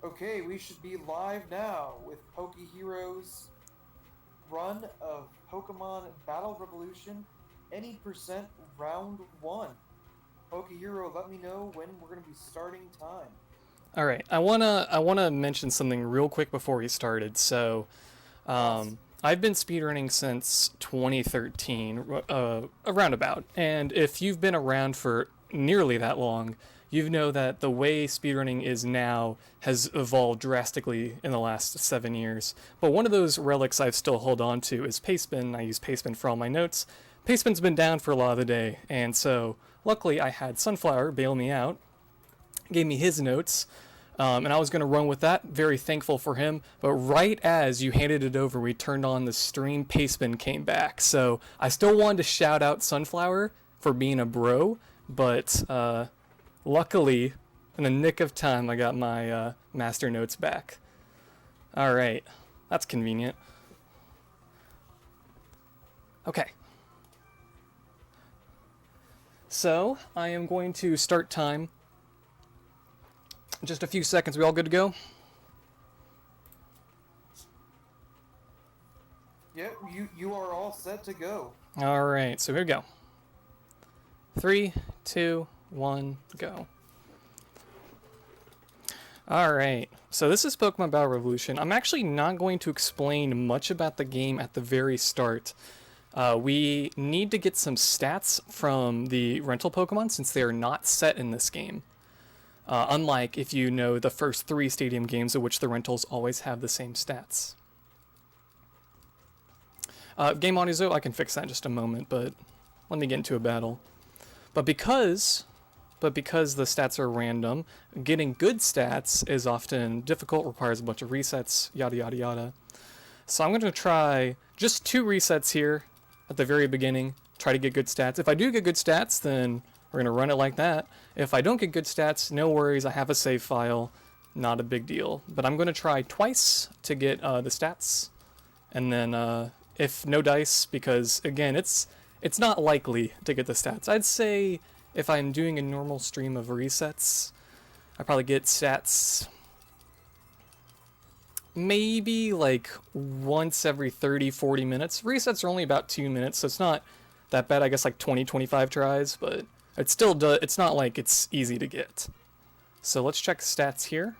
Okay, we should be live now with Pokehero's run of Pokemon Battle Revolution, any percent round one. Pokehero, let me know when we're going to be starting time. All right, I wanna mention something real quick before we started. Awesome. I've been speedrunning since 2013, around about. And if you've been around for nearly that long, you know that the way speedrunning is now has evolved drastically in the last 7 years. But one of those relics I've still hold on to is Pacespin. I use Pacespin for all my notes. Pacespin's been down for a lot of the day, and so luckily I had Sunflower bail me out, gave me his notes, and I was going to run with that. Very thankful for him. But right as you handed it over, we turned on the stream. Pacespin came back. So I still wanted to shout out Sunflower for being a bro, but luckily, in the nick of time, I got my master notes back. All right, that's convenient. Okay. So I am going to start time. Just a few seconds. We all good to go? Yep, you are all set to go. All right, so here we go. 3, 2, 1, go. All right, so this is Pokemon Battle Revolution. I'm actually not going to explain much about the game at the very start. We need to get some stats from the rental Pokemon since they are not set in this game. Unlike if you know the first 3 stadium games, of which the rentals always have the same stats. Game audio, though, I can fix that in just a moment, but let me get into a battle. But because the stats are random, getting good stats is often difficult, requires a bunch of resets, yada yada yada. So I'm going to try just 2 resets here at the very beginning, try to get good stats. If I do get good stats, then we're going to run it like that. If I don't get good stats, no worries, I have a save file, not a big deal. But I'm going to try twice to get the stats, and then if no dice, because again, it's not likely to get the stats. I'd say if I'm doing a normal stream of resets, I probably get stats maybe like once every 30-40 minutes. Resets are only about 2 minutes, so it's not that bad. I guess like 20-25 tries, but it still does. It's not like it's easy to get. So let's check stats here.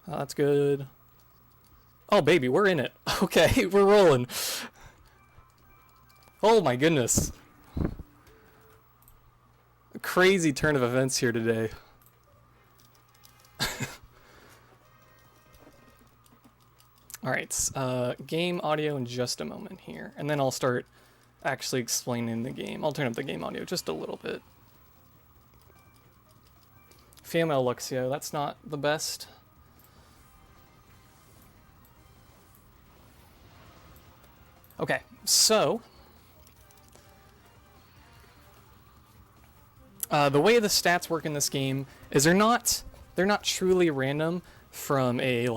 That's good. Oh baby, we're in it. Okay, we're rolling. Oh my goodness. A crazy turn of events here today. Alright, game audio in just a moment here, and then I'll start actually explaining the game. I'll turn up the game audio just a little bit. Female Luxio, that's not the best. Okay, so the way the stats work in this game is they're not truly random from a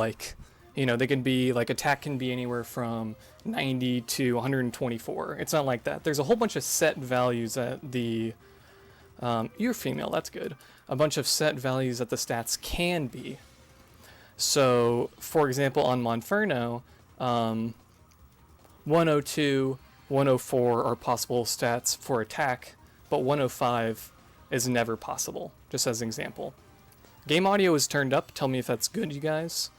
they can be like attack can be anywhere from 90 to 124. It's not like that. There's a whole bunch of set values that the you're female, that's good. A bunch of set values that the stats can be. So, for example, on Monferno, 102, 104 are possible stats for attack, but 105 is never possible, just as an example. Game audio is turned up. Tell me if that's good, you guys.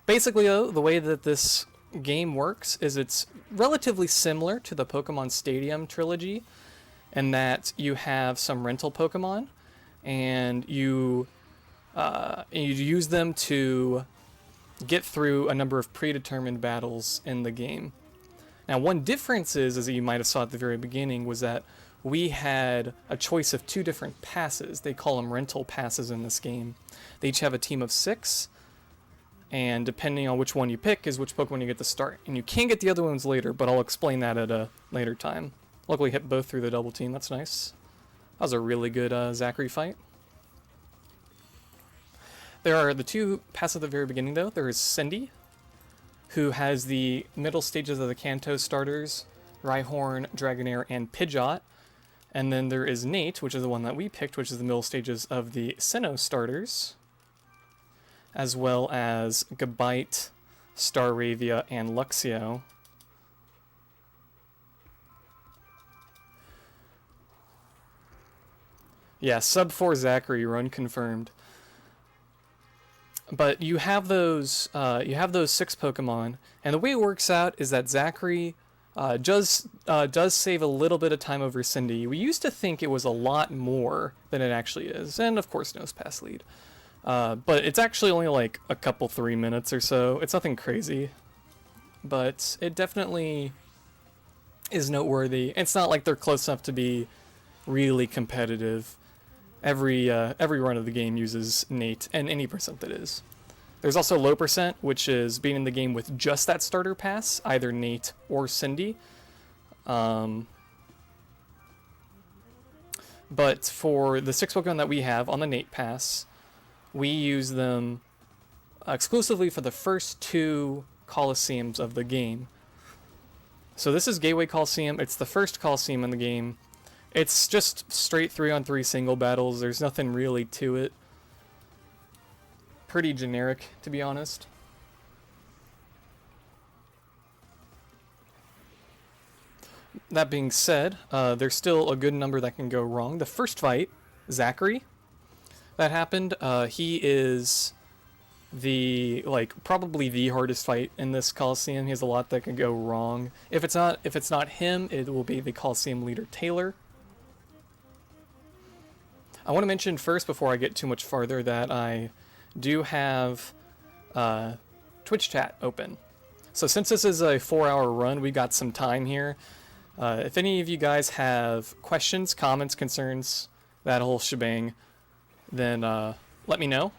Basically, though, the way that this game works is it's relatively similar to the Pokemon Stadium trilogy in that you have some rental Pokemon, and you use them to get through a number of predetermined battles in the game. Now, one difference is, as you might have saw at the very beginning, was that we had a choice of 2 different passes. They call them rental passes in this game. They each have a team of 6, and depending on which one you pick is which Pokemon you get to start. And you can get the other ones later, but I'll explain that at a later time. Luckily hit both through the double team, that's nice. That was a really good Zachary fight. There are the 2 passes at the very beginning, though. There is Cindy, who has the middle stages of the Kanto starters, Rhyhorn, Dragonair, and Pidgeot. And then there is Nate, which is the one that we picked, which is the middle stages of the Sinnoh starters, as well as Gabite, Staravia, and Luxio. Yeah, sub 4 Zachary run confirmed. But you have those 6 Pokemon, and the way it works out is that Zachary does save a little bit of time over Cindy. We used to think it was a lot more than it actually is, and of course Nose Pass lead. But it's actually only like a couple 3 minutes or so. It's nothing crazy, but it definitely is noteworthy. It's not like they're close enough to be really competitive. Every run of the game uses Nate, and any percent that is. There's also low percent, which is being in the game with just that starter pass, either Nate or Cindy. But for the 6 Pokemon that we have on the Nate pass, we use them exclusively for the first 2 Coliseums of the game. So this is Gateway Coliseum. It's the first Coliseum in the game. It's just straight 3-on-3 single battles. There's nothing really to it. Pretty generic, to be honest. That being said, there's still a good number that can go wrong. The first fight, Zachary, that happened, he is probably the hardest fight in this Coliseum. He has a lot that can go wrong. If it's not him, it will be the Coliseum leader Taylor. I want to mention first, before I get too much farther, that I do have Twitch chat open. So since this is a 4-hour run, we got some time here. If any of you guys have questions, comments, concerns, that whole shebang, then let me know,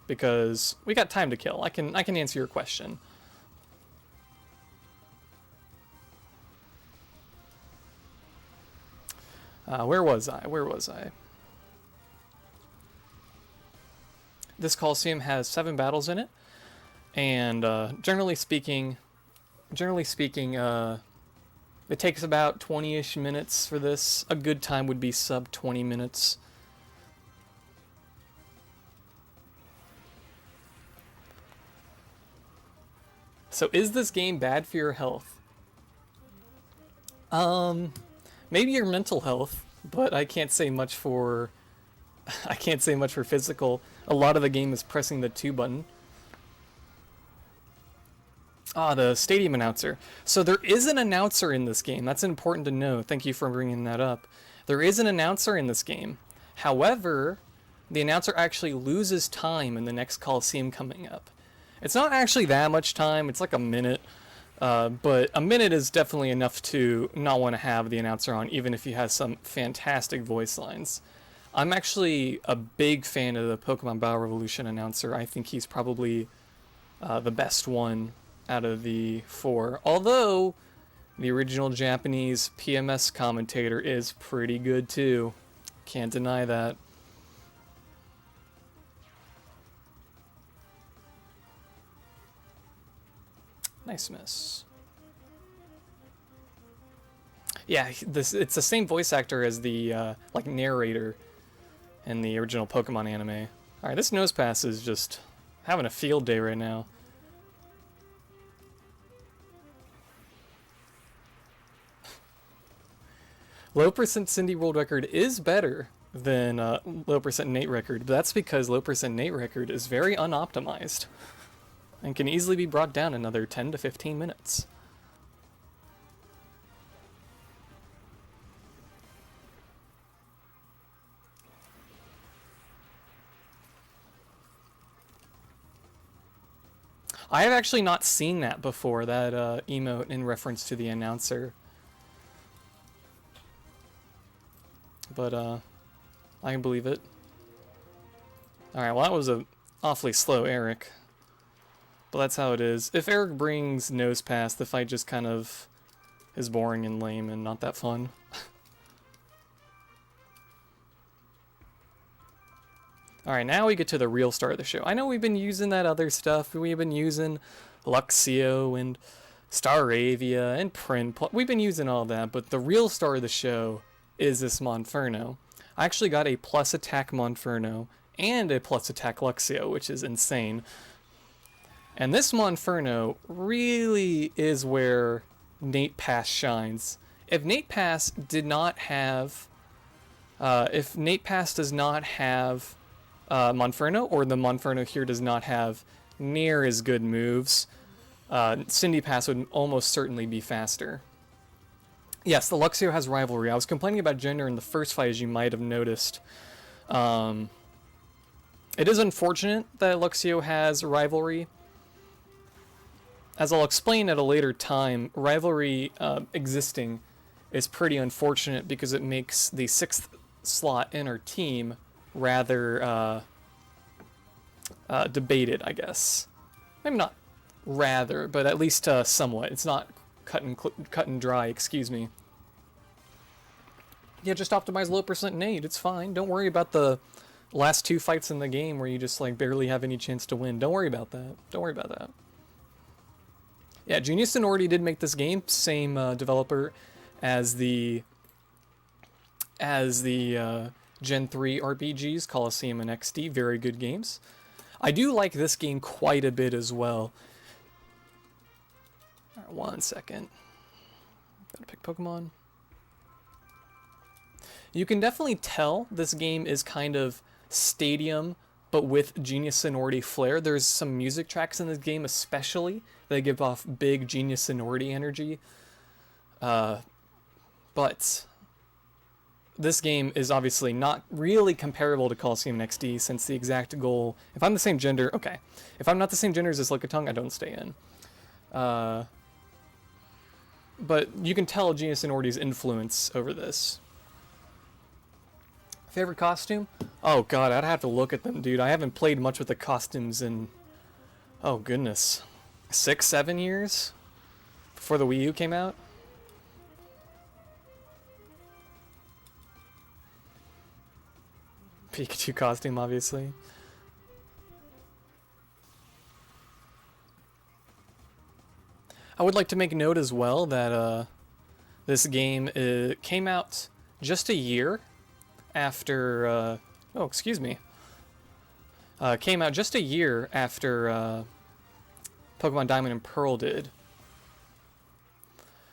because we got time to kill. I can answer your question. Where was I? This Coliseum has 7 battles in it, and generally speaking, it takes about 20-ish minutes for this. A good time would be sub 20 minutes. So is this game bad for your health? Maybe your mental health, but I can't say much for physical. A lot of the game is pressing the 2 button. The stadium announcer. So there is an announcer in this game. That's important to know. Thank you for bringing that up. There is an announcer in this game. However, the announcer actually loses time in the next Coliseum coming up. It's not actually that much time. It's like a minute. But a minute is definitely enough to not want to have the announcer on, even if he has some fantastic voice lines. I'm actually a big fan of the Pokemon Battle Revolution announcer. I think he's probably the best one out of the 4. Although, the original Japanese PMS commentator is pretty good too. Can't deny that. Nice miss. Yeah, it's the same voice actor as the narrator in the original Pokemon anime. Alright, this Nose Pass is just having a field day right now. Low percent Cindy world record is better than low percent Nate record, but that's because low percent Nate record is very unoptimized and can easily be brought down another 10 to 15 minutes. I have actually not seen that before, that emote in reference to the announcer. But I can believe it. Alright, well that was a awfully slow Eric. But that's how it is. If Eric brings Nose Pass, the fight just kind of is boring and lame and not that fun. Alright, now we get to the real start of the show. I know we've been using that other stuff. We've been using Luxio and Staravia and Prinplup. We've been using all that, but the real star of the show is this Monferno. I actually got a plus attack Monferno and a plus attack Luxio, which is insane. And this Monferno really is where Nate Pass shines. If Nate Pass did not have... if Nate Pass does not have Monferno, or the Monferno here does not have near as good moves, Cindy Pass would almost certainly be faster. Yes, the Luxio has rivalry. I was complaining about gender in the first fight, as you might have noticed. It is unfortunate that Luxio has rivalry. As I'll explain at a later time, rivalry existing is pretty unfortunate because it makes the 6th slot in our team rather debated, I guess. Maybe not rather, but at least somewhat. It's not cut and dry, excuse me. Yeah, just optimize low percent nade. It's fine. Don't worry about the last 2 fights in the game where you just like barely have any chance to win. Don't worry about that. Don't worry about that. Yeah, Genius Sonority did make this game. Same developer as the Gen 3 RPGs, Coliseum and XD. Very good games. I do like this game quite a bit as well. All right, 1 second. Gotta pick Pokemon. You can definitely tell this game is kind of Stadium, but with Genius Sonority flair. There's some music tracks in this game especially that give off big Genius Sonority energy. But this game is obviously not really comparable to Coliseum and XD, since the exact goal... If I'm the same gender... Okay. If I'm not the same gender as this Lickitung, I don't stay in. But you can tell Genius Sonority's influence over this. Favorite costume? Oh god, I'd have to look at them, dude. I haven't played much with the costumes in... Oh goodness. 6, 7 years? Before the Wii U came out? Pikachu costume, obviously. I would like to make note as well that this game came out just a year after... oh, excuse me. Came out just a year after Pokemon Diamond and Pearl did.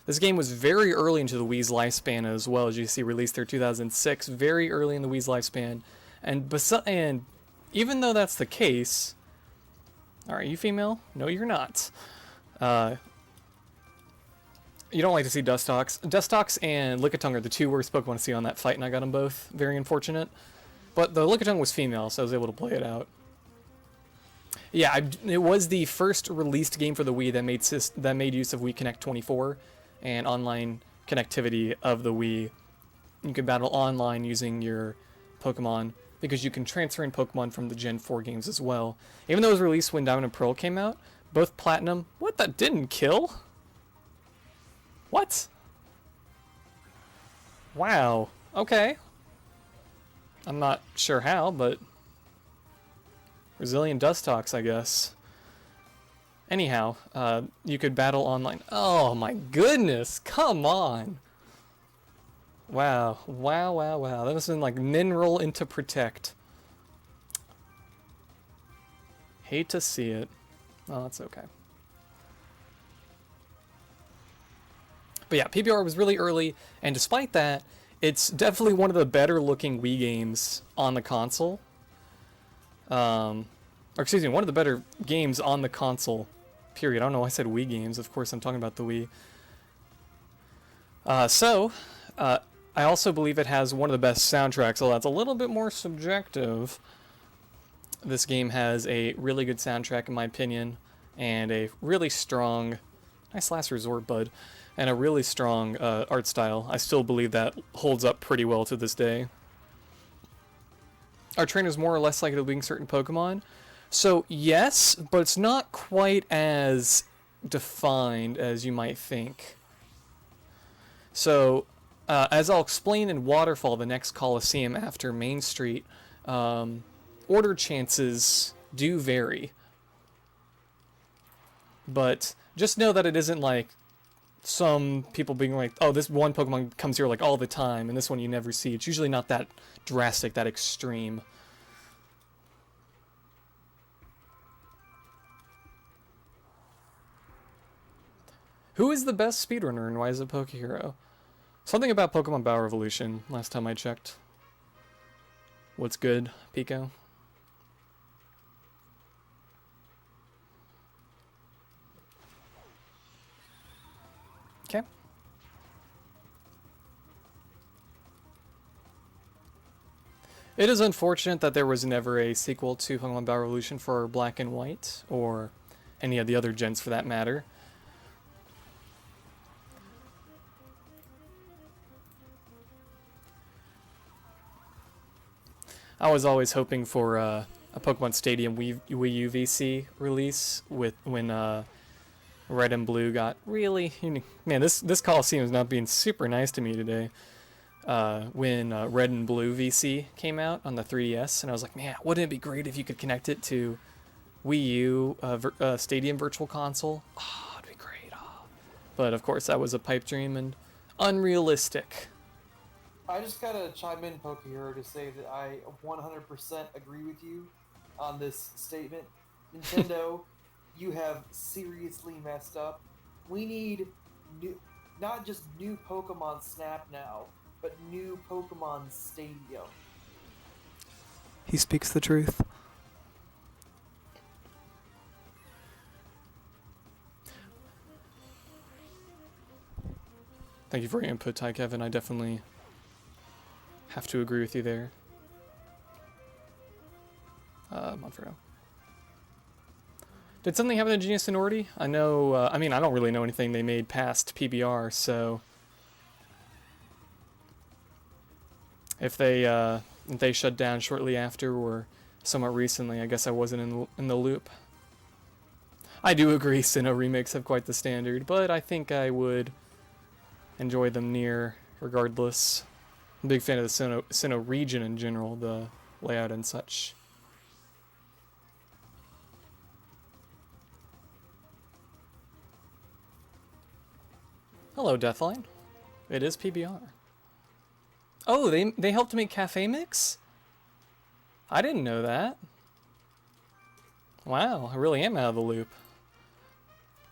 This game was very early into the Wii's lifespan as well, as you see, released there 2006, very early in the Wii's lifespan. And even though that's the case... Are you female? No, you're not. You don't like to see Dustox. Dustox and Lickitung are the 2 worst Pokemon to see on that fight, and I got them both. Very unfortunate. But the Lickitung was female, so I was able to play it out. Yeah, it was the first released game for the Wii that made use of Wii Connect 24 and online connectivity of the Wii. You can battle online using your Pokemon, because you can transfer in Pokemon from the Gen 4 games as well. Even though it was released when Diamond and Pearl came out, both Platinum... What, that didn't kill? What? Wow. Okay. I'm not sure how, but... Resilient Dustox, I guess. Anyhow, you could battle online. Oh my goodness! Come on! Wow. Wow, wow, wow. That must have been like Mineral into Protect. Hate to see it. Oh, that's okay. But yeah, PBR was really early, and despite that, it's definitely one of the better looking Wii games on the console. Or excuse me, one of the better games on the console, period. I don't know why I said Wii games. Of course, I'm talking about the Wii. I also believe it has one of the best soundtracks, although that's a little bit more subjective. This game has a really good soundtrack, in my opinion, and a really strong... Nice last resort, bud. And a really strong art style. I still believe that holds up pretty well to this day. Our trainer's more or less like eluding certain Pokemon. So, yes, but it's not quite as defined as you might think. So, as I'll explain in Waterfall, the next Coliseum after Main Street, order chances do vary. but just know that it isn't like some people being like, oh, this one Pokemon comes here like all the time, and this one you never see. It's usually not that drastic, that extreme. Who is the best speedrunner and why is it Pokehero? Something about Pokemon Battle Revolution last time I checked. What's good, Pico? Okay. It is unfortunate that there was never a sequel to Pokemon Battle Revolution for Black and White, or any of the other gens for that matter. I was always hoping for a Pokemon Stadium Wii U VC release when Red and Blue got really... Man, this Coliseum is not being super nice to me today. When Red and Blue VC came out on the 3DS, and I was like, man, wouldn't it be great if you could connect it to Wii U Stadium Virtual Console? Oh, it'd be great. Oh. But of course, that was a pipe dream and unrealistic. I just gotta chime in, Pokehero, to say that I 100% agree with you on this statement. Nintendo, you have seriously messed up. We need new, not just new Pokemon Snap now, but new Pokemon Stadium. He speaks the truth. Thank you for your input, Ty Kevin. I definitely have to agree with you there. Monferno. Did something happen to Genius Sonority? I know, I mean, I don't really know anything they made past PBR, so... If they shut down shortly after or somewhat recently, I guess I wasn't in the loop. I do agree Sinnoh remakes have quite the standard, but I think I would enjoy them near regardless. I'm a big fan of the Sinnoh region in general, the layout and such. Hello, Deathline. It is PBR. Oh, they helped make Cafe Mix? I didn't know that. Wow, I really am out of the loop.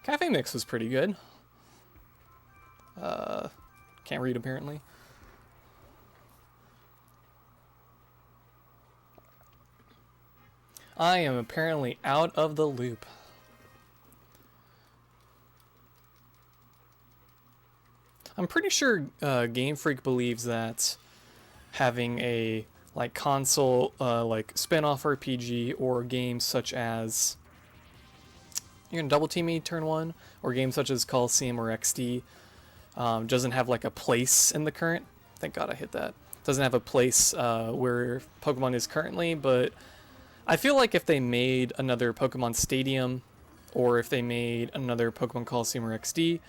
Cafe Mix was pretty good. Can't read apparently. I am apparently out of the loop. I'm pretty sure Game Freak believes that having a like console like spin-off RPG or games such as you're gonna double team me turn one, or games such as Coliseum or XD doesn't have like a place in the current. Thank God I hit that. Doesn't have a place where Pokemon is currently, but I feel like if they made another Pokemon Stadium, or if they made another Pokemon Coliseum or XD,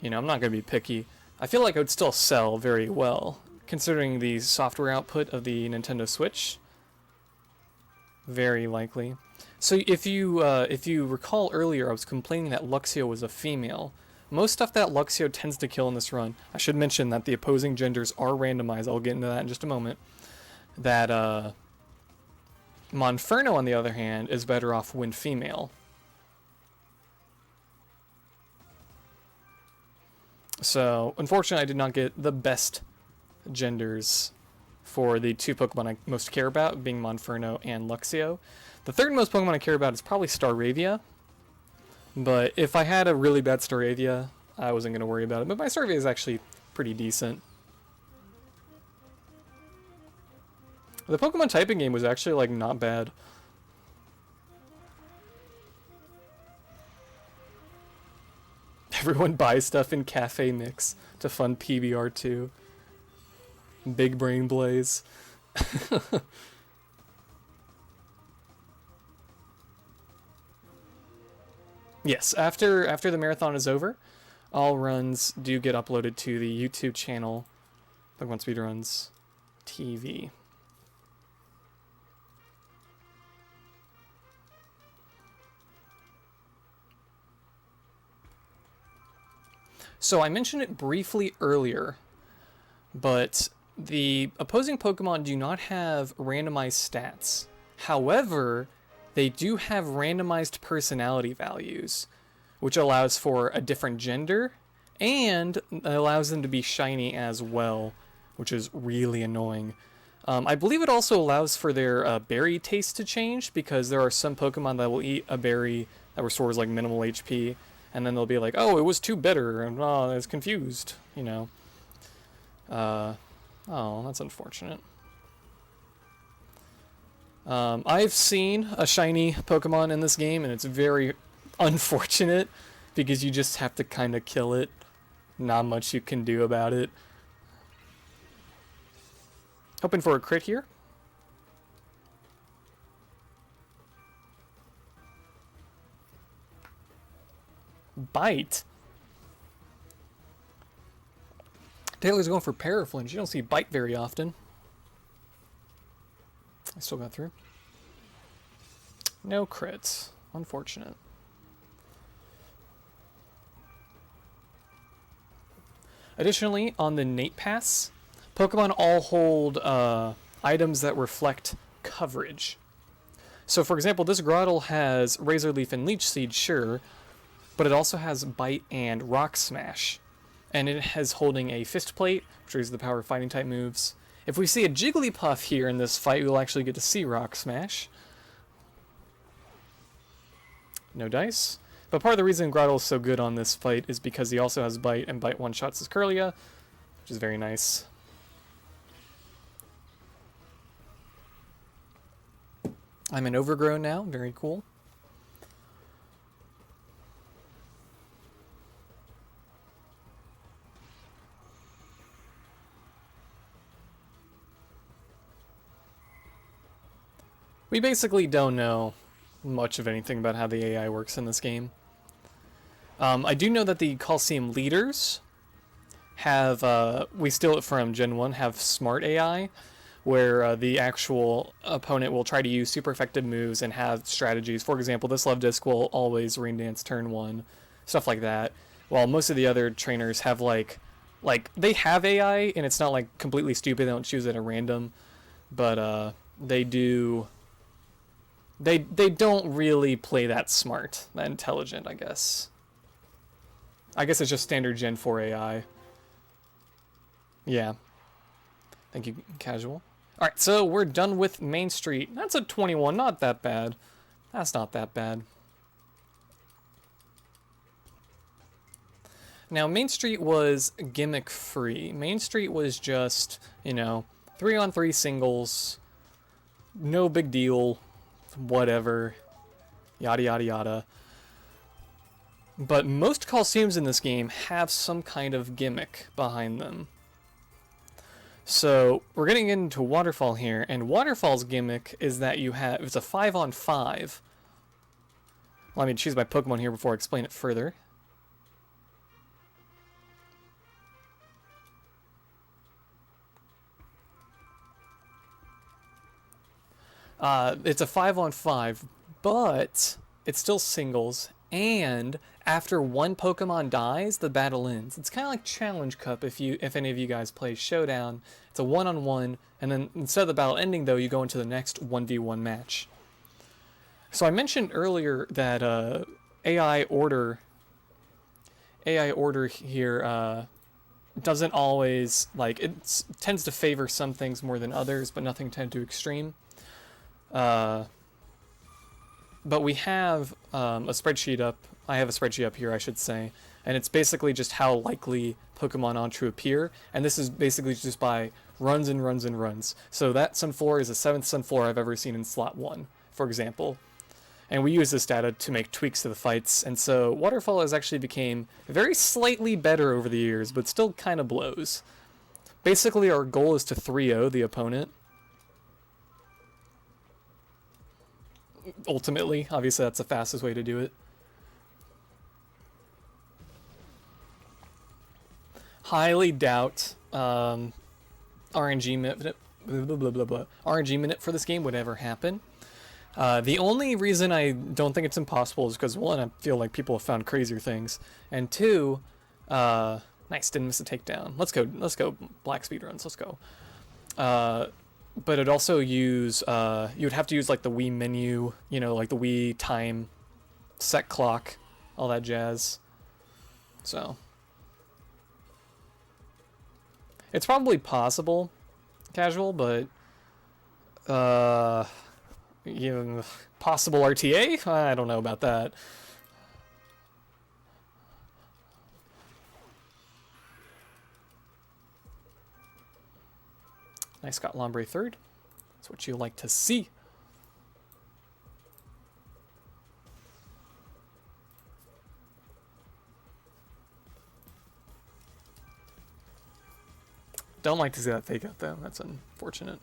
you know, I'm not gonna be picky. I feel like it would still sell very well, considering the software output of the Nintendo Switch. Very likely. So if you recall earlier, I was complaining that Luxio was a female. Most stuff that Luxio tends to kill in this run, I should mention that the opposing genders are randomized. I'll get into that in just a moment. That Monferno, on the other hand, is better off when female. So, unfortunately, I did not get the best genders for the two Pokemon I most care about, being Monferno and Luxio. The third most Pokemon I care about is probably Staravia. But if I had a really bad Staravia, I wasn't going to worry about it. But my Staravia is actually pretty decent. The Pokemon typing game was actually, like, not bad. Everyone buys stuff in Cafe Mix to fund PBR2. Big brain blaze. Yes, after the marathon is over, all runs do get uploaded to the YouTube channel, Pokemon Speedruns TV. So I mentioned it briefly earlier, but the opposing Pokemon do not have randomized stats. However, they do have randomized personality values, which allows for a different gender and allows them to be shiny as well, which is really annoying. I believe it also allows for their berry taste to change, because there are some Pokemon that will eat a berry that restores like minimal HP, and then they'll be like, oh, it was too bitter, and I was confused, you know. Oh, that's unfortunate. I've seen a shiny Pokemon in this game, and it's very unfortunate, because you just have to kind of kill it. Not much you can do about it. Hoping for a crit here. Bite. Taylor's going for Paraflinch. You don't see Bite very often. I still got through. No crits. Unfortunate. Additionally, on the Nate Pass, Pokemon all hold items that reflect coverage. So, for example, this Grottle has Razor Leaf and Leech Seed, sure, but it also has Bite and Rock Smash. And it has holding a Fist Plate, which raises the power of fighting type moves. If we see a Jigglypuff here in this fight, we'll actually get to see Rock Smash. No dice. But part of the reason Grottle is so good on this fight is because he also has Bite, and Bite one-shots his Curlia, which is very nice. I'm an Overgrown now, very cool. We basically don't know much of anything about how the AI works in this game. I do know that the Coliseum leaders have, we steal it from Gen 1, have smart AI, where the actual opponent will try to use super effective moves and have strategies. For example, this Love Disc will always Rain Dance turn 1, stuff like that. While most of the other trainers have like they have AI, and it's not like completely stupid, they don't choose it at random, but they do... They don't really play that smart, that intelligent, I guess. I guess it's just standard Gen 4 AI. Yeah. Thank you, Casual. Alright, so we're done with Main Street. That's a 21, not that bad. That's not that bad. Now, Main Street was gimmick-free. Main Street was just, you know, 3-on-3 singles, no big deal, whatever, yada yada yada. But most Coliseums in this game have some kind of gimmick behind them. So we're getting into Waterfall here, and Waterfall's gimmick is that you have, it's a 5-on-5. Let me choose my Pokemon here before I explain it further. It's a 5-on-5, but it's still singles, and after one Pokemon dies, the battle ends. It's kind of like Challenge Cup if any of you guys play Showdown. It's a 1-on-1, and then instead of the battle ending, though, you go into the next 1v1 match. So I mentioned earlier that AI order here doesn't always, like, it tends to favor some things more than others, but nothing tend to extreme. But we have a spreadsheet up. I have a spreadsheet up here, I should say, and it's basically just how likely Pokemon are to appear, and this is basically just by runs and runs and runs. So that Sunflora is the 7th Sunflora I've ever seen in slot 1, for example. And we use this data to make tweaks to the fights, and so Waterfall has actually became very slightly better over the years, but still kind of blows. Basically, our goal is to 3-0 the opponent. Ultimately, obviously that's the fastest way to do it. Highly doubt RNG minute RNG minute for this game would ever happen. The only reason I don't think it's impossible is because, one, I feel like people have found crazier things, and two, Nice, didn't miss a takedown. Let's go, black speedruns, let's go. But it'd also use, you would have to use like the Wii menu, you know, like the Wii time set clock, all that jazz. So it's probably possible casual, but possible RTA? I don't know about that. Nice, Scott Lombre third. That's what you like to see. Don't like to see that fake out though. That's unfortunate.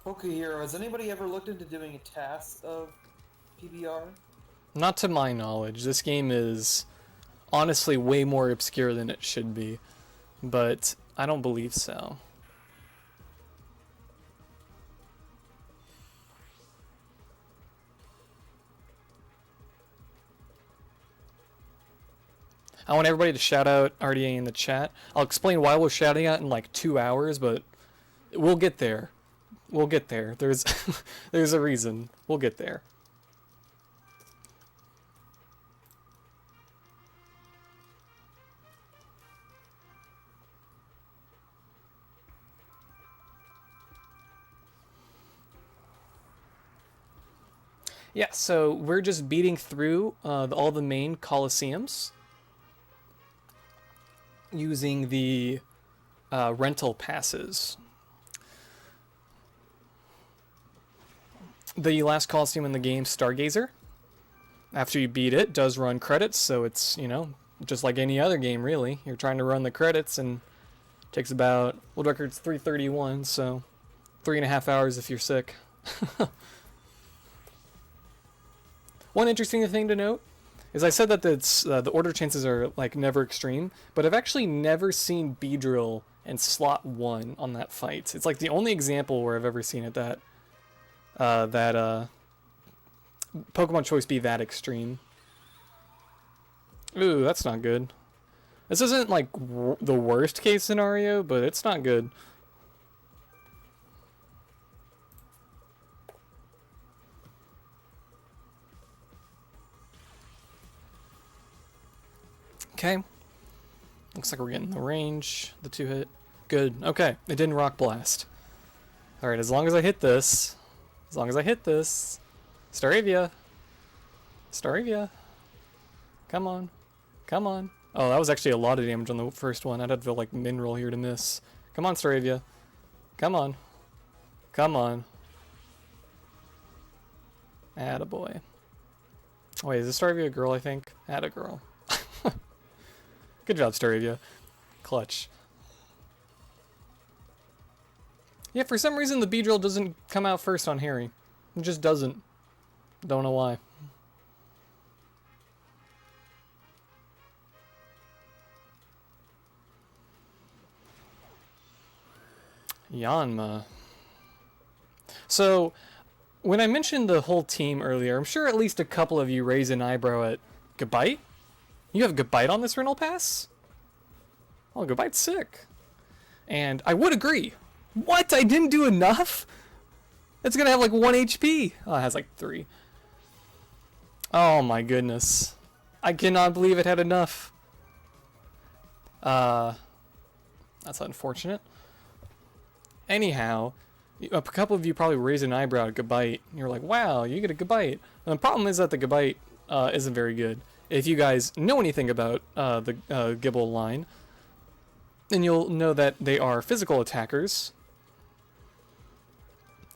Pokehero, has anybody ever looked into doing a task of PBR? Not to my knowledge. This game is honestly way more obscure than it should be, but I don't believe so. I want everybody to shout out RDA in the chat. I'll explain why we're shouting out in like 2 hours, but we'll get there. We'll get there. There's there's a reason. We'll get there. Yeah, so we're just beating through all the main Colosseums using the rental passes. The last Colosseum in the game, Stargazer, after you beat it, does run credits, so it's, you know, just like any other game, really. You're trying to run the credits, and it takes about, world record's 3:31, so 3.5 hours if you're sick. One interesting thing to note is I said that the order chances are like never extreme, but I've actually never seen Beedrill in slot 1 on that fight. It's like the only example where I've ever seen it that Pokemon choice be that extreme. Ooh, that's not good. This isn't like the worst case scenario, but it's not good. Okay. Looks like we're getting the range. The 2-hit. Good. Okay. It didn't rock blast. Alright, as long as I hit this. As long as I hit this. Staravia. Staravia. Come on. Come on. Oh, that was actually a lot of damage on the first one. I'd have to feel like mineral here to miss. Come on, Staravia. Come on. Come on. Attaboy. Wait, is this Staravia a girl, I think? Atta girl. Good job, Staravia. Clutch. Yeah, for some reason the Beedrill doesn't come out first on Harry. It just doesn't. Don't know why. Yanma. So, when I mentioned the whole team earlier, I'm sure at least a couple of you raised an eyebrow at Gabite? You have Gabite on this rental pass? Oh, Gabite's sick. And I would agree. What? I didn't do enough? It's gonna have like 1 HP. Oh, it has like 3. Oh my goodness. I cannot believe it had enough. That's unfortunate. Anyhow, a couple of you probably raised an eyebrow at Gabite. You're like, wow, you get a Gabite. And the problem is that the Gabite isn't very good. If you guys know anything about the Gibble line, then you'll know that they are physical attackers.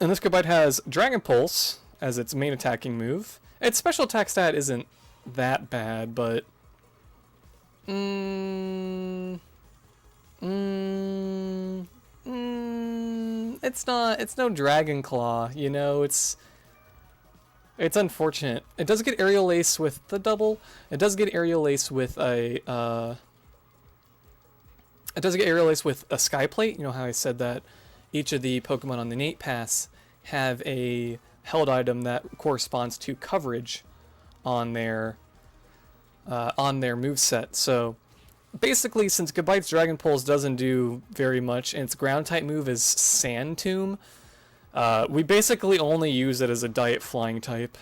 And this Gabite has Dragon Pulse as its main attacking move. Its special attack stat isn't that bad, but it's no Dragon Claw, you know, it's unfortunate. It does get Aerial Ace with the double. It does get Aerial Ace with a Sky Plate. You know how I said that each of the Pokemon on the Innate Pass have held item that corresponds to coverage on their moveset. So basically, since Gabite's Dragon Pulse doesn't do very much, and its ground type move is Sand Tomb, we basically only use it as a diet flying type.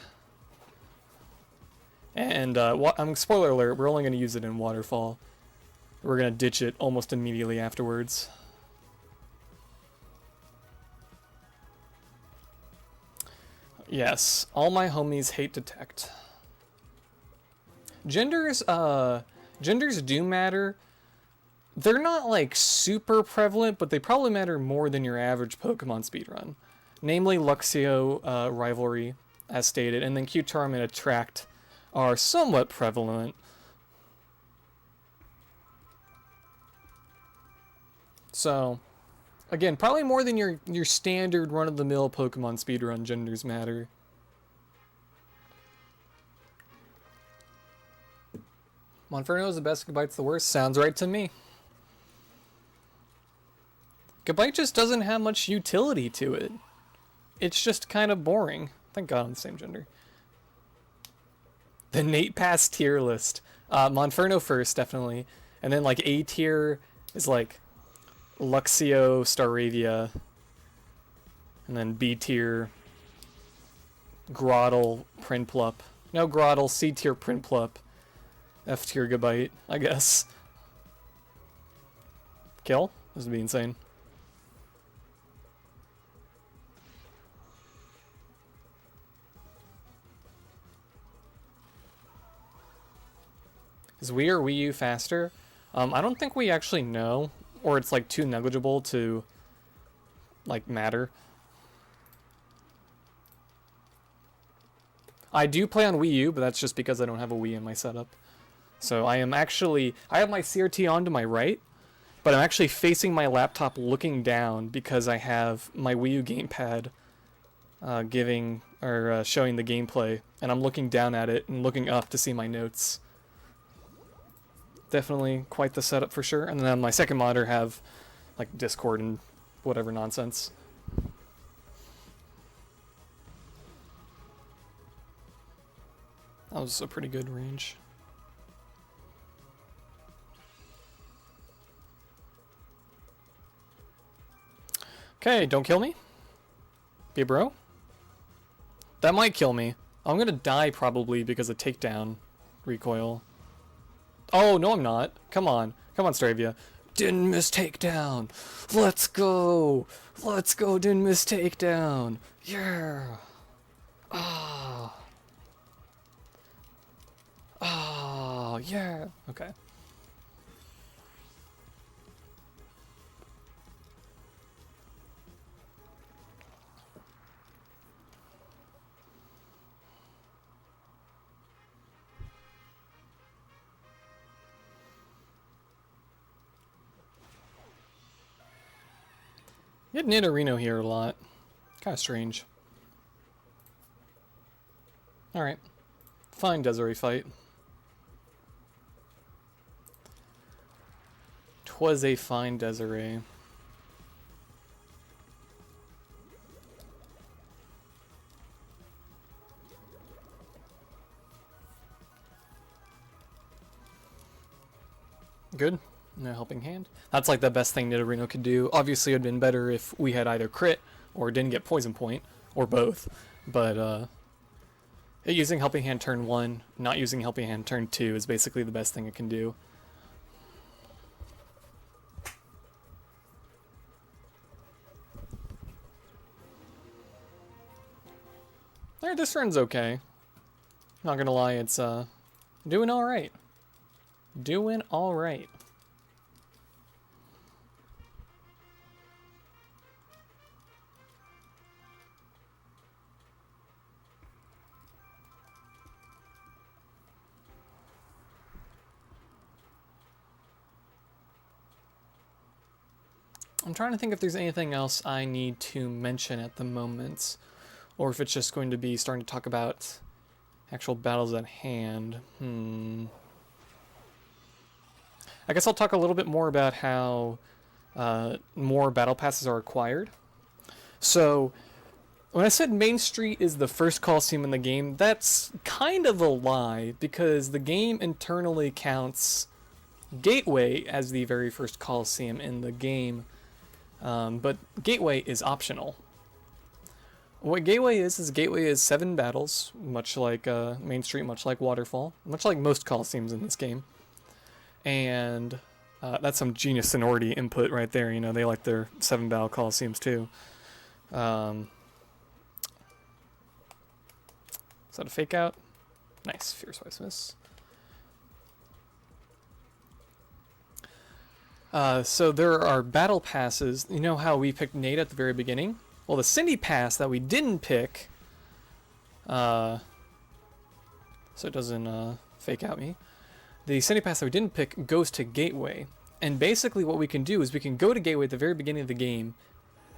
And spoiler alert, we're only going to use it in Waterfall. We're going to ditch it almost immediately afterwards. Yes, all my homies hate Detect. Genders do matter. They're not like super prevalent, but they probably matter more than your average Pokemon speedrun. Namely Luxio rivalry, as stated, and then Q-Charm and Attract are somewhat prevalent. So, again, probably more than your standard run-of-the-mill Pokemon speedrun genders matter. Monferno is the best, Gabite's the worst. Sounds right to me. Gabite just doesn't have much utility to it. It's just kind of boring. Thank God I'm the same gender. The Nate Pass tier list. Monferno first, definitely. And then, like, A tier is, like, Luxio, Staravia. And then B tier, Groddle, Prinplup. No Groddle, C tier, Prinplup. F tier, Gabite, I guess. Kill? This would be insane. Is Wii or Wii U faster? I don't think we actually know, or it's like too negligible to like matter. I do play on Wii U, but that's just because I don't have a Wii in my setup. So I have my CRT on to my right, but I'm actually facing my laptop looking down because I have my Wii U gamepad showing the gameplay, and I'm looking down at it and looking up to see my notes. Definitely quite the setup for sure. And then on my second monitor have like Discord and whatever nonsense. That was a pretty good range. Okay, don't kill me. Be a bro. That might kill me. I'm gonna die probably because of takedown recoil. Oh, no I'm not. Come on. Come on, Staravia. Didn't miss takedown. Let's go. Let's go, didn't miss takedown. Yeah. Ah. Oh, yeah. Okay. You had Nidorino here a lot. Kind of strange. Alright. Fine Desiree fight. 'Twas a fine Desiree. Good. No helping hand. That's like the best thing Nidorino could do. Obviously, it would have been better if we had either crit or didn't get poison point, or both. But using helping hand turn 1, not using helping hand turn 2 is basically the best thing it can do. Alright, this run's okay. Not gonna lie, it's doing alright. Doing alright. I'm trying to think if there's anything else I need to mention at the moment, or if it's just going to be starting to talk about actual battles at hand. I guess I'll talk a little bit more about how more battle passes are acquired. So When I said Main Street is the first Coliseum in the game, that's kind of a lie, because the game internally counts Gateway as the very first Coliseum in the game, but Gateway is optional. What Gateway is Gateway is 7 battles, much like Main Street, much like Waterfall, much like most Coliseums in this game. And that's some genius sonority input right there. You know, they like their 7 battle Coliseums too. Is that a fake out? Nice, Fierce Wise Miss. So there are battle passes. You know how we picked Nate at the very beginning? Well, the Cindy Pass that we didn't pick, so it doesn't fake out me. The Cindy Pass that we didn't pick goes to Gateway. And basically what we can do is we can go to Gateway at the very beginning of the game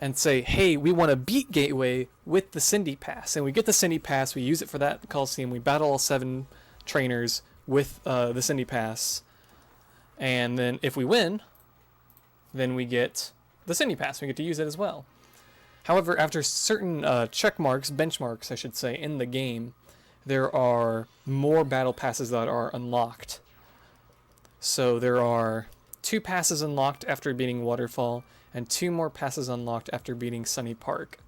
and say, hey, we want to beat Gateway with the Cindy Pass. And we get the Cindy Pass, we use it for that Coliseum, we battle all 7 trainers with the Cindy Pass. And then if we win, then we get the Cindy Pass, we get to use it as well. However, after certain benchmarks, I should say, in the game, there are more battle passes that are unlocked. So there are 2 passes unlocked after beating Waterfall, and 2 more passes unlocked after beating Sunny Park.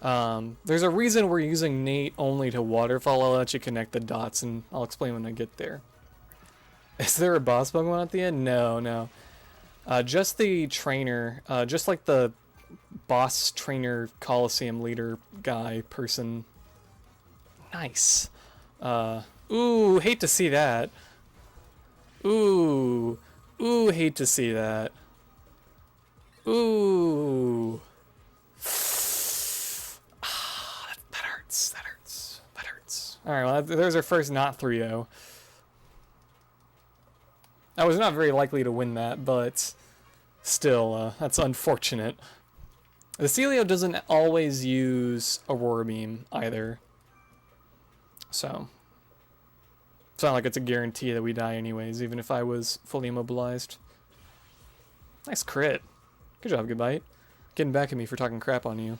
There's a reason we're using Nate only to Waterfall. I'll let you connect the dots, and I'll explain when I get there. Is there a boss Pokemon at the end? No. Just the trainer, just like the boss trainer Coliseum leader guy person. Nice. Ooh, hate to see that. Ooh, hate to see that. Ooh. That hurts. Alright, well, there's our first not 3-0. I was not very likely to win that, but still, that's unfortunate. The Celio doesn't always use Aurora Beam either. So, it's not like it's a guarantee that we die anyways, even if I was fully immobilized. Nice crit. Good job, Goodbite. Getting back at me for talking crap on you.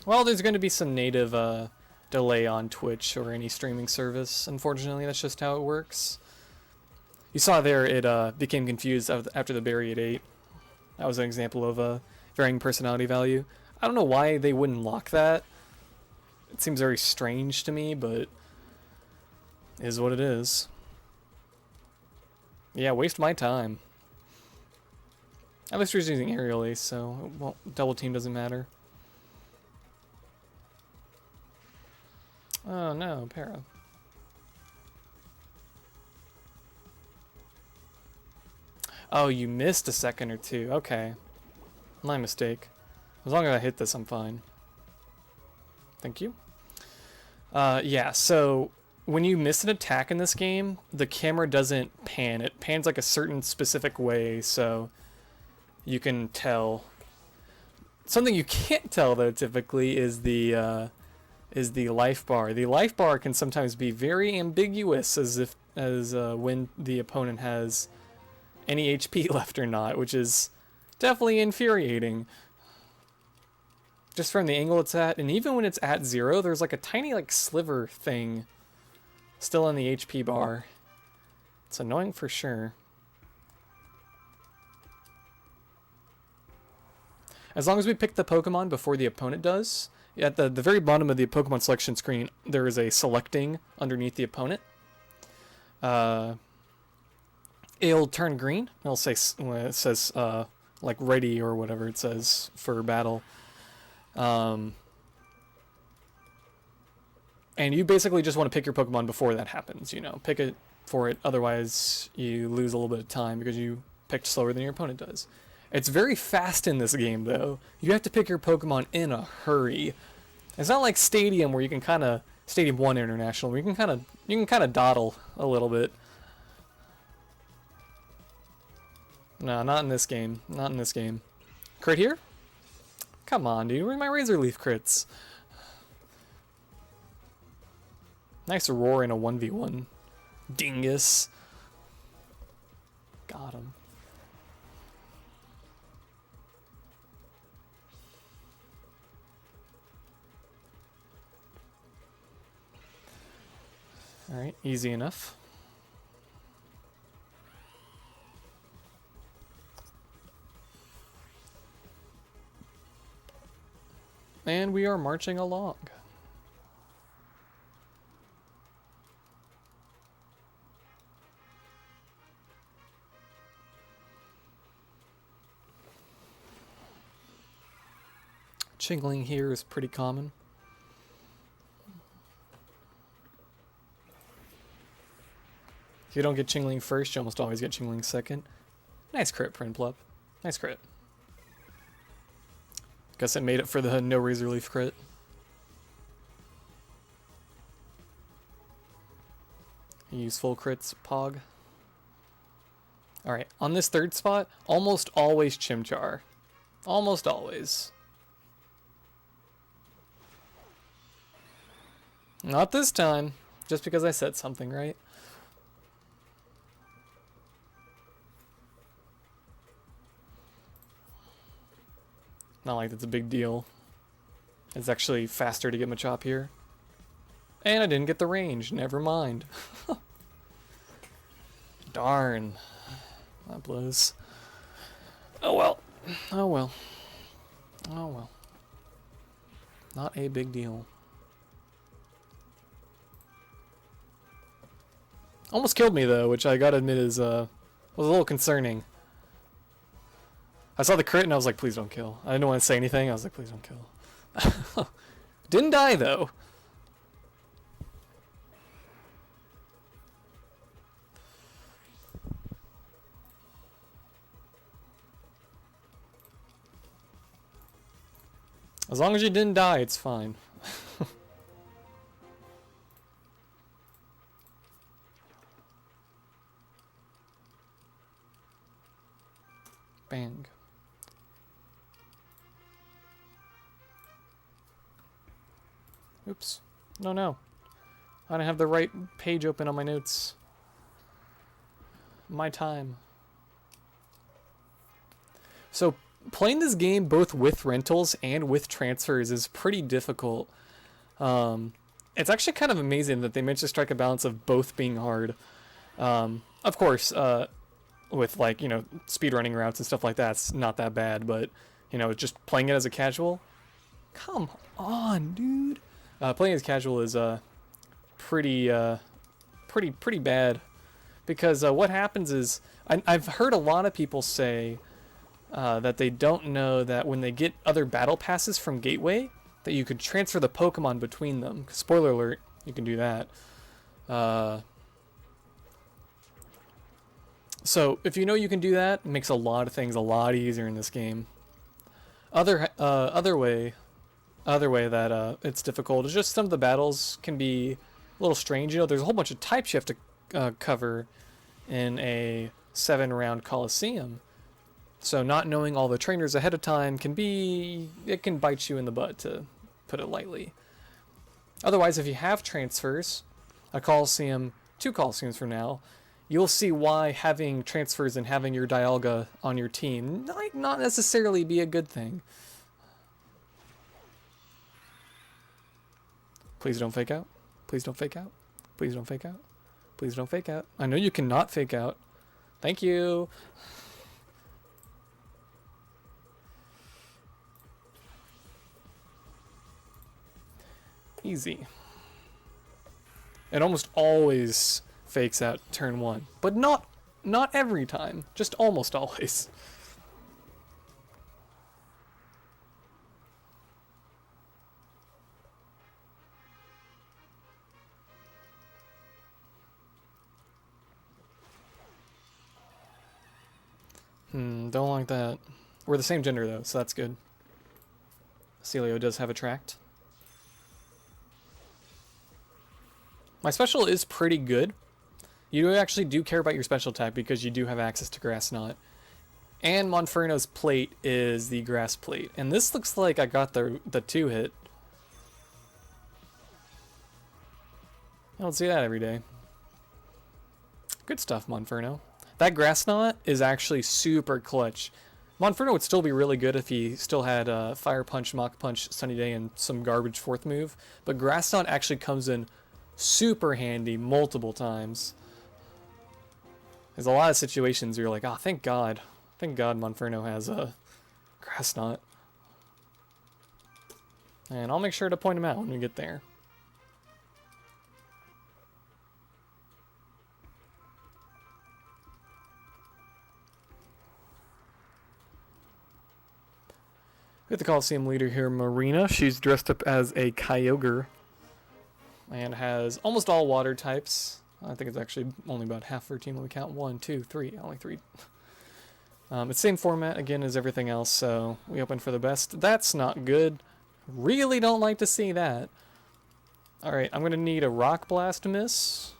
Well, there's going to be some native delay on Twitch or any streaming service. Unfortunately, that's just how it works. You saw there it became confused after the berry at 8. That was an example of a varying personality value. I don't know why they wouldn't lock that. It seems very strange to me, but it is what it is. Yeah, waste my time. At least we're using Aerial Ace, so well, double team doesn't matter. Oh no, Para. Oh, you missed a second or two. Okay. My mistake. As long as I hit this, I'm fine. Thank you. Yeah, so when you miss an attack in this game, the camera doesn't pan. It pans like a certain specific way, so you can tell. Something you can't tell, though, typically, is the life bar. The life bar can sometimes be very ambiguous as when the opponent has any HP left or not, which is definitely infuriating. Just from the angle it's at, and even when it's at 0, there's like a tiny sliver thing still in the HP bar. It's annoying for sure. As long as we pick the Pokemon before the opponent does, at the very bottom of the Pokemon selection screen, there is a selecting underneath the opponent. It'll turn green. It'll say, when it says like ready or whatever it says for battle. And you basically just want to pick your Pokemon before that happens, you know. Pick it for it, otherwise you lose a little bit of time because you picked slower than your opponent does. It's very fast in this game, though. You have to pick your Pokemon in a hurry. It's not like Stadium, where you can kind of Stadium 1 International, where you can kind of dawdle a little bit. No, not in this game. Not in this game. Crit here? Come on, dude. Where are my Razor Leaf crits? Nice roar in a 1v1. Dingus. Got him. Alright, easy enough. And we are marching along. Chingling here is pretty common. If you don't get Chingling first, you almost always get Chingling second. Nice crit, Prinplup. Nice crit. Guess it made it for the no Razor Leaf crit. Use full crits, Pog. Alright, on this third spot, almost always Chimchar. Almost always. Not this time. Just because I said something, right? Not like that's a big deal. It's actually faster to get Machop here. And I didn't get the range. Never mind. Darn. That blows. Oh well. Oh well. Oh well. Not a big deal. Almost killed me though, which I gotta admit is was a little concerning. I saw the crit and I was like, please don't kill. I didn't want to say anything. I was like, please don't kill. Didn't die though. As long as you didn't die, it's fine. Bang. Oops. No, no. I don't have the right page open on my notes. My time. So, playing this game both with rentals and with transfers is pretty difficult. It's actually kind of amazing that they managed to strike a balance of both being hard. Of course, with like, you know, speedrunning routes and stuff like that, it's not that bad, but, you know, just playing it as a casual, come on, dude. Playing as casual is pretty bad, because what happens is I've heard a lot of people say that they don't know that when they get other battle passes from Gateway, that you could transfer the Pokemon between them. Spoiler alert, you can do that. So if you know you can do that, it makes a lot of things a lot easier in this game. Other way that it's difficult is just some of the battles can be a little strange. You know, there's a whole bunch of types you have to cover in a 7-round Coliseum. So not knowing all the trainers ahead of time it can bite you in the butt, to put it lightly. Otherwise, if you have transfers, a Coliseum, 2 Coliseums from now, you'll see why having transfers and having your Dialga on your team might not necessarily be a good thing. Please don't fake out. Please don't fake out. Please don't fake out. Please don't fake out. I know you cannot fake out. Thank you. Easy. It almost always fakes out turn 1, but not every time, just almost always. Don't like that. We're the same gender though, so that's good. Celio does have attract. My special is pretty good. You actually do care about your special attack because you do have access to Grass Knot. And Monferno's plate is the grass plate. And this looks like I got the 2-hit. I don't see that every day. Good stuff, Monferno. That Grass Knot is actually super clutch. Monferno would still be really good if he still had Fire Punch, Mach Punch, Sunny Day, and some garbage fourth move. But Grass Knot actually comes in super handy multiple times. There's a lot of situations where you're like, oh, thank God. Thank God Monferno has a Grass Knot. And I'll make sure to point him out when we get there. We have the Coliseum leader here, Marina. She's dressed up as a Kyogre and has almost all water types. I think it's actually only about half her team when we count 1, 2, 3, only 3. It's the same format again as everything else, so we open for the best. That's not good. Really don't like to see that. Alright, I'm going to need a Rock Blast miss.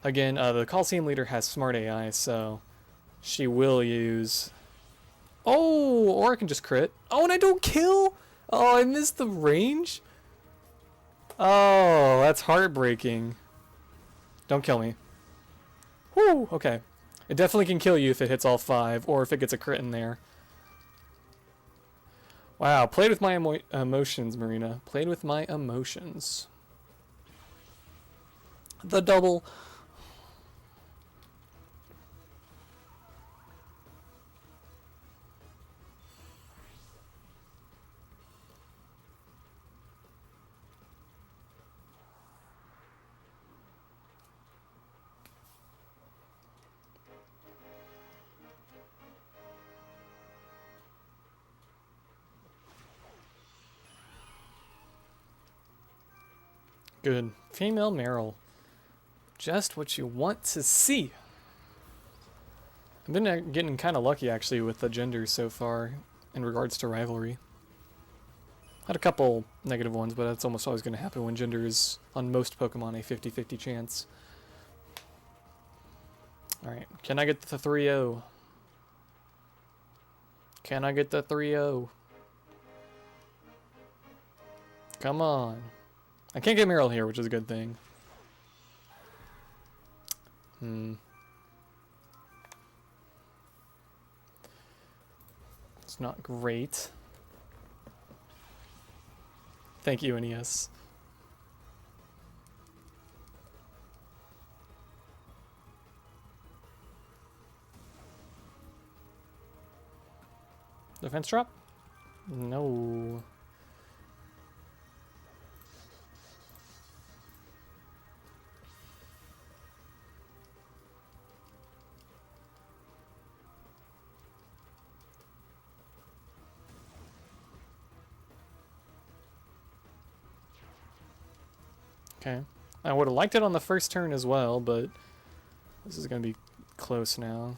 Again, the Coliseum leader has Smart AI, so she will use... Oh, or I can just crit. Oh, and I don't kill? Oh, I missed the range? Oh, that's heartbreaking. Don't kill me. Whew, okay. It definitely can kill you if it hits all 5, or if it gets a crit in there. Wow, played with my emotions, Marina. Played with my emotions. The double. Good. Female Meryl. Just what you want to see. I've been getting kind of lucky, actually, with the genders so far in regards to rivalry. Had a couple negative ones, but that's almost always going to happen when gender is, on most Pokemon, a 50-50 chance. Alright, can I get the 3-0? Can I get the 3-0? Come on. I can't get Meryl here, which is a good thing. It's not great. Thank you, NES. Defense drop? No. Okay. I would have liked it on the first turn as well, but this is going to be close now.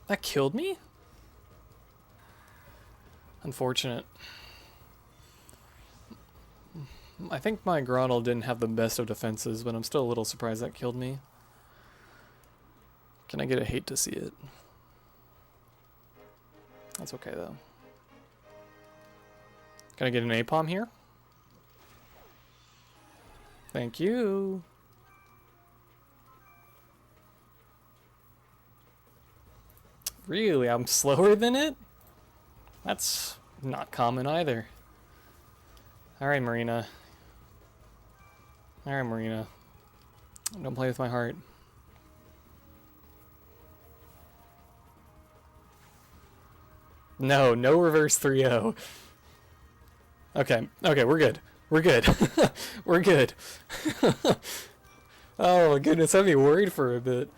That killed me? Unfortunate. I think my Groudle didn't have the best of defenses, but I'm still a little surprised that killed me. Can I get a hate to see it? That's okay, though. Can I get an Apom here? Thank you. Really? I'm slower than it? That's not common either. Alright, Marina. Alright, Marina. Don't play with my heart. No, no reverse 3-0. Okay, okay, we're good. We're good. We're good. Oh my goodness, had me worried for a bit.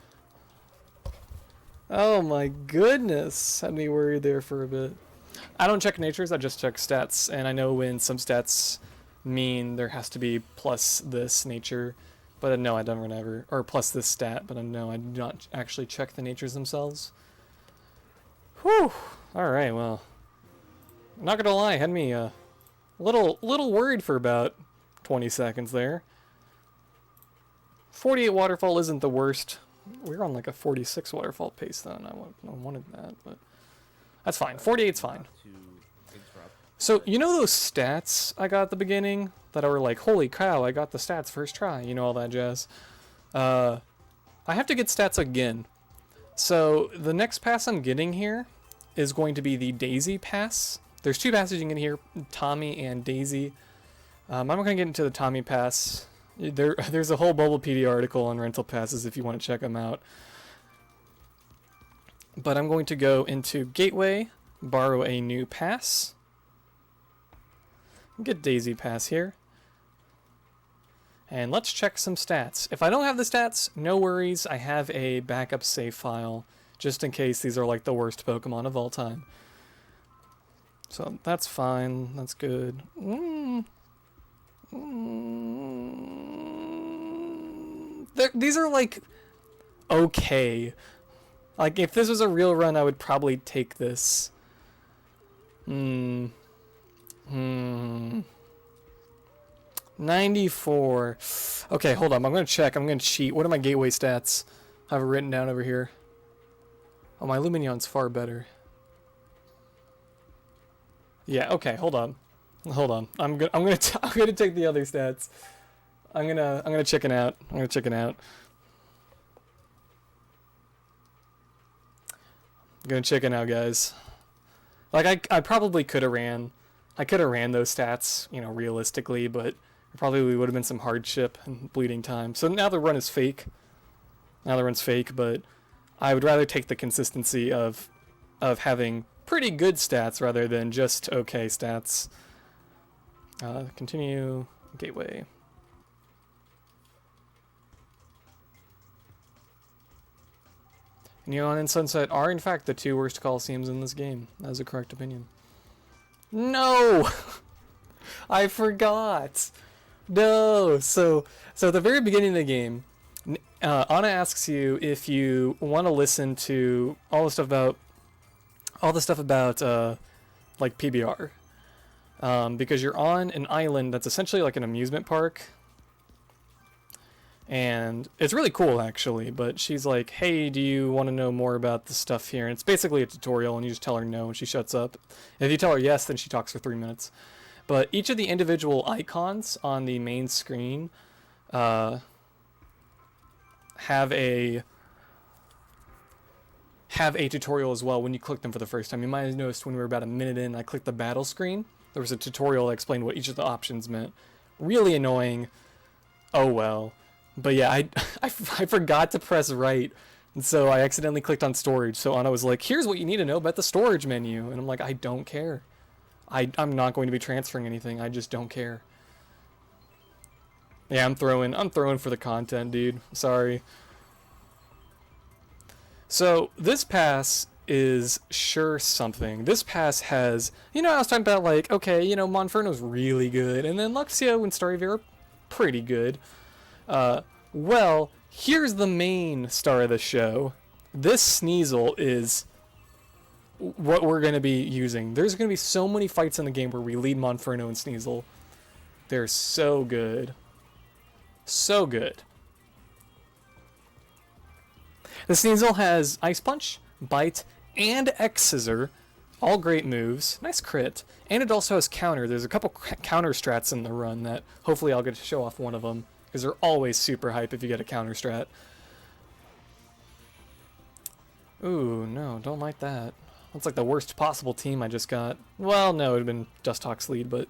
Oh my goodness, had me worried there for a bit. I don't check natures, I just check stats, and I know when some stats mean there has to be plus this nature, but no, I don't ever, or plus this stat, but no, I do not actually check the natures themselves. Whew, alright, well, I'm not gonna lie, had me little worried for about 20 seconds there. 48 waterfall isn't the worst. We're on like a 46 waterfall pace though, and I wanted that, but that's fine. 48's fine. So, you know those stats I got at the beginning that were like, holy cow, I got the stats first try, you know, all that jazz? I have to get stats again. So, the next pass I'm getting here is going to be the Daisy Pass. There's 2 passes you can get here, Tommy and Daisy. I'm not going to get into the Tommy Pass. There's a whole Bubblepedia article on rental passes if you want to check them out. But I'm going to go into Gateway, borrow a new pass. Get Daisy Pass here. And let's check some stats. If I don't have the stats, no worries. I have a backup save file just in case these are like the worst Pokemon of all time. So that's fine. That's good. These are like okay. Like if this was a real run, I would probably take this. 94. Okay, hold on. I'm going to check. I'm going to cheat. What are my gateway stats? I have it written down over here. Oh, my Luminion's far better. Yeah, okay, hold on. Hold on. I'm gonna take the other stats. I'm gonna chicken out. I'm gonna chicken out. I'm gonna chicken out, guys. Like I probably could have ran. I could have ran those stats, you know, realistically, but there probably would have been some hardship and bleeding time. So now the run is fake. Now the run's fake, but I would rather take the consistency of having pretty good stats rather than just okay stats. Continue Gateway. Neon and Sunset are in fact the 2 worst Coliseums in this game. That is a correct opinion. No! I forgot! No! So at the very beginning of the game, Anna asks you if you want to listen to all the stuff about like PBR. Because you're on an island that's essentially like an amusement park. And it's really cool, actually. But she's like, hey, do you want to know more about the stuff here? And it's basically a tutorial, and you just tell her no, and she shuts up. If you tell her yes, then she talks for 3 minutes. But each of the individual icons on the main screen have a tutorial as well when you click them for the first time. You might have noticed when we were about a minute in, I clicked the battle screen. There was a tutorial that explained what each of the options meant. Really annoying. Oh well. But yeah, I forgot to press right, and so I accidentally clicked on storage. So Anna was like, here's what you need to know about the storage menu. And I'm like, I don't care. I'm not going to be transferring anything. I just don't care. Yeah, I'm throwing for the content, dude. Sorry. So this pass is sure something. This pass has, you know, I was talking about like, okay, you know, Monferno's really good, and then Luxio and Staravia are pretty good. Well, here's the main star of the show. This Sneasel is what we're going to be using. There's going to be so many fights in the game where we lead Monferno and Sneasel. They're so good. So good. The Sneasel has Ice Punch, Bite, and X-Scissor. All great moves. Nice crit. And it also has counter. There's a couple counter strats in the run that hopefully I'll get to show off one of them. Because they're always super hype if you get a counter strat. Ooh, no, don't like that. That's like the worst possible team I just got. Well, no, it would have been Dusthawk's lead, but...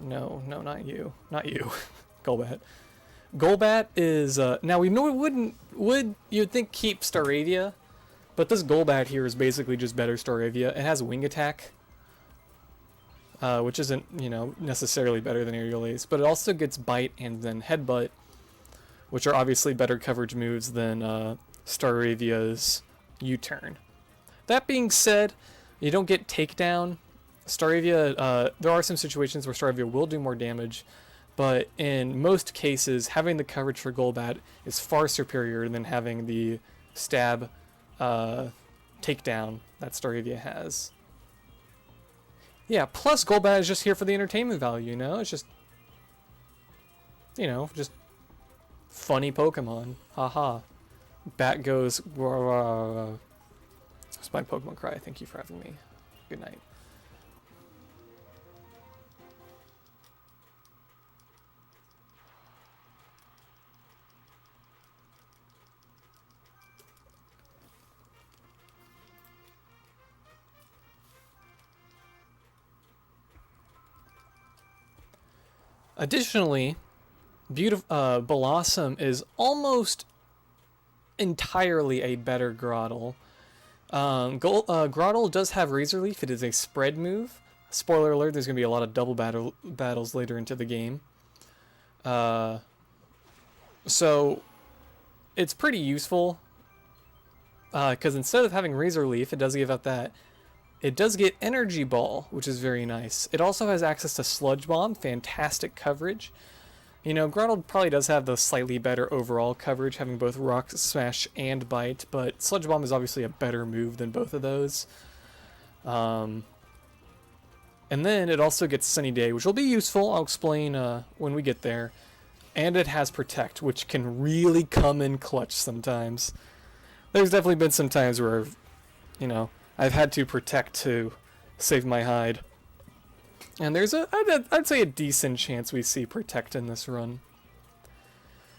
no, not you. Not you. Golbat. Golbat is... now, we know it you'd think keep Staravia, but this Golbat here is basically just better Staravia. It has Wing Attack, which isn't, you know, necessarily better than Aerial Ace, but it also gets Bite and then Headbutt, which are obviously better coverage moves than Staravia's U-Turn. That being said, you don't get Takedown. Staravia, there are some situations where Staravia will do more damage, but in most cases, having the coverage for Golbat is far superior than having the stab takedown that Staravia has. Yeah, plus Golbat is just here for the entertainment value, you know? It's just, you know, just funny Pokemon. Haha. Bat goes... That's my Pokemon cry. Thank you for having me. Good night. Additionally, Blossom is almost entirely a better Grotle. Grotle does have Razor Leaf. It is a spread move. Spoiler alert, there's going to be a lot of double battles later into the game. So it's pretty useful. Because instead of having Razor Leaf, it does give out that. It does get Energy Ball, which is very nice. It also has access to Sludge Bomb, fantastic coverage. You know, Grotle probably does have the slightly better overall coverage, having both Rock Smash and Bite, but Sludge Bomb is obviously a better move than both of those. And then it also gets Sunny Day, which will be useful. I'll explain when we get there. And it has Protect, which can really come in clutch sometimes. There's definitely been some times where, you know, I've had to Protect to save my hide. And there's I'd say a decent chance we see Protect in this run.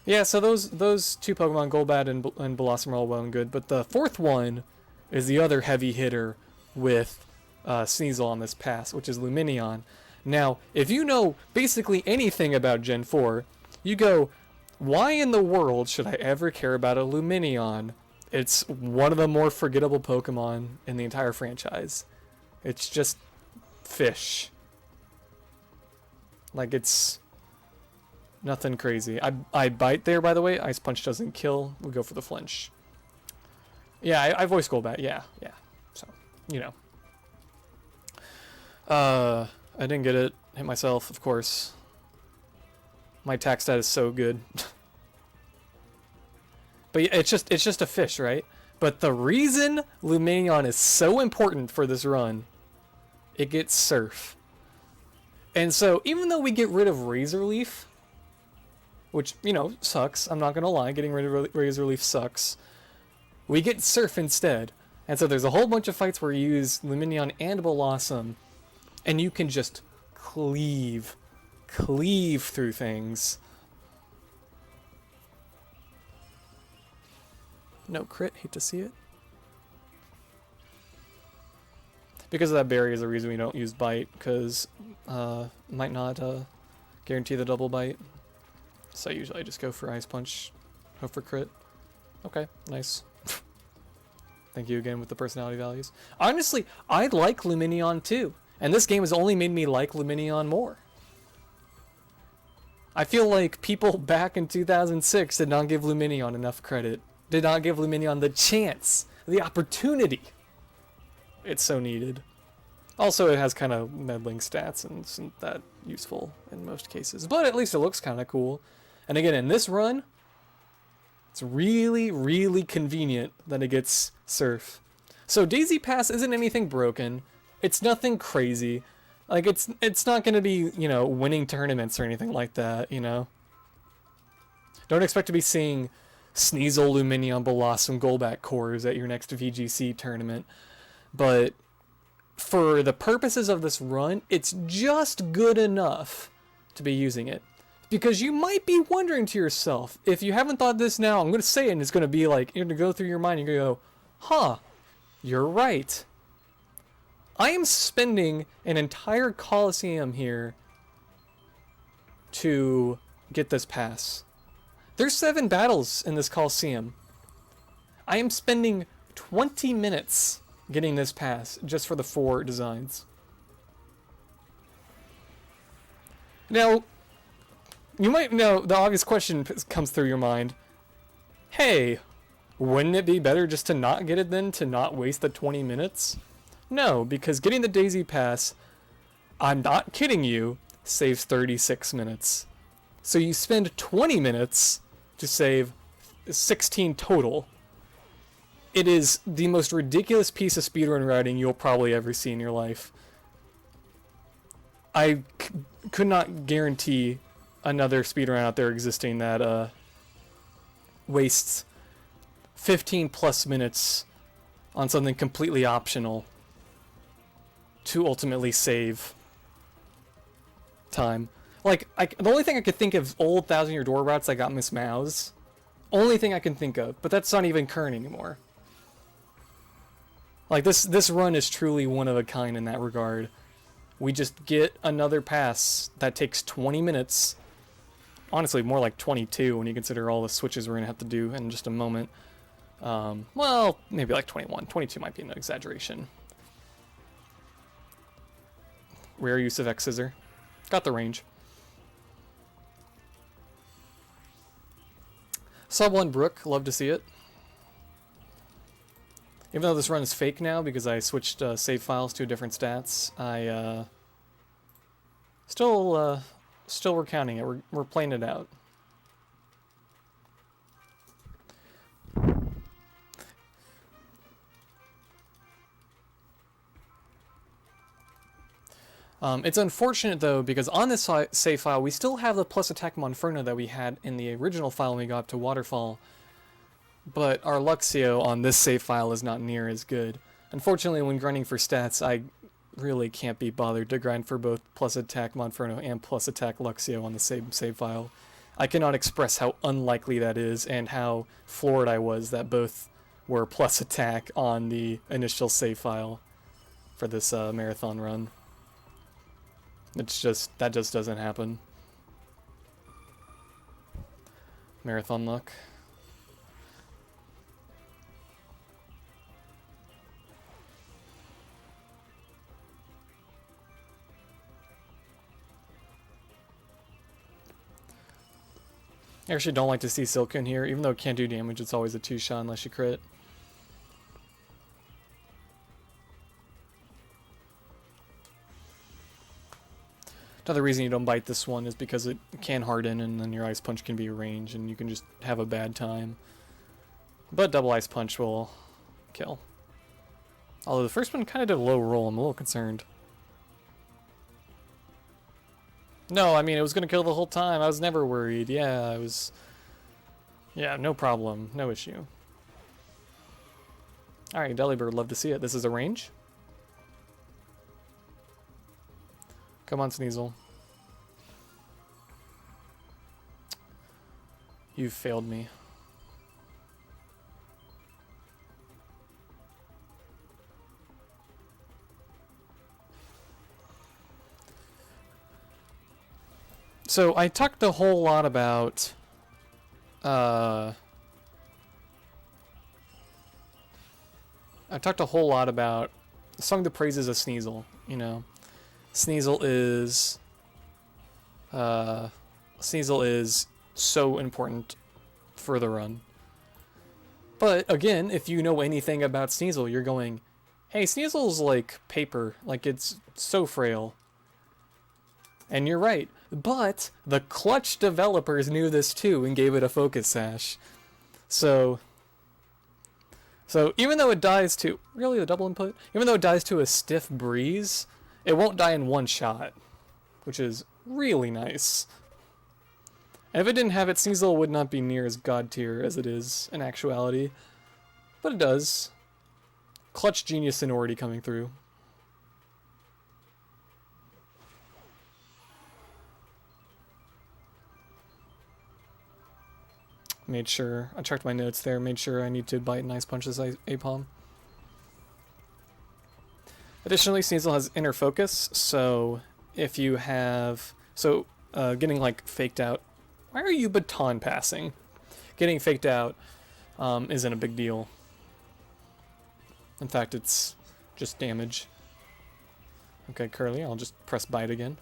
Yeah, so those two Pokemon, Golbat and Blossom, are all well and good, but the fourth one is the other heavy hitter with Sneasel on this pass, which is Lumineon. Now, if you know basically anything about Gen 4, you go, why in the world should I ever care about a Lumineon? It's one of the more forgettable Pokemon in the entire franchise. It's just fish. Like, it's nothing crazy. I Bite there, by the way. Ice Punch doesn't kill. We go for the flinch. Yeah, I voice Golbat. Yeah. So, you know. I didn't get it. Hit myself, of course. My attack stat is so good. But yeah, it's just a fish, right? But the reason Lumineon is so important for this run, it gets Surf. And so, even though we get rid of Razor Leaf, which, you know, sucks, I'm not gonna lie, getting rid of Razor Leaf sucks, we get Surf instead. And so there's a whole bunch of fights where you use Lumineon and Blossom, and you can just cleave through things. No crit, hate to see it. Because of that barrier is the reason we don't use Bite, because might not guarantee the double bite. So usually I just go for Ice Punch, hope for crit. Okay, nice. Thank you again with the personality values. Honestly, I like Lumineon too, and this game has only made me like Lumineon more. I feel like people back in 2006 did not give Lumineon enough credit. Did not give Lumineon the chance, the opportunity. It's so needed. Also, it has kind of meddling stats and isn't that useful in most cases. But at least it looks kind of cool. And again, in this run, it's really, really convenient that it gets Surf. So Daisy Pass isn't anything broken. It's nothing crazy. Like, it's not going to be, you know, winning tournaments or anything like that, you know? Don't expect to be seeing Sneasel, Lumineon, Blossom, Golbat cores at your next VGC tournament. But for the purposes of this run, it's just good enough to be using it. Because you might be wondering to yourself, if you haven't thought this now, I'm going to say it and it's going to be like, you're going to go through your mind, you're going to go, huh, you're right. I am spending an entire Coliseum here to get this pass. There's 7 battles in this Coliseum. I am spending 20 minutes getting this pass just for the 4 designs. Now, you might know the obvious question comes through your mind. Hey, wouldn't it be better just to not get it then, to not waste the 20 minutes? No, because getting the Daisy Pass, I'm not kidding you, saves 36 minutes. So you spend 20 minutes to save 16 total. It is the most ridiculous piece of speedrun writing you'll probably ever see in your life. I could not guarantee another speedrun out there existing that wastes 15 plus minutes on something completely optional to ultimately save time. Like, the only thing I could think of old 1,000 Year Door routes I got Miss Mouse. Only thing I can think of, but that's not even current anymore. Like, this run is truly one of a kind in that regard. we just get another pass that takes 20 minutes. Honestly, more like 22 when you consider all the switches we're going to have to do in just a moment. Well, maybe like 21. 22 might be an exaggeration. Rare use of X Scissor. Got the range. Sub 1 Brook, love to see it. Even though this run is fake now because I switched save files to different stats, I still we're counting it. We're playing it out. It's unfortunate though because on this save file we still have the plus attack Monferno that we had in the original file when we got up to Waterfall. But our Luxio on this save file is not near as good. Unfortunately, when grinding for stats, I really can't be bothered to grind for both plus attack Monferno and plus attack Luxio on the same save file. I cannot express how unlikely that is and how floored I was that both were plus attack on the initial save file for this marathon run. That just doesn't happen. Marathon luck. I actually don't like to see Silcoon here. Even though it can't do damage, it's always a 2-shot unless you crit. Another reason you don't bite this one is because it can harden and then your Ice Punch can be a range and you can just have a bad time. But double Ice Punch will kill. Although the first one kind of did a low roll, I'm a little concerned. No, I mean, it was going to kill the whole time. I was never worried. Yeah, I was... Yeah, no problem. No issue. Alright, Delibird, love to see it. This is a range. Come on, Sneasel. You've failed me. So I talked a whole lot about sung the praises of Sneasel, you know. Sneasel is so important for the run. But again, if you know anything about Sneasel, you're going, hey, Sneasel's like paper, like it's so frail. And you're right. But the Clutch developers knew this too and gave it a focus sash. So even though it dies to... Really, the double input? Even though it dies to a stiff breeze, it won't die in one shot. Which is really nice. And if it didn't have it, Sneasel would not be near as god tier as it is in actuality. But it does. Clutch genius sonority coming through. Made sure, I checked my notes there, made sure I need to bite and Ice Punch this A-Palm. Additionally, Sneasel has inner focus, so if you have, getting like faked out, why are you baton passing? Getting faked out isn't a big deal. In fact, it's just damage. Okay, Curly, I'll just press bite again.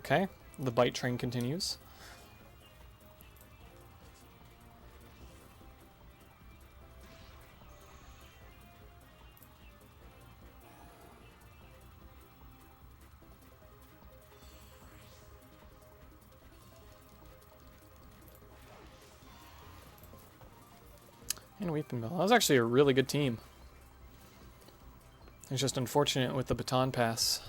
Okay, the bite train continues. And Weeping Bell. That was actually a really good team. It's just unfortunate with the baton pass.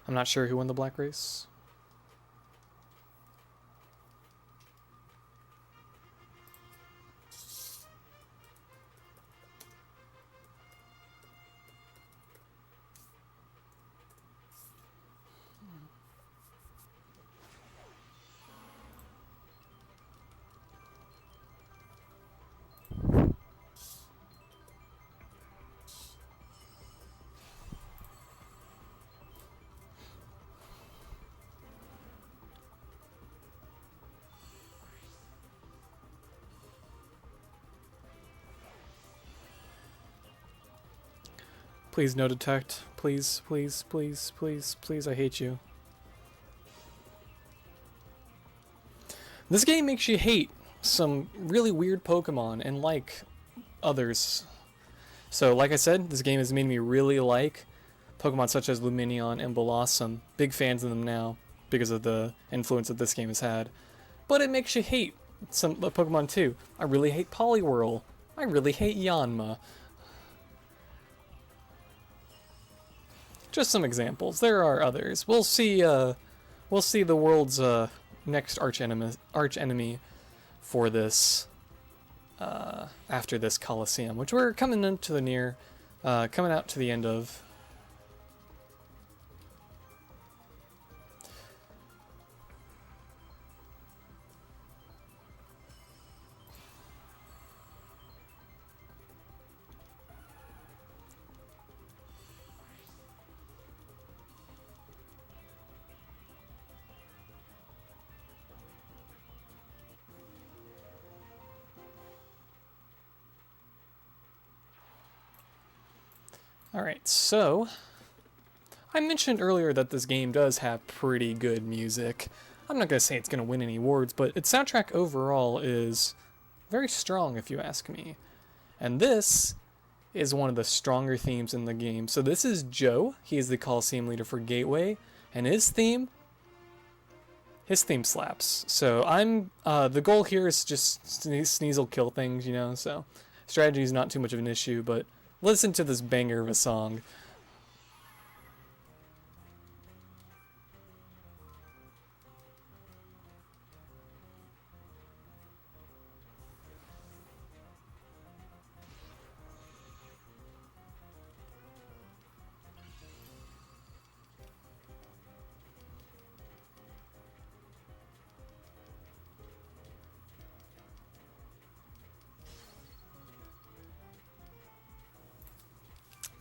I'm not sure who won the black race. Please no detect. Please, please, please, please, please, I hate you. This game makes you hate some really weird Pokemon and like others. So, like I said, this game has made me really like Pokemon such as Lumineon and Blossom. Big fans of them now because of the influence that this game has had. But it makes you hate some Pokemon too. I really hate Poliwhirl. I really hate Yanma. Just some examples. There are others. We'll see the world's next arch enemy for this after this Coliseum, which we're coming out to the end of. Alright, so I mentioned earlier that this game does have pretty good music. I'm not going to say it's going to win any awards, but its soundtrack overall is very strong if you ask me. And this is one of the stronger themes in the game. So this is Joe. He is the Coliseum leader for Gateway, and his theme slaps. So the goal here is just Sneasel kill things, so strategy is not too much of an issue, but listen to this banger of a song.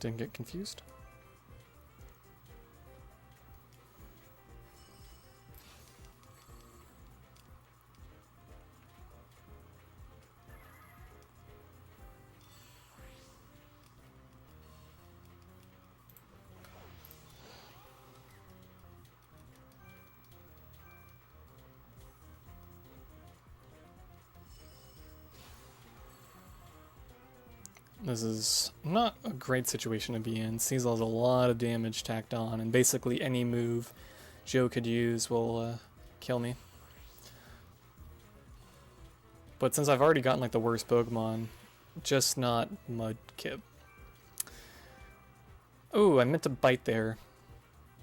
Didn't get confused. This is not a great situation to be in. Sneasel has a lot of damage tacked on, and basically any move Joe could use will kill me. But since I've already gotten like the worst Pokemon, just not Mudkip. Oh, I meant to bite there.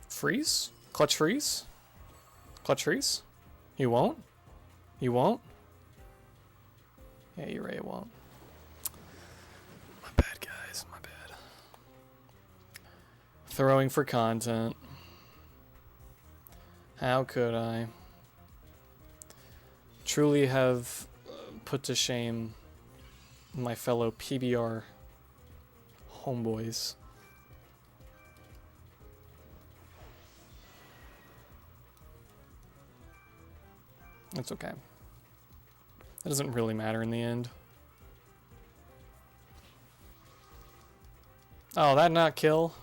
Freeze? Clutch Freeze? Clutch Freeze? You won't? You won't? Yeah, you're right, it won't. Throwing for content. How could I truly have put to shame my fellow PBR homeboys? It's okay. It doesn't really matter in the end. Oh, that not kill?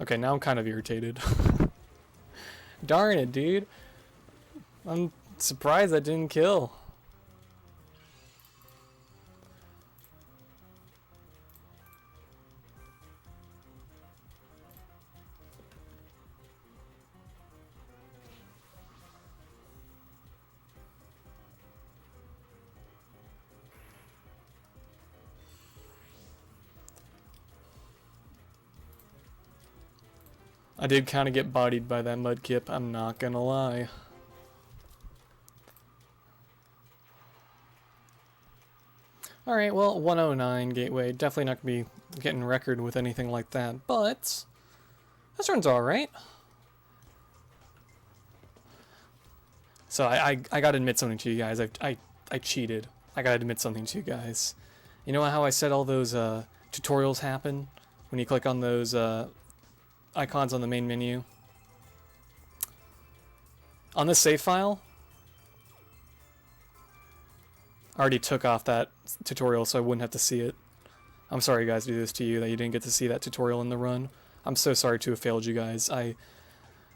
Okay, now I'm kind of irritated. Darn it, dude. I'm surprised that didn't kill. I did kind of get bodied by that Mudkip, I'm not gonna lie. Alright, well, 109 Gateway. Definitely not going to be getting record with anything like that, but this run's alright. So I gotta admit something to you guys. I cheated. I gotta admit something to you guys. You know how I said all those tutorials happen when you click on those icons on the main menu? On this save file, I already took off that tutorial so I wouldn't have to see it. I'm sorry guys to do this to you, that you didn't get to see that tutorial in the run. I'm so sorry to have failed you guys. I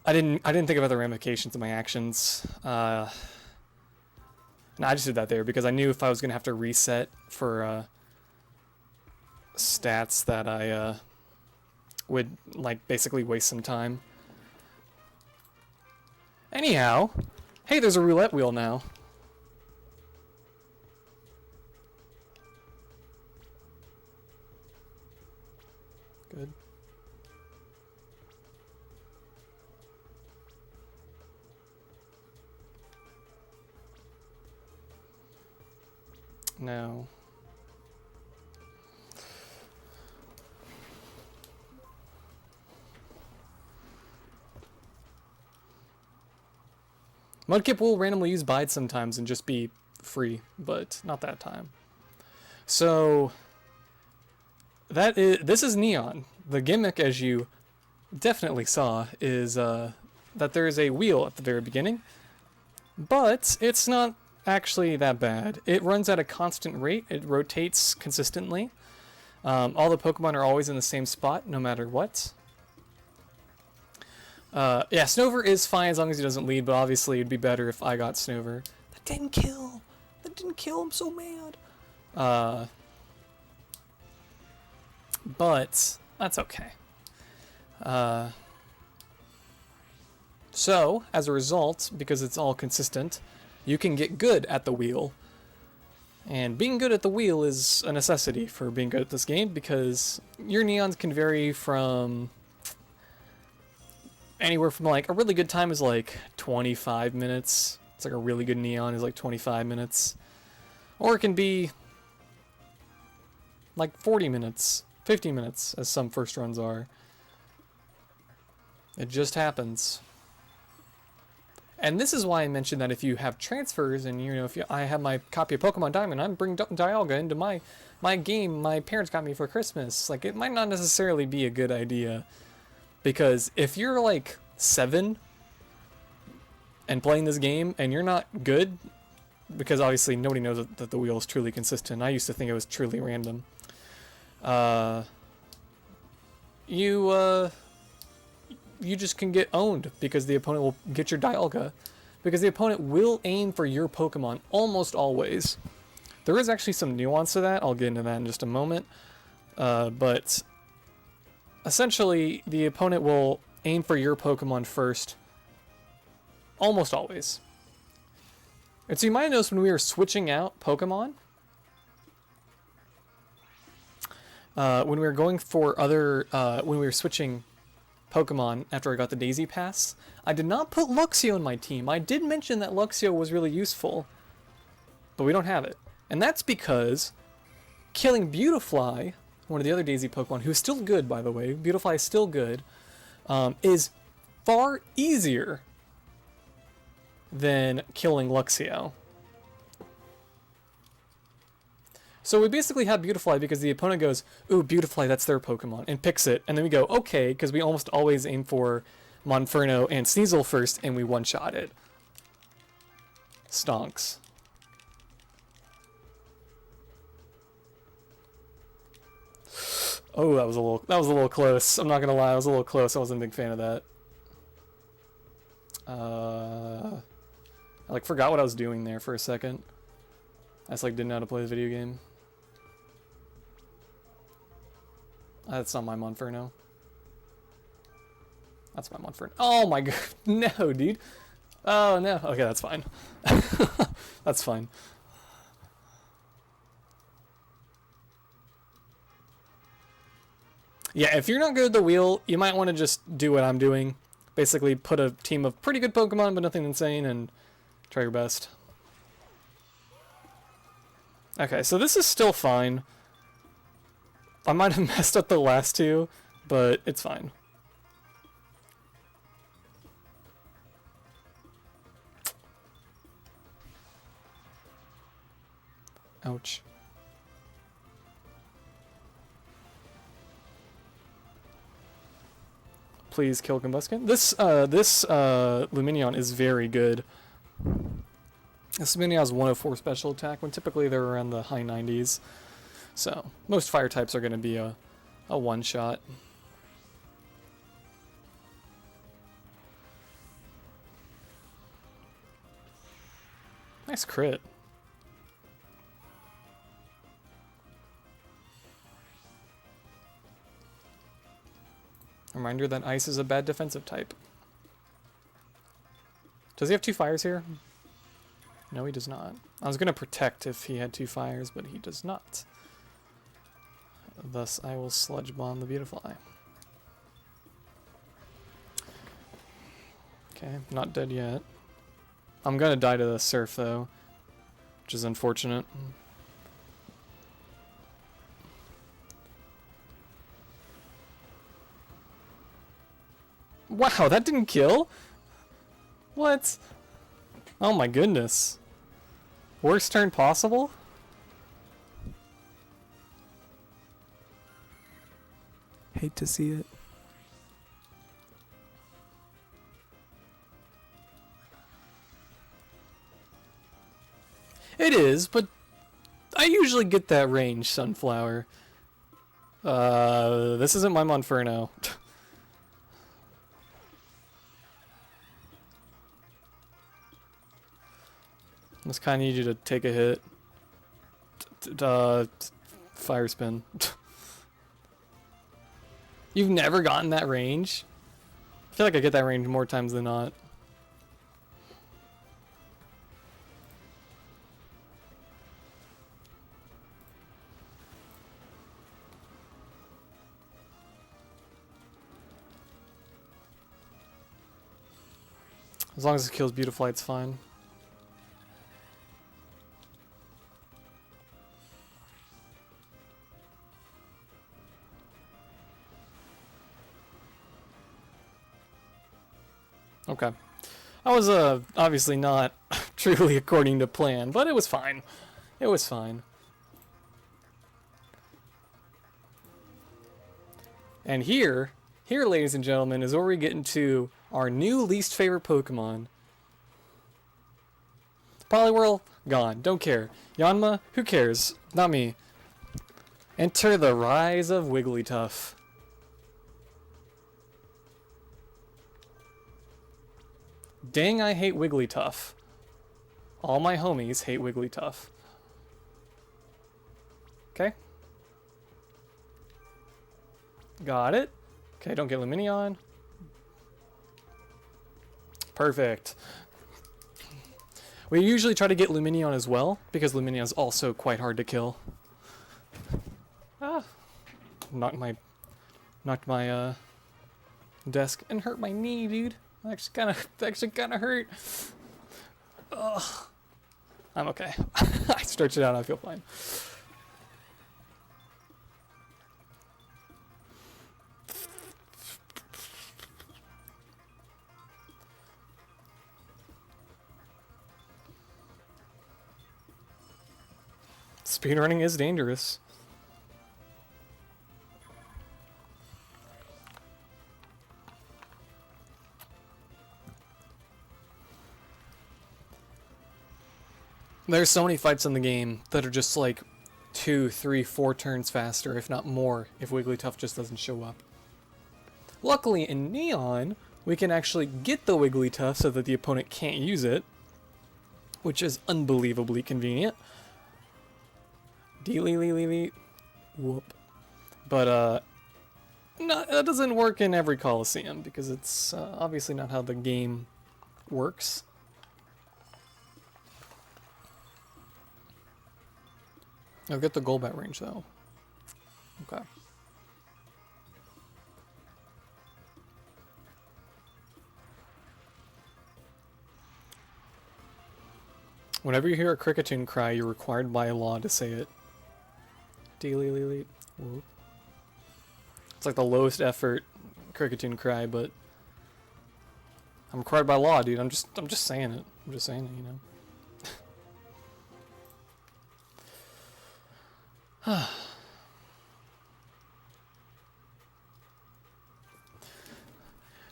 didn't think about the ramifications of my actions. No, I just did that there because I knew if I was gonna have to reset for stats that I would like basically waste some time. Anyhow, hey, there's a roulette wheel now. Good. No. Mudkip will randomly use bide sometimes and just be free, but not that time. So this is Neon. The gimmick, as you definitely saw, is that there is a wheel at the very beginning, but it's not actually that bad. It runs at a constant rate. It rotates consistently. All the Pokemon are always in the same spot, no matter what. Yeah, Snover is fine as long as he doesn't lead, but obviously it'd be better if I got Snover. That didn't kill! That didn't kill, I'm so mad! But that's okay. So, as a result, because it's all consistent, you can get good at the wheel. And being good at the wheel is a necessity for being good at this game, because your Neons can vary from anywhere from like a really good time is like 25 minutes. It's like a really good Neon is like 25 minutes. Or it can be like 40 minutes, 50 minutes, as some first runs are. It just happens. And this is why I mentioned that if you have transfers and, you know, I have my copy of Pokemon Diamond, I'm bringing Dialga into my game my parents got me for Christmas. Like, it might not necessarily be a good idea. Because if you're like 7 and playing this game and you're not good, because obviously nobody knows that the wheel is truly consistent. I used to think it was truly random. You just can get owned because the opponent will get your Dialga. Because the opponent will aim for your Pokemon almost always. There is actually some nuance to that. I'll get into that in just a moment. But essentially, the opponent will aim for your Pokemon first almost always. And so you might have noticed when we were switching out Pokemon, when we were going for other, when we were switching Pokemon after I got the Daisy Pass, I did not put Luxio in my team. I did mention that Luxio was really useful, but we don't have it. And that's because killing Beautifly, one of the other Daisy Pokemon, who's still good, by the way, Beautifly is still good, is far easier than killing Luxio. So we basically have Beautifly because the opponent goes, ooh, Beautifly, that's their Pokemon, and picks it. And then we go, okay, because we almost always aim for Monferno and Sneasel first, and we one-shot it. Stonks. Oh, that was a little close. I'm not gonna lie, I was a little close. I wasn't a big fan of that. I forgot what I was doing there for a second. I just didn't know how to play the video game. That's not my Monferno. That's my Monferno. Oh my god, no, dude. Oh no. Okay, that's fine. That's fine. Yeah, if you're not good at the wheel, you might want to just do what I'm doing. Basically, put a team of pretty good Pokemon, but nothing insane, and try your best. Okay, so this is still fine. I might have messed up the last two, but it's fine. Ouch. Please kill Combuskin. This Lumineon is very good. This Lumineon has 104 special attack when typically they're around the high 90s. So most fire types are going to be a one shot. Nice crit. Reminder that ice is a bad defensive type. Does he have 2 fires here? No, he does not. I was going to protect if he had 2 fires, but he does not. Thus, I will Sludge Bomb the Beautifly. Okay, not dead yet. I'm going to die to the Surf, though, which is unfortunate. Wow, that didn't kill? What? Oh my goodness. Worst turn possible? Hate to see it. It is, but I usually get that range, Sunflower. This isn't my Monferno. Just kind of need you to take a hit. Fire spin. You've never gotten that range? I feel like I get that range more times than not. As long as it kills Beautifly, it's fine. Okay. I was obviously not truly according to plan, but it was fine. It was fine. And here, ladies and gentlemen, is where we get into our new least favorite Pokemon. Poliwhirl, gone. Don't care. Yanma, who cares? Not me. Enter the rise of Wigglytuff. Dang, I hate Wigglytuff. All my homies hate Wigglytuff. Okay. Got it. Okay, don't get Lumineon. Perfect. We usually try to get Lumineon as well, because Lumineon is also quite hard to kill. Ah. Knocked my desk and hurt my knee, dude. Actually kind of hurt. Ugh. I'm okay. I stretch it out and I feel fine. Speedrunning is dangerous. There's so many fights in the game that are just like 2, 3, 4 turns faster, if not more, if Wigglytuff just doesn't show up. Luckily in Neon, we can actually get the Wigglytuff so that the opponent can't use it, which is unbelievably convenient. Whoop. But, no, that doesn't work in every Coliseum, because it's obviously not how the game works. I'll get the Golbat range, though. Okay. Whenever you hear a cricketune cry, you're required by law to say it. Dee-lee-lee-lee. Whoop. It's like the lowest effort cricketune cry, but I'm required by law, dude. I'm just saying it. I'm just saying it, you know.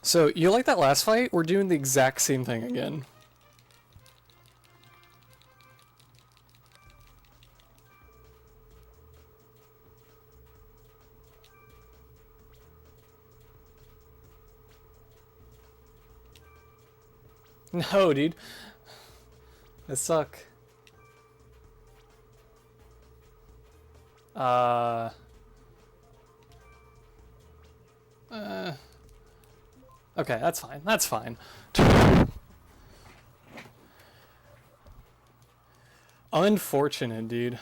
So, you like that last fight? We're doing the exact same thing again. No, dude. I suck. Okay, that's fine. That's fine. Unfortunate, dude.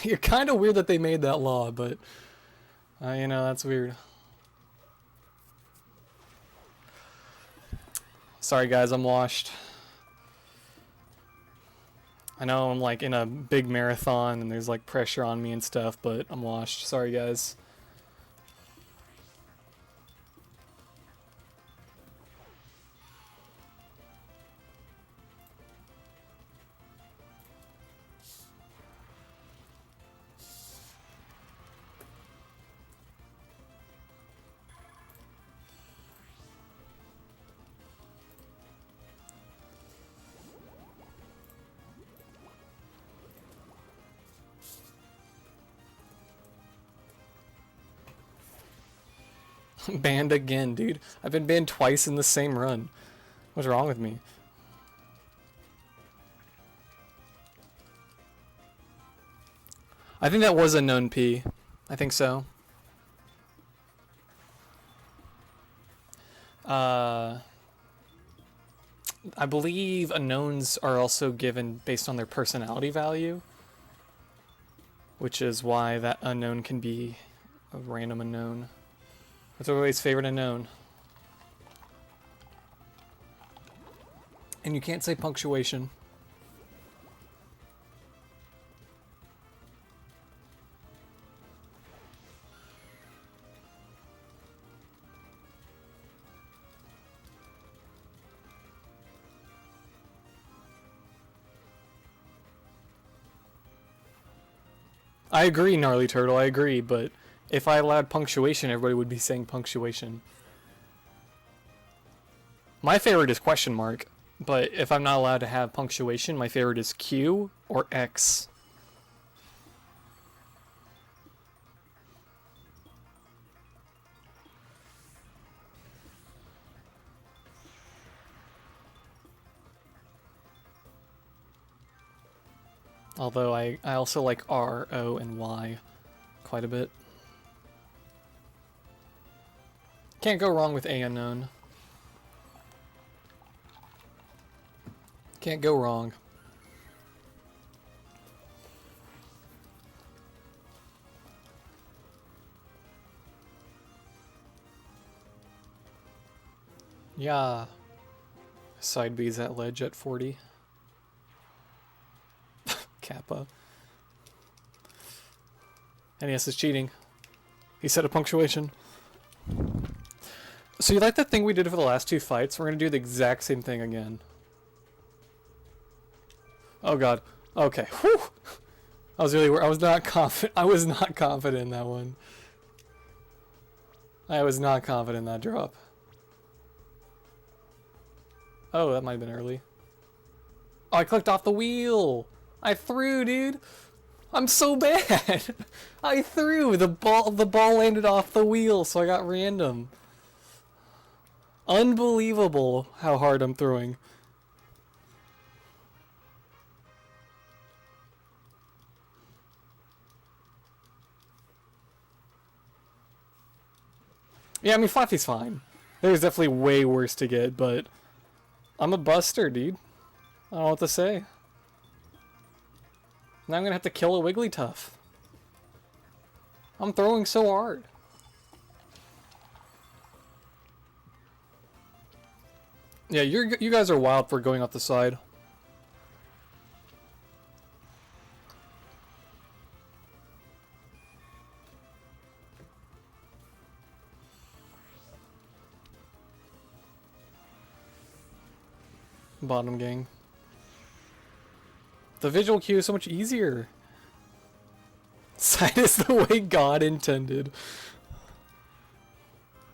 You're kind of weird that they made that law, but you know, that's weird. Sorry guys, I'm washed. I know I'm like in a big marathon and there's like pressure on me and stuff, but I'm washed. Sorry guys. Banned again, dude. I've been banned twice in the same run. What's wrong with me? I think that was a known P. I think so. I believe unknowns are also given based on their personality value, which is why that unknown can be a random unknown. That's everybody's favorite unknown. And you can't say punctuation. I agree, Gnarly Turtle, I agree, but if I allowed punctuation, everybody would be saying punctuation. My favorite is question mark, but if I'm not allowed to have punctuation, my favorite is Q or X. Although I also like R, O, and Y quite a bit. Can't go wrong with A unknown. Can't go wrong. Yeah. Side B's at ledge at 40. Kappa. NES is cheating. He said a punctuation. So you like that thing we did for the last two fights? We're gonna do the exact same thing again. Oh god. Okay. Whew. I was not confident. I was not confident in that one. I was not confident in that drop. Oh, that might have been early. Oh, I clicked off the wheel. I threw, dude. I'm so bad. I threw. The ball landed off the wheel, so I got random. Unbelievable how hard I'm throwing. Yeah, I mean, Fluffy's fine. There's definitely way worse to get, but I'm a buster, dude. I don't know what to say. Now I'm gonna have to kill a Wigglytuff. I'm throwing so hard. Yeah, you guys are wild for going off the side. Bottom gang. The visual cue is so much easier. Side is the way God intended.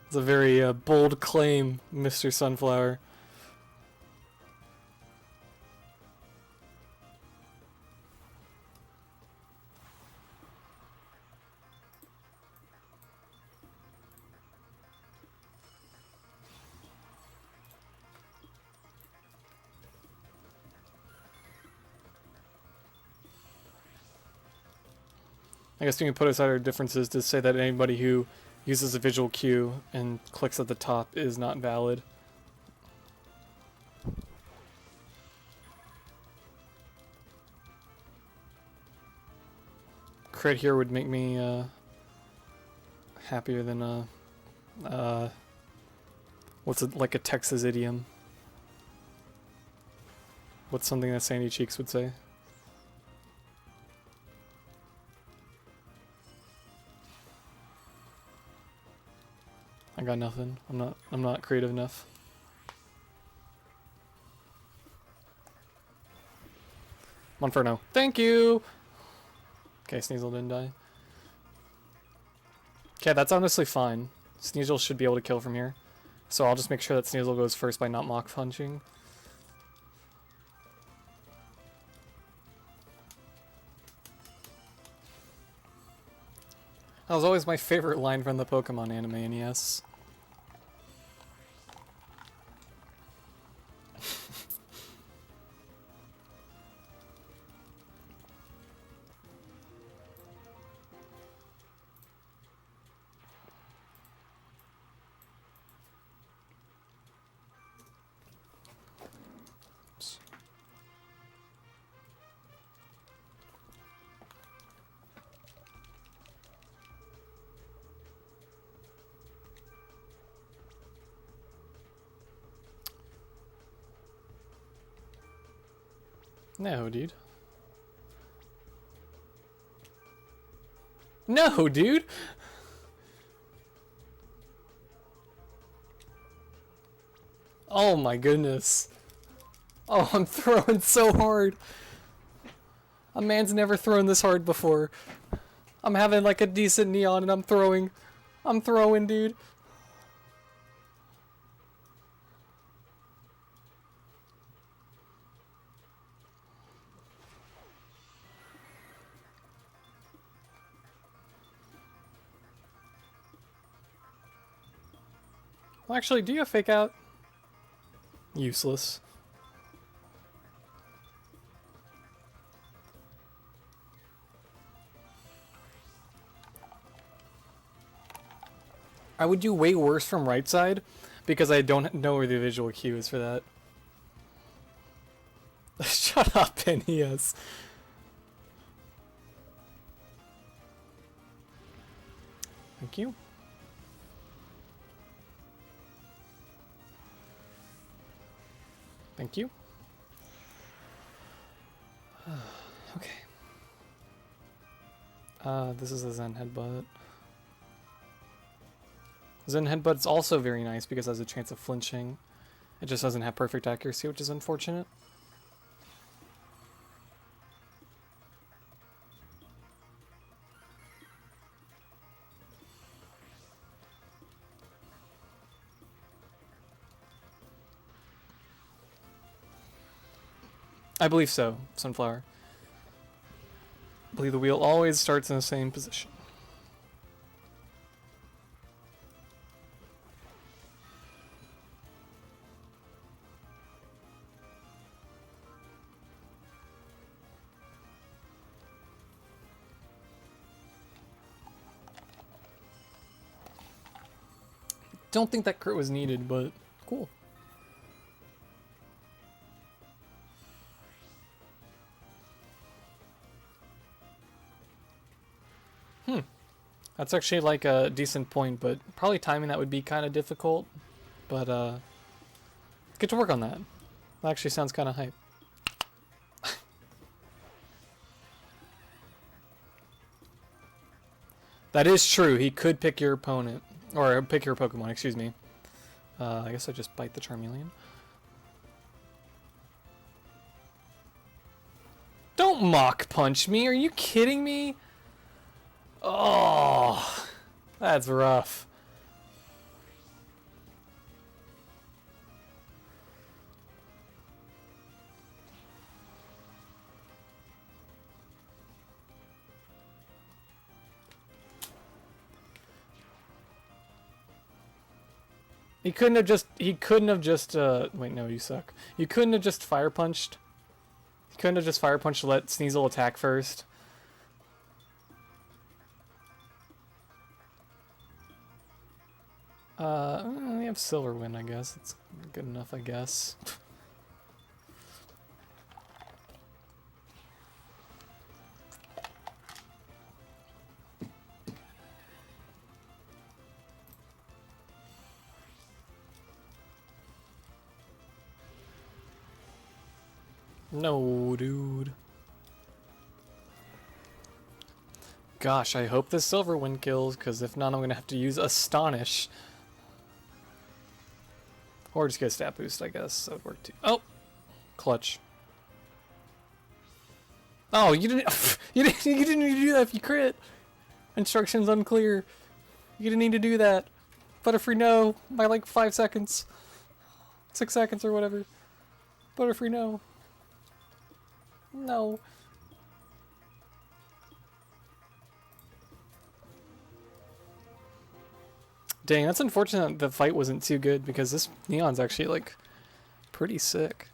It's a very bold claim, Mr. Sunflower. I guess we can put aside our differences to say that anybody who uses a visual cue and clicks at the top is not valid. Crit here would make me happier than what's it, like a Texas idiom? What's something that Sandy Cheeks would say? I got nothing. I'm not creative enough. Monferno. Thank you! Okay, Sneasel didn't die. Okay, that's honestly fine. Sneasel should be able to kill from here. So I'll just make sure that Sneasel goes first by not mock punching. That was always my favorite line from the Pokemon anime NES. No, dude. No, dude! Oh my goodness. Oh, I'm throwing so hard. A man's never thrown this hard before. I'm having like a decent neon and I'm throwing. I'm throwing, dude. Well, actually, do you have fake out? Useless. I would do way worse from right side because I don't know where the visual cue is for that. Shut up, NES. Thank you. Thank you. Okay. This is a Zen Headbutt. Zen Headbutt's also very nice because it has a chance of flinching. It just doesn't have perfect accuracy, which is unfortunate. I believe so, Sunflower. I believe the wheel always starts in the same position. Don't think that crit was needed, but cool. That's actually like a decent point, but probably timing that would be kind of difficult. But Get to work on that. That actually sounds kind of hype. That is true. He could pick your opponent. Or pick your Pokemon, excuse me. I guess I just bite the Charmeleon. Don't Mach Punch me. Are you kidding me? Oh, that's rough. He couldn't have just, wait, no, you suck. You couldn't have just Fire Punched. He couldn't have just Fire Punched to let Sneasel attack first. We have Silver Wind, I guess. It's good enough, I guess. No, dude. Gosh, I hope the Silver Wind kills, because if not, I'm going to have to use Astonish. Or just get a stat boost, I guess. That would work too. Oh! Clutch. Oh, you didn't you didn't need to do that if you crit. Instructions unclear. You didn't need to do that. Butterfree no by like 5 seconds. 6 seconds or whatever. Butterfree no. No. Dang, that's unfortunate the fight wasn't too good because this Neon's actually like pretty sick.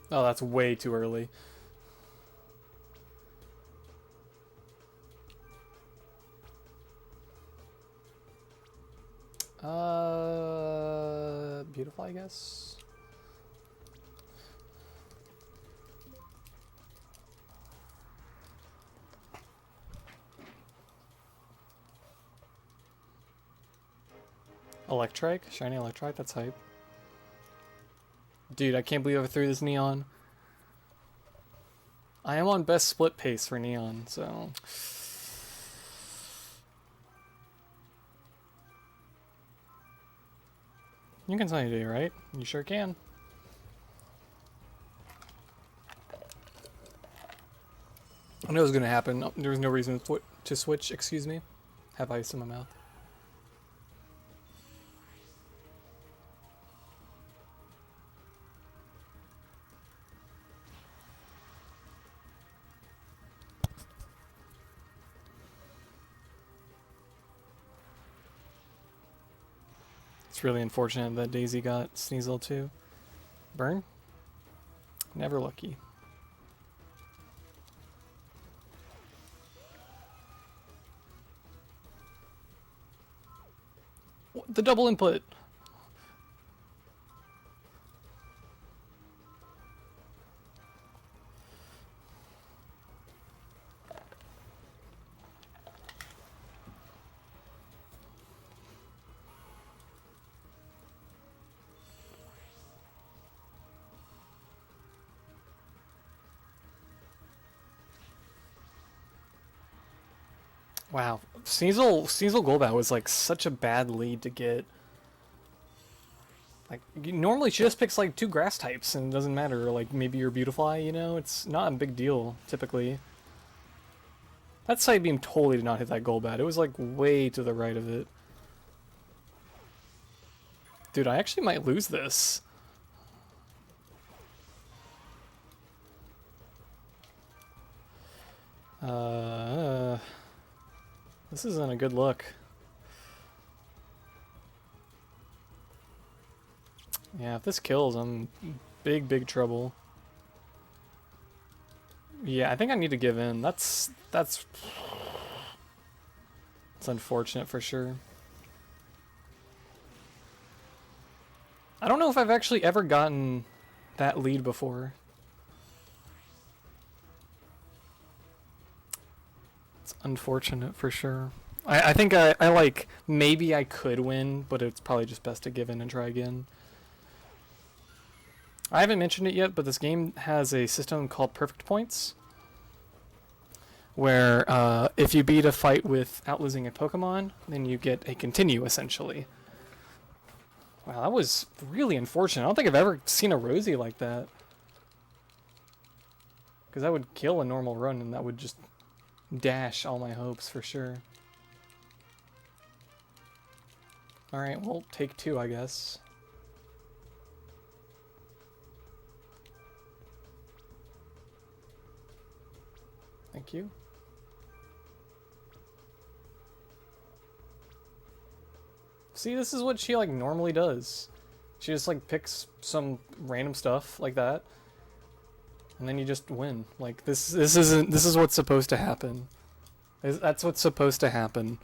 Oh, that's way too early. Beautiful, I guess. Electrike? Shiny Electrike? That's hype. Dude, I can't believe I threw this Neon. I am on best split pace for Neon, so... You can tell me to, right? You sure can. I knew it was going to happen. There was no reason to switch, excuse me. Have ice in my mouth. It's really unfortunate that Daisy got Sneasel too. Burn? Never lucky. What? The double input! Wow, Sneasel Golbat was like such a bad lead to get. Like, normally she just picks like 2 grass types and it doesn't matter, like maybe you're Beautifly, you know? It's not a big deal, typically. That Side Beam totally did not hit that Golbat. It was like way to the right of it. Dude, I actually might lose this. This isn't a good look. Yeah, if this kills, I'm big trouble. Yeah, I think I need to give in. That's unfortunate for sure. I don't know if I've actually ever gotten that lead before. It's unfortunate for sure. I think I like, maybe I could win, but it's probably just best to give in and try again. I haven't mentioned it yet, but this game has a system called Perfect Points, where if you beat a fight without losing a Pokemon, then you get a continue, essentially. Wow, that was really unfortunate. I don't think I've ever seen a Rosie like that. Because that would kill a normal run, and that would just dash all my hopes for sure. Alright, well, take 2, I guess. Thank you. See, this is what she, like, normally does. She just, like, picks some random stuff like that. And then you just win. Like, this is what's supposed to happen. That's what's supposed to happen.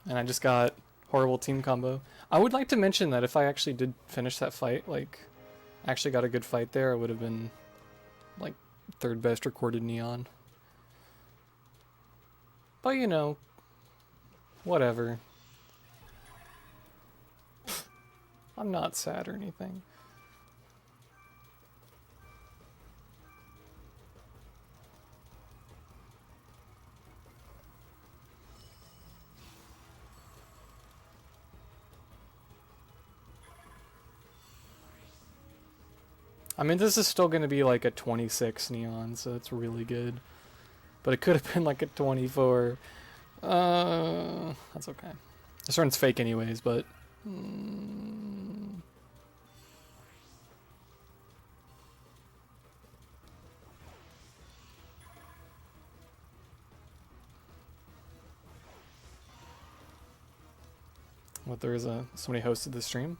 And I just got horrible team combo. I would like to mention that if I actually did finish that fight, like, actually got a good fight there, I would have been, like, 3rd best recorded Neon. But, you know, whatever. I'm not sad or anything. I mean, this is still going to be like a 26 Neon, so it's really good. But it could have been like a 24. That's okay. This run's fake anyways, but... What, there is somebody hosted the stream?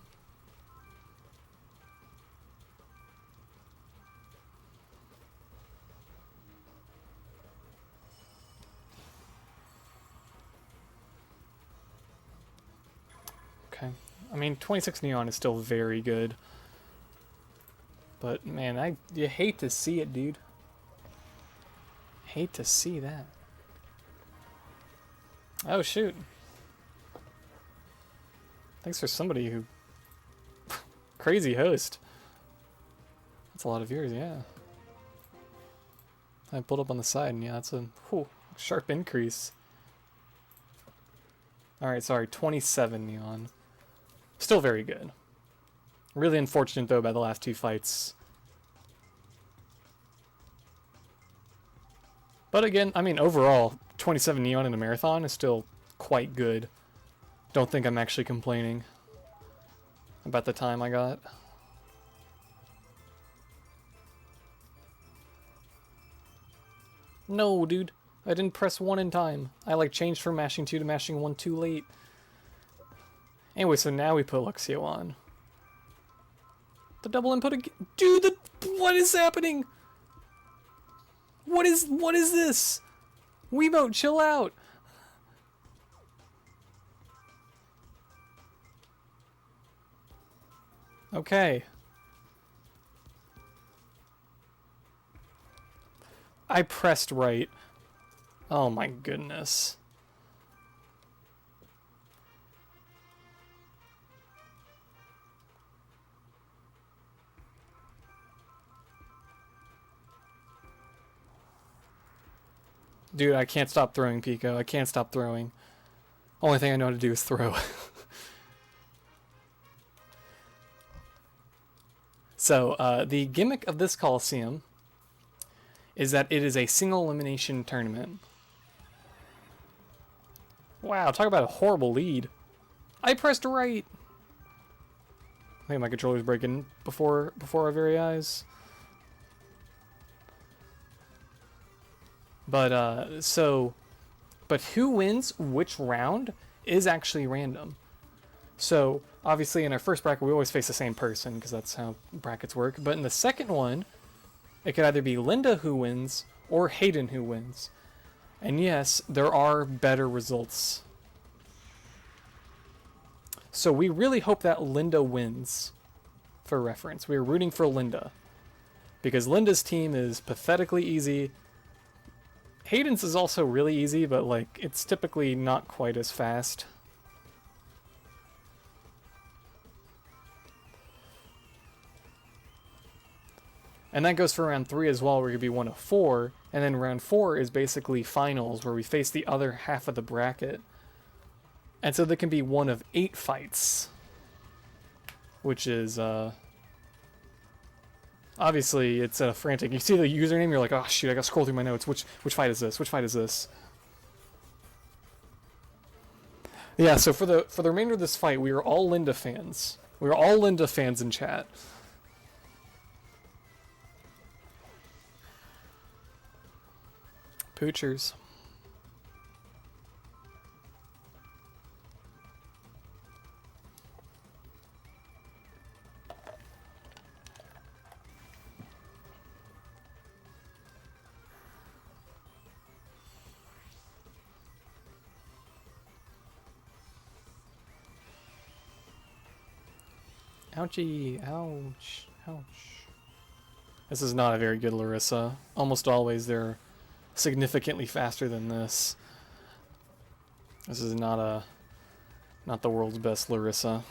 Okay. I mean, 26 Neon is still very good. But, man, you hate to see it, dude. Hate to see that. Oh, shoot. Thanks for somebody who... Crazy host. That's a lot of viewers, yeah. I pulled up on the side, and yeah, that's a sharp increase. Alright, sorry, 27 Neon. Still very good. Really unfortunate, though, by the last 2 fights. But again, I mean, overall, 27 Neon in a marathon is still quite good. Don't think I'm actually complaining about the time I got. No, dude. I didn't press 1 in time. I, like, changed from mashing 2 to mashing 1 too late. Anyway, so now we put Luxio on. The double input again. Dude, what is happening? What is this? Wiimote, chill out. Okay. I pressed right. Oh my goodness. Dude, I can't stop throwing, Pico. I can't stop throwing. Only thing I know how to do is throw. So, the gimmick of this Coliseum is that it is a single elimination tournament. Wow, talk about a horrible lead. I pressed right. I think my controller's breaking before our very eyes. But, but who wins which round is actually random. So, obviously in our first bracket we always face the same person, because that's how brackets work. But in the second one, it could either be Linda who wins, or Hayden who wins. And yes, there are better results. So we really hope that Linda wins. for reference. We are rooting for Linda. Because Linda's team is pathetically easy. Hayden's is also really easy, but like it's typically not quite as fast. And that goes for round 3 as well, where you'll be 1 of 4. And then round 4 is basically finals, where we face the other half of the bracket. And so there can be 1 of 8 fights. Which is, obviously, it's frantic. You see the username, you're like, oh shoot, I gotta scroll through my notes. Which fight is this? Which fight is this? Yeah, so for the remainder of this fight, we are all Linda fans. We are all Linda fans in chat. Poochers. Ouchie, ouch, ouch. This is not a very good Larissa. Almost always they're significantly faster than this. This is not the world's best Larissa.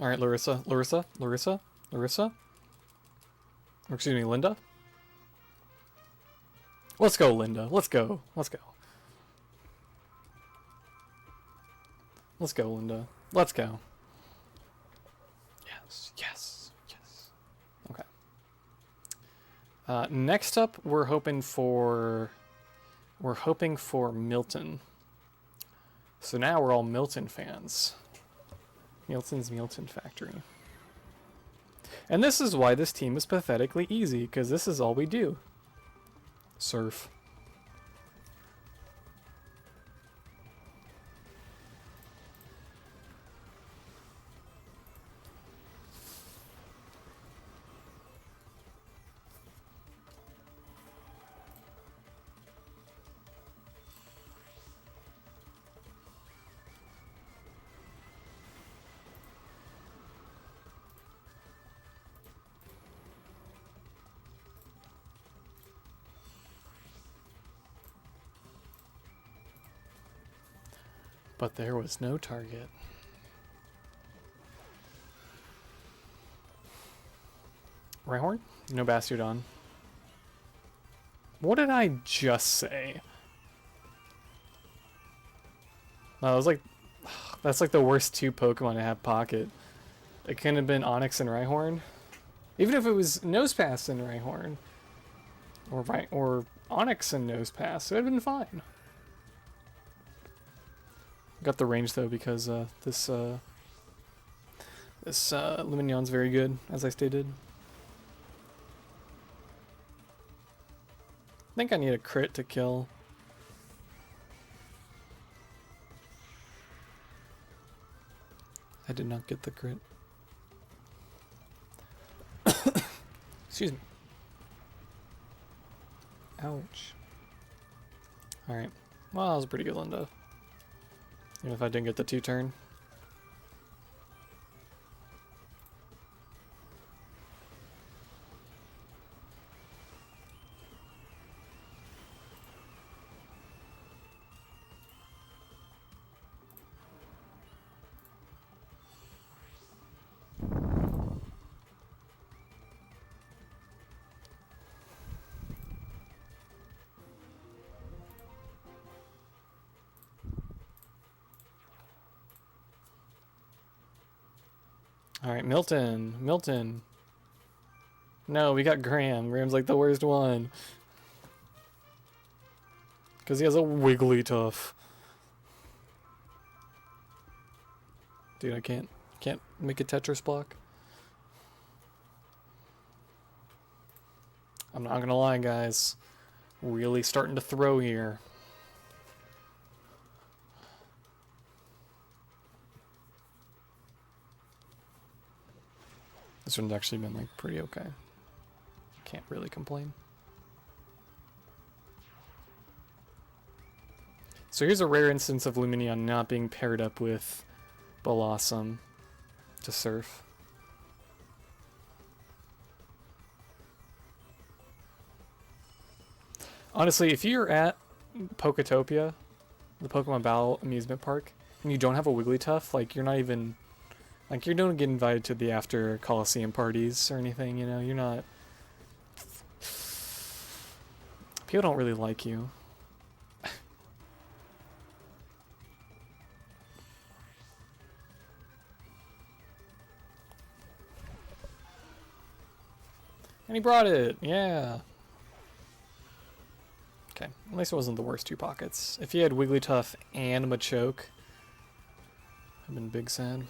All right, Larissa. Or excuse me, Linda. Let's go, Linda. Let's go. Let's go, Linda. Let's go. Yes. Okay. Next up, we're hoping for Milton. So now we're all Milton fans. Milton's Milton Factory. And this is why this team is pathetically easy, because this is all we do. Surf. But there was no target. Rhyhorn? No Bastiodon. What did I just say? No, it was like... That's like the worst 2 Pokemon to have Pocket. It couldn't have been Onix and Rhyhorn. Even if it was Nosepass and Rhyhorn. Or Onix and Nosepass, it would have been fine. Got the range though because this Lumineon's very good, as I stated. I think I need a crit to kill. I did not get the crit. Excuse me. Ouch. Alright. Well, that was a pretty good Linda. Even if I didn't get the 2-turn. All right, Milton. Milton. No, we got Graham. Graham's like the worst one. Because he has a Wigglytuff. Dude, I can't make a Tetris block. I'm not gonna lie, guys. Really starting to throw here. This one's actually been like pretty okay. Can't really complain. So here's a rare instance of Lumineon not being paired up with Blossom to surf. Honestly, if you're at Poketopia, the Pokemon Battle Amusement Park, and you don't have a Wigglytuff, like you're not even, like you don't get invited to the after Coliseum parties or anything, you know, you're not, people don't really like you. And he brought it, yeah. Okay, at least it wasn't the worst two pockets. If he had Wigglytuff and Machoke, I've been big sad.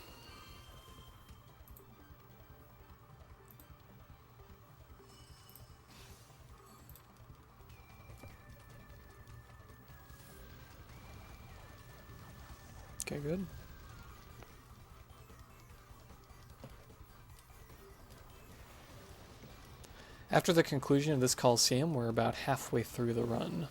Okay, good. After the conclusion of this Coliseum, we're about halfway through the run.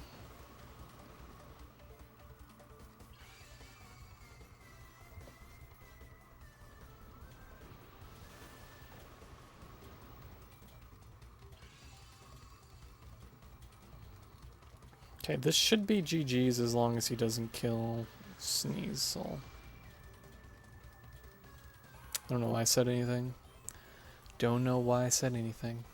Okay, this should be GG's as long as he doesn't kill Sneasel. I don't know why I said anything. Don't know why I said anything.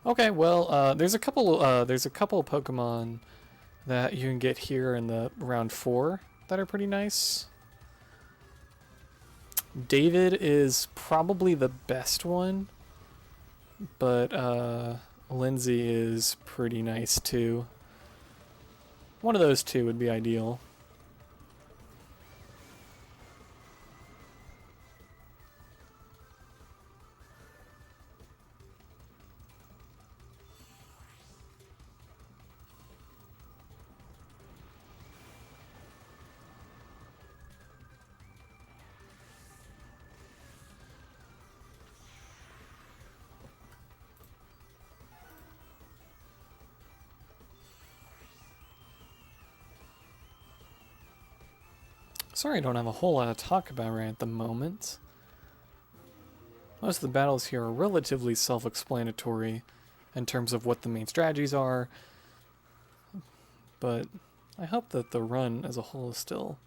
Okay, well, there's a couple Pokemon that you can get here in the round 4 that are pretty nice. David is probably the best one, but Lindsay is pretty nice too. One of those two would be ideal. Sorry I don't have a whole lot to talk about right at the moment. Most of the battles here are relatively self-explanatory in terms of what the main strategies are, but I hope that the run as a whole is still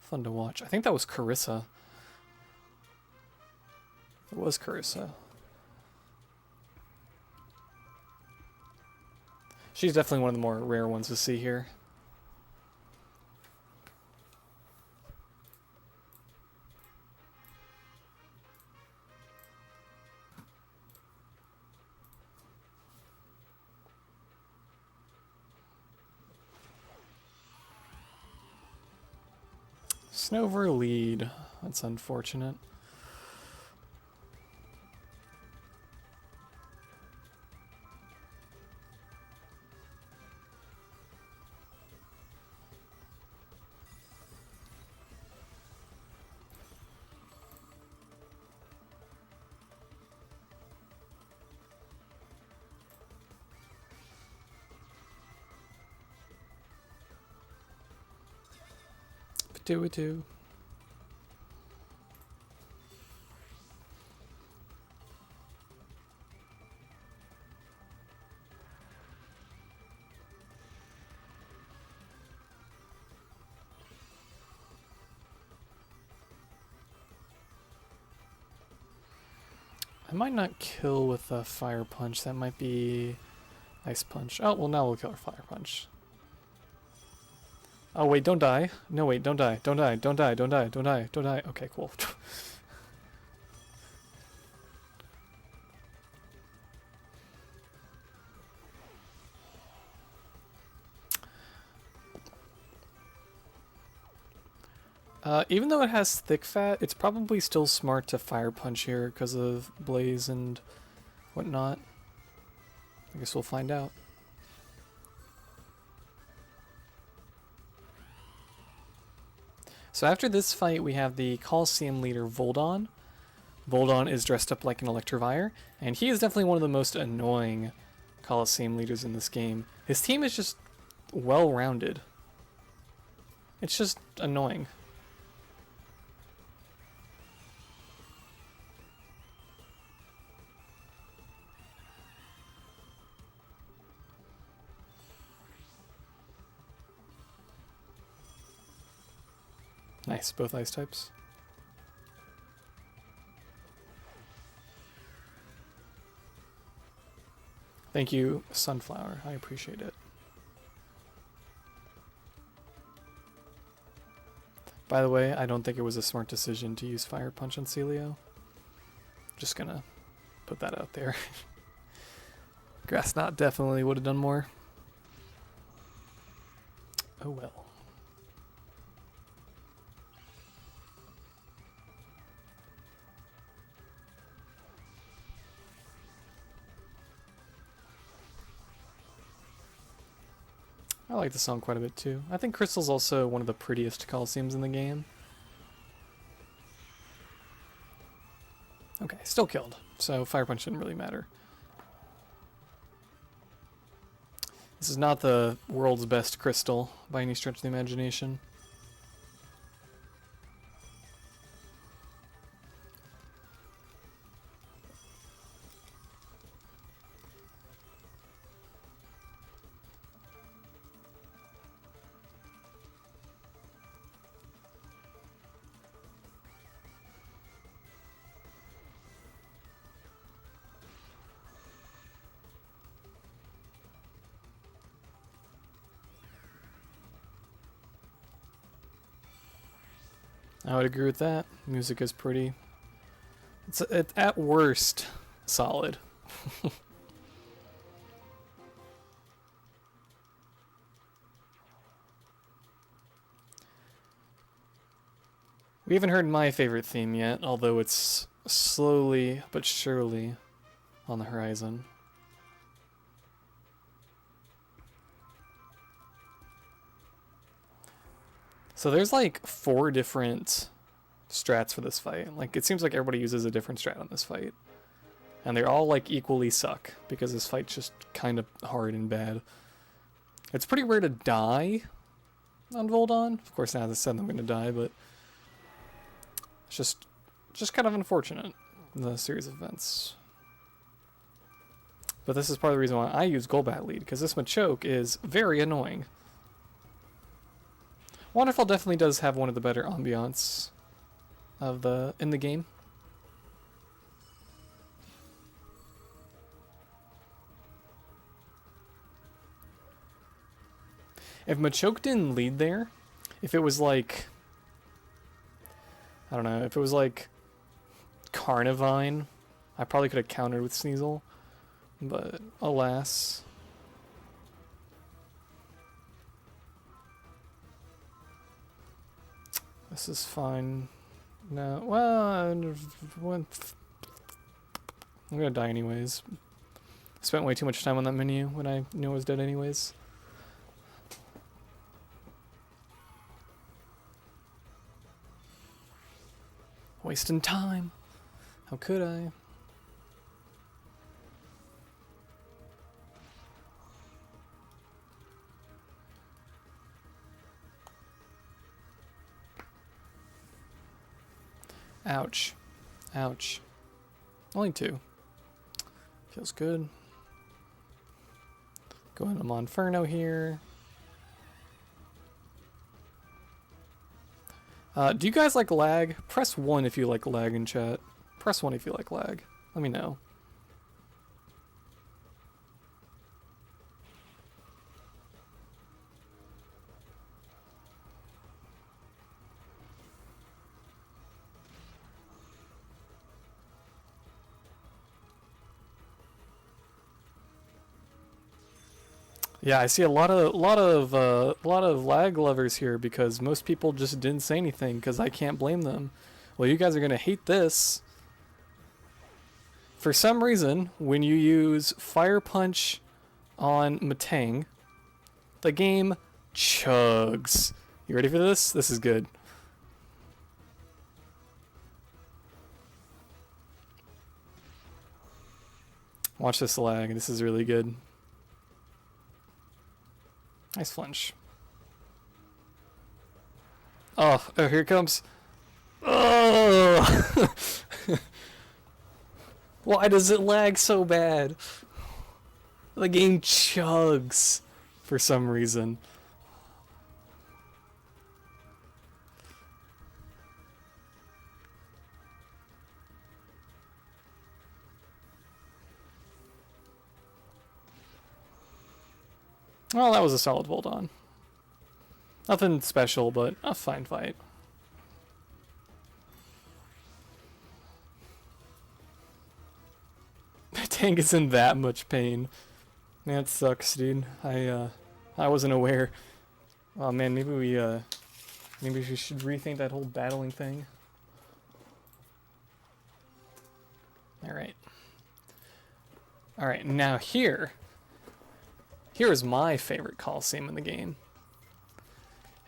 fun to watch. I think that was Carissa. It was Carissa. She's definitely one of the more rare ones to see here. Snover lead. That's unfortunate. Do-a-do. I might not kill with a Fire Punch. That might be Ice Punch. Oh, well, now we'll kill our Fire Punch. Oh, wait, don't die. No, wait, don't die. Don't die. Don't die. Don't die. Don't die. Don't die. Okay, cool. Even though it has thick fat, it's probably still smart to Fire Punch here because of Blaze and whatnot. I guess we'll find out. So after this fight, we have the Coliseum leader, Voldon. Voldon is dressed up like an Electivire, and he is definitely one of the most annoying Coliseum leaders in this game. His team is just well-rounded. It's just annoying. Nice, both ice types. Thank you, Sunflower. I appreciate it. By the way, I don't think it was a smart decision to use Fire Punch on Celio. Just gonna put that out there. Grass Knot definitely would have done more. Oh well. I like the song quite a bit too. I think Crystal's also one of the prettiest Coliseums in the game. Okay, still killed, so Fire Punch didn't really matter. This is not the world's best Crystal by any stretch of the imagination. I would agree with that. Music is pretty. It's at worst solid. We haven't heard my favorite theme yet, although it's slowly but surely on the horizon. So there's like 4 different strats for this fight. Like, it seems like everybody uses a different strat on this fight. And they're all like equally suck, because this fight's just kind of hard and bad. It's pretty rare to die on Voldon. Of course, now that I said I'm going to die, but it's just kind of unfortunate in the series of events. But this is part of the reason why I use Golbat lead, because this Machoke is very annoying. Waterfall definitely does have one of the better ambiance of in the game. If Machoke didn't lead there, if it was like, I don't know, if it was like Carnivine, I probably could have countered with Sneasel, but alas. This is fine. No, well, I'm gonna die anyways. Spent way too much time on that menu when I knew I was dead anyways. Wasting time. How could I? Ouch. Ouch. Only 2. Feels good. Go into Monferno here. Do you guys like lag? Press 1 if you like lag in chat. Press 1 if you like lag. Let me know. Yeah, I see a lot of lag lovers here because most people just didn't say anything because I can't blame them. Well, you guys are gonna hate this. For some reason, when you use Fire Punch on Matang, the game chugs. You ready for this? This is good. Watch this lag. This is really good. Nice flinch. Oh, here it comes. Oh! Why does it lag so bad? The game chugs for some reason. Well, that was a solid hold on. Nothing special, but a fine fight. The tank is in that much pain. Man, it sucks, dude. I wasn't aware. Oh man, maybe we should rethink that whole battling thing. Alright. Alright, now here is my favorite Coliseum in the game.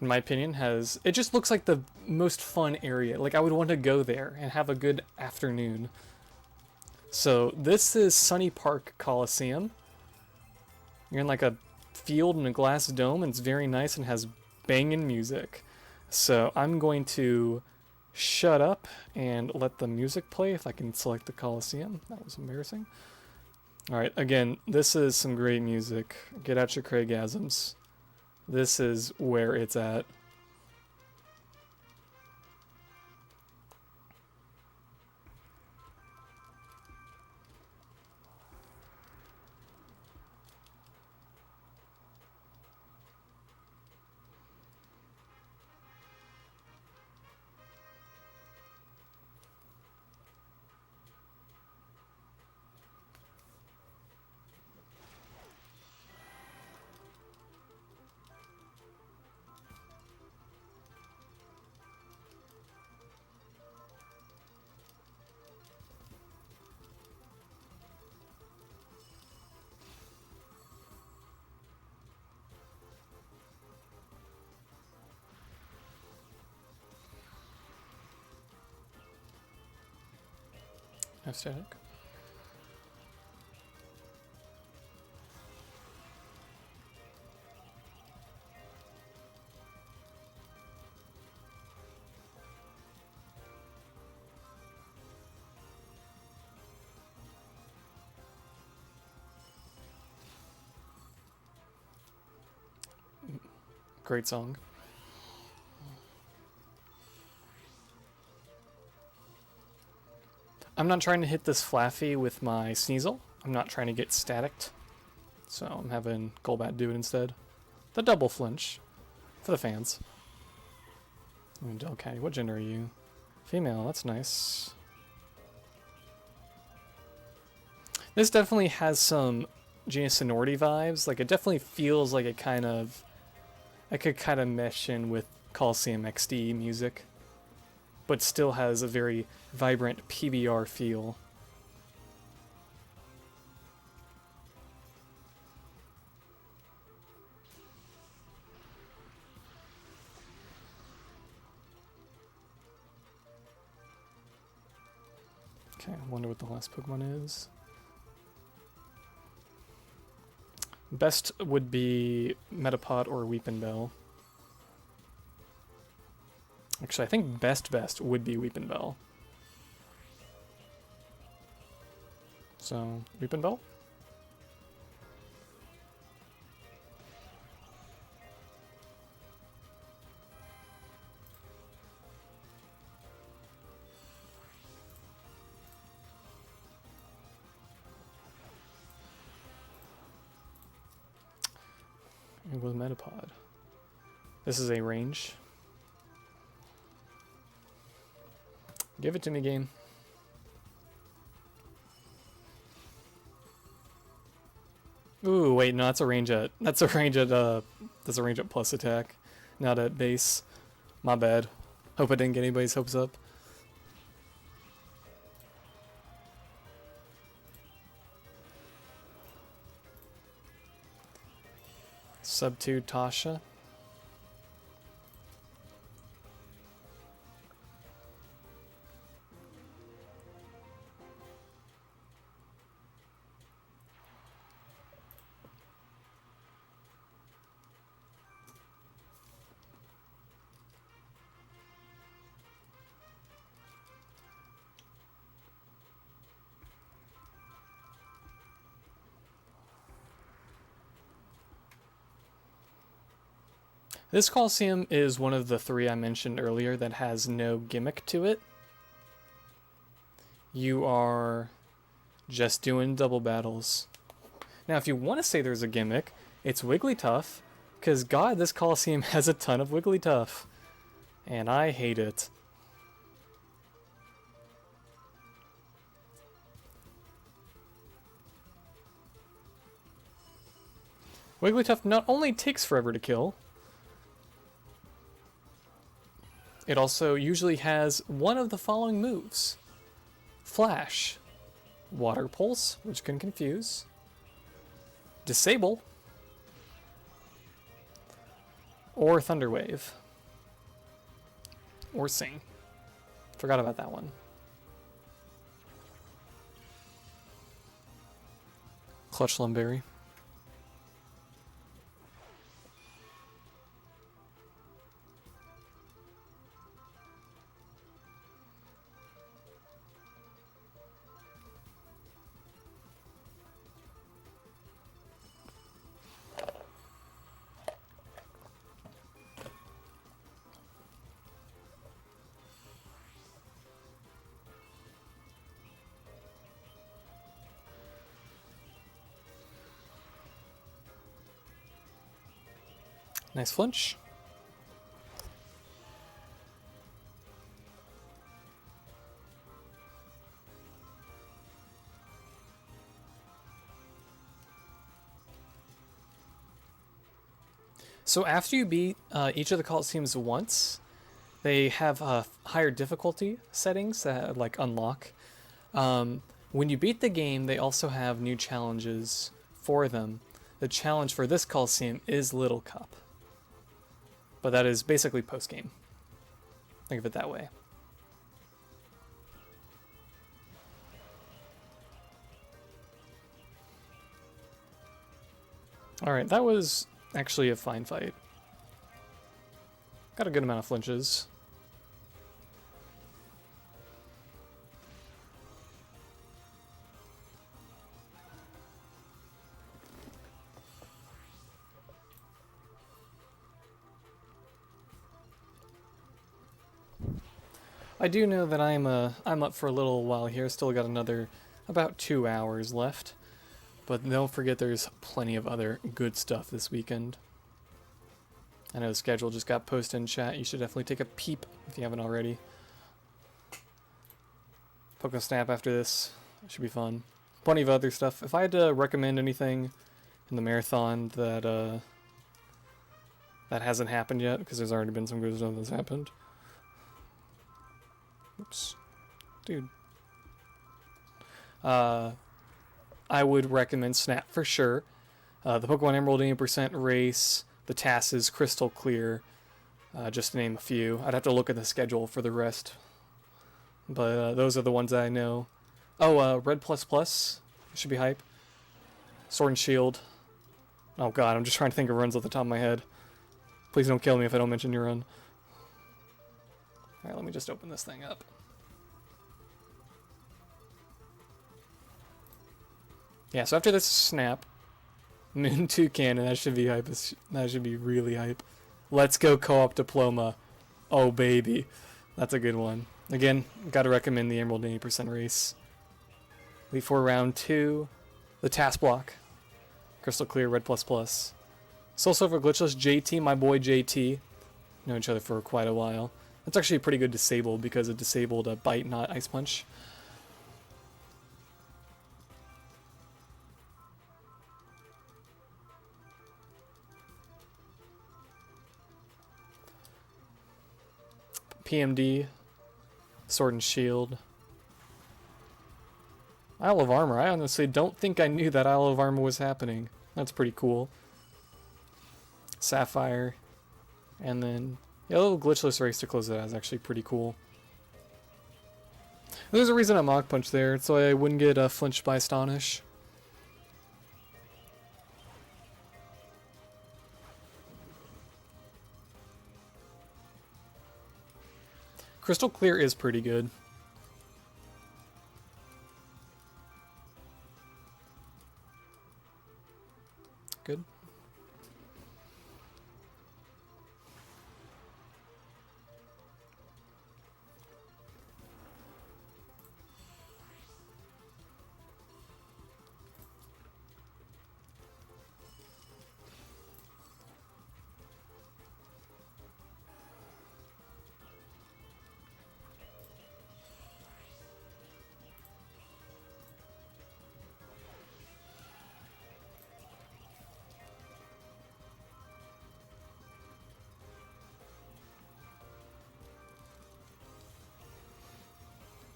In my opinion, it just looks like the most fun area. Like I would want to go there and have a good afternoon. So this is Sunny Park Coliseum. You're in like a field in a glass dome, and it's very nice and has banging music. So I'm going to shut up and let the music play if I can select the Coliseum. That was embarrassing. Alright, again, this is some great music. Get out your Craigasms. This is where it's at. No static. Great song. I'm not trying to hit this Flaffy with my Sneasel. I'm not trying to get staticked. So I'm having Golbat do it instead. The double flinch. For the fans. Okay, what gender are you? Female, that's nice. This definitely has some Genius Sonority vibes. Like, it definitely feels like it could kind of mesh in with Coliseum XD music, but still has a very vibrant PBR feel. Okay, I wonder what the last Pokemon is. Best would be Metapod or Weepinbell. Actually, I think best would be Weepinbell. So, Weepinbell? It was Metapod. This is a range. Give it to me, game. Ooh, wait, no, that's a range at plus attack, not at base. My bad. Hope I didn't get anybody's hopes up. Sub 2 Tasha. This Coliseum is one of the 3 I mentioned earlier that has no gimmick to it. You are just doing double battles. Now, if you want to say there's a gimmick, it's Wigglytuff, because God, this Coliseum has a ton of Wigglytuff, and I hate it. Wigglytuff not only takes forever to kill, it also usually has one of the following moves. Flash, Water Pulse, which can confuse, Disable, or Thunder Wave, or Sing. Forgot about that one. Clutch Lumberry. Nice flinch. So after you beat each of the Coliseums once, they have higher difficulty settings that like unlock. When you beat the game, they also have new challenges for them. The challenge for this Coliseum is Little Cup. But that is basically post-game. Think of it that way. Alright, that was actually a fine fight. Got a good amount of flinches. I do know that I'm up for a little while here. Still got another about 2 hours left. But don't forget there's plenty of other good stuff this weekend. I know the schedule just got posted in chat. You should definitely take a peep if you haven't already. Pokemon Snap after this. It should be fun. Plenty of other stuff. If I had to recommend anything in the marathon that that hasn't happened yet, because there's already been some good stuff that's happened. Oops. Dude. I would recommend Snap for sure. The Pokemon Emerald 80% race, the TAS's Crystal Clear, just to name a few. I'd have to look at the schedule for the rest. But those are the ones that I know. Oh, Red Plus Plus should be hype. Sword and Shield. Oh god, I'm just trying to think of runs off the top of my head. Please don't kill me if I don't mention your run. Alright, let me just open this thing up. Yeah, so after this Snap, Moon 2 Cannon, that should be hype. That should be really hype. Let's Go Co-op Diploma. Oh, baby. That's a good one. Again, gotta recommend the Emerald 80% race. Elite Four Round 2. The Task Block. Crystal Clear, Red Plus Plus. Soul Silver Glitchless, JT, my boy JT. Know each other for quite a while. That's actually a pretty good disable because it disabled a Bite, not Ice Punch. PMD, Sword and Shield. Isle of Armor. I honestly don't think I knew that Isle of Armor was happening. That's pretty cool. Sapphire. And then, yeah, a little glitchless race to close it out is actually pretty cool. There's a reason I Mach Punch there, so I wouldn't get flinched by Astonish. Crystal Clear is pretty good. Good.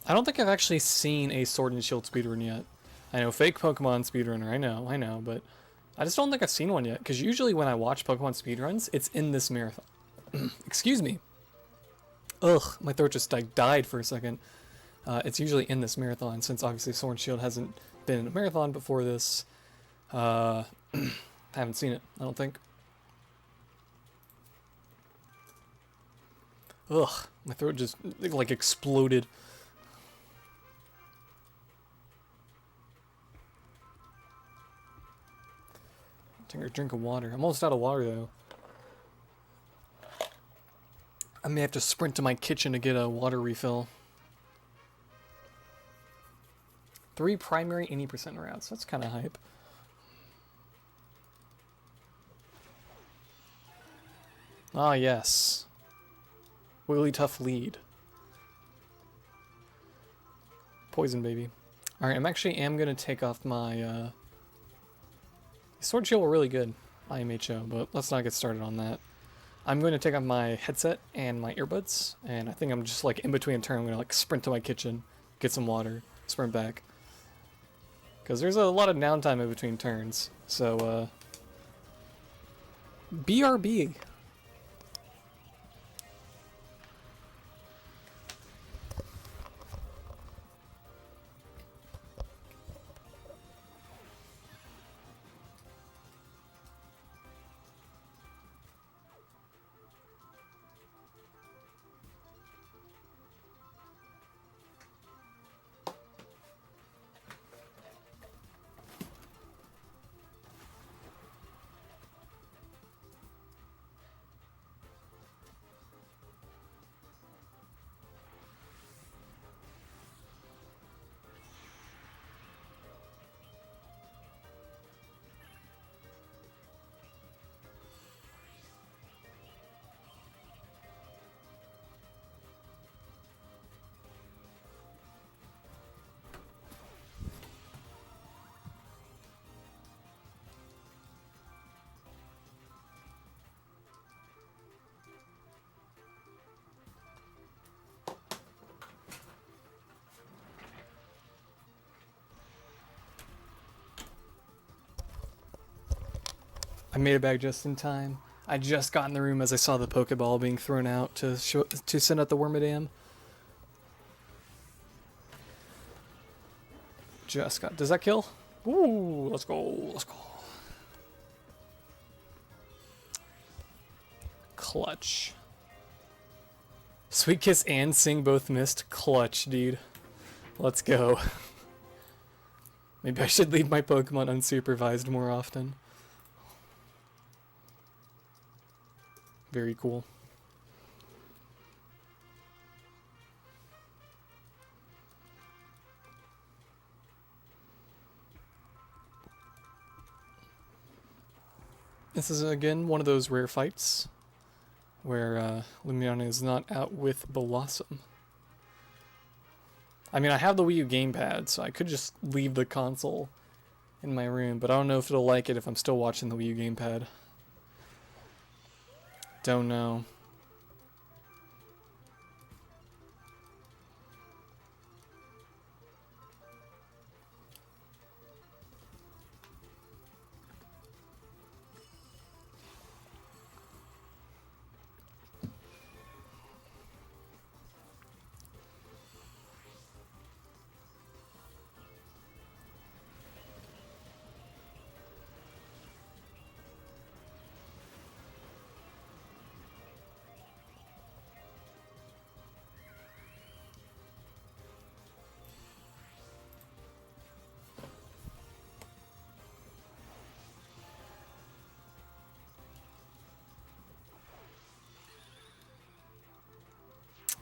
I don't think I've actually seen a Sword and Shield speedrun yet. I know fake Pokemon speedrunner, I know, but I just don't think I've seen one yet, because usually when I watch Pokemon speedruns, it's in this marathon. Excuse me. Ugh, my throat just like died for a second. It's usually in this marathon, since obviously Sword and Shield hasn't been in a marathon before this. I haven't seen it, I don't think. Ugh, my throat just like exploded. Take a drink of water. I'm almost out of water though. I may have to sprint to my kitchen to get a water refill. 3 primary 80% routes. That's kind of hype. Ah, yes. Wigglytuff lead. Poison baby. Alright, I'm going to take off my Sword Shield were really good, IMHO, but let's not get started on that. I'm going to take off my headset and my earbuds, and I think I'm just like in between a turn. I'm going to like sprint to my kitchen, get some water, sprint back. Because there's a lot of downtime in between turns, so BRB. I made it back just in time. I just got in the room as I saw the Pokeball being thrown out to send out the Wormadam. Just got. Does that kill? Ooh, let's go. Let's go. Clutch. Sweet Kiss and Sing both missed. Clutch, dude. Let's go. Maybe I should leave my Pokemon unsupervised more often. Very cool. This is again one of those rare fights where Lumion is not out with Blossom. I mean, I have the Wii U gamepad, so I could just leave the console in my room, but I don't know if it'll like it if I'm still watching the Wii U gamepad. Don't know.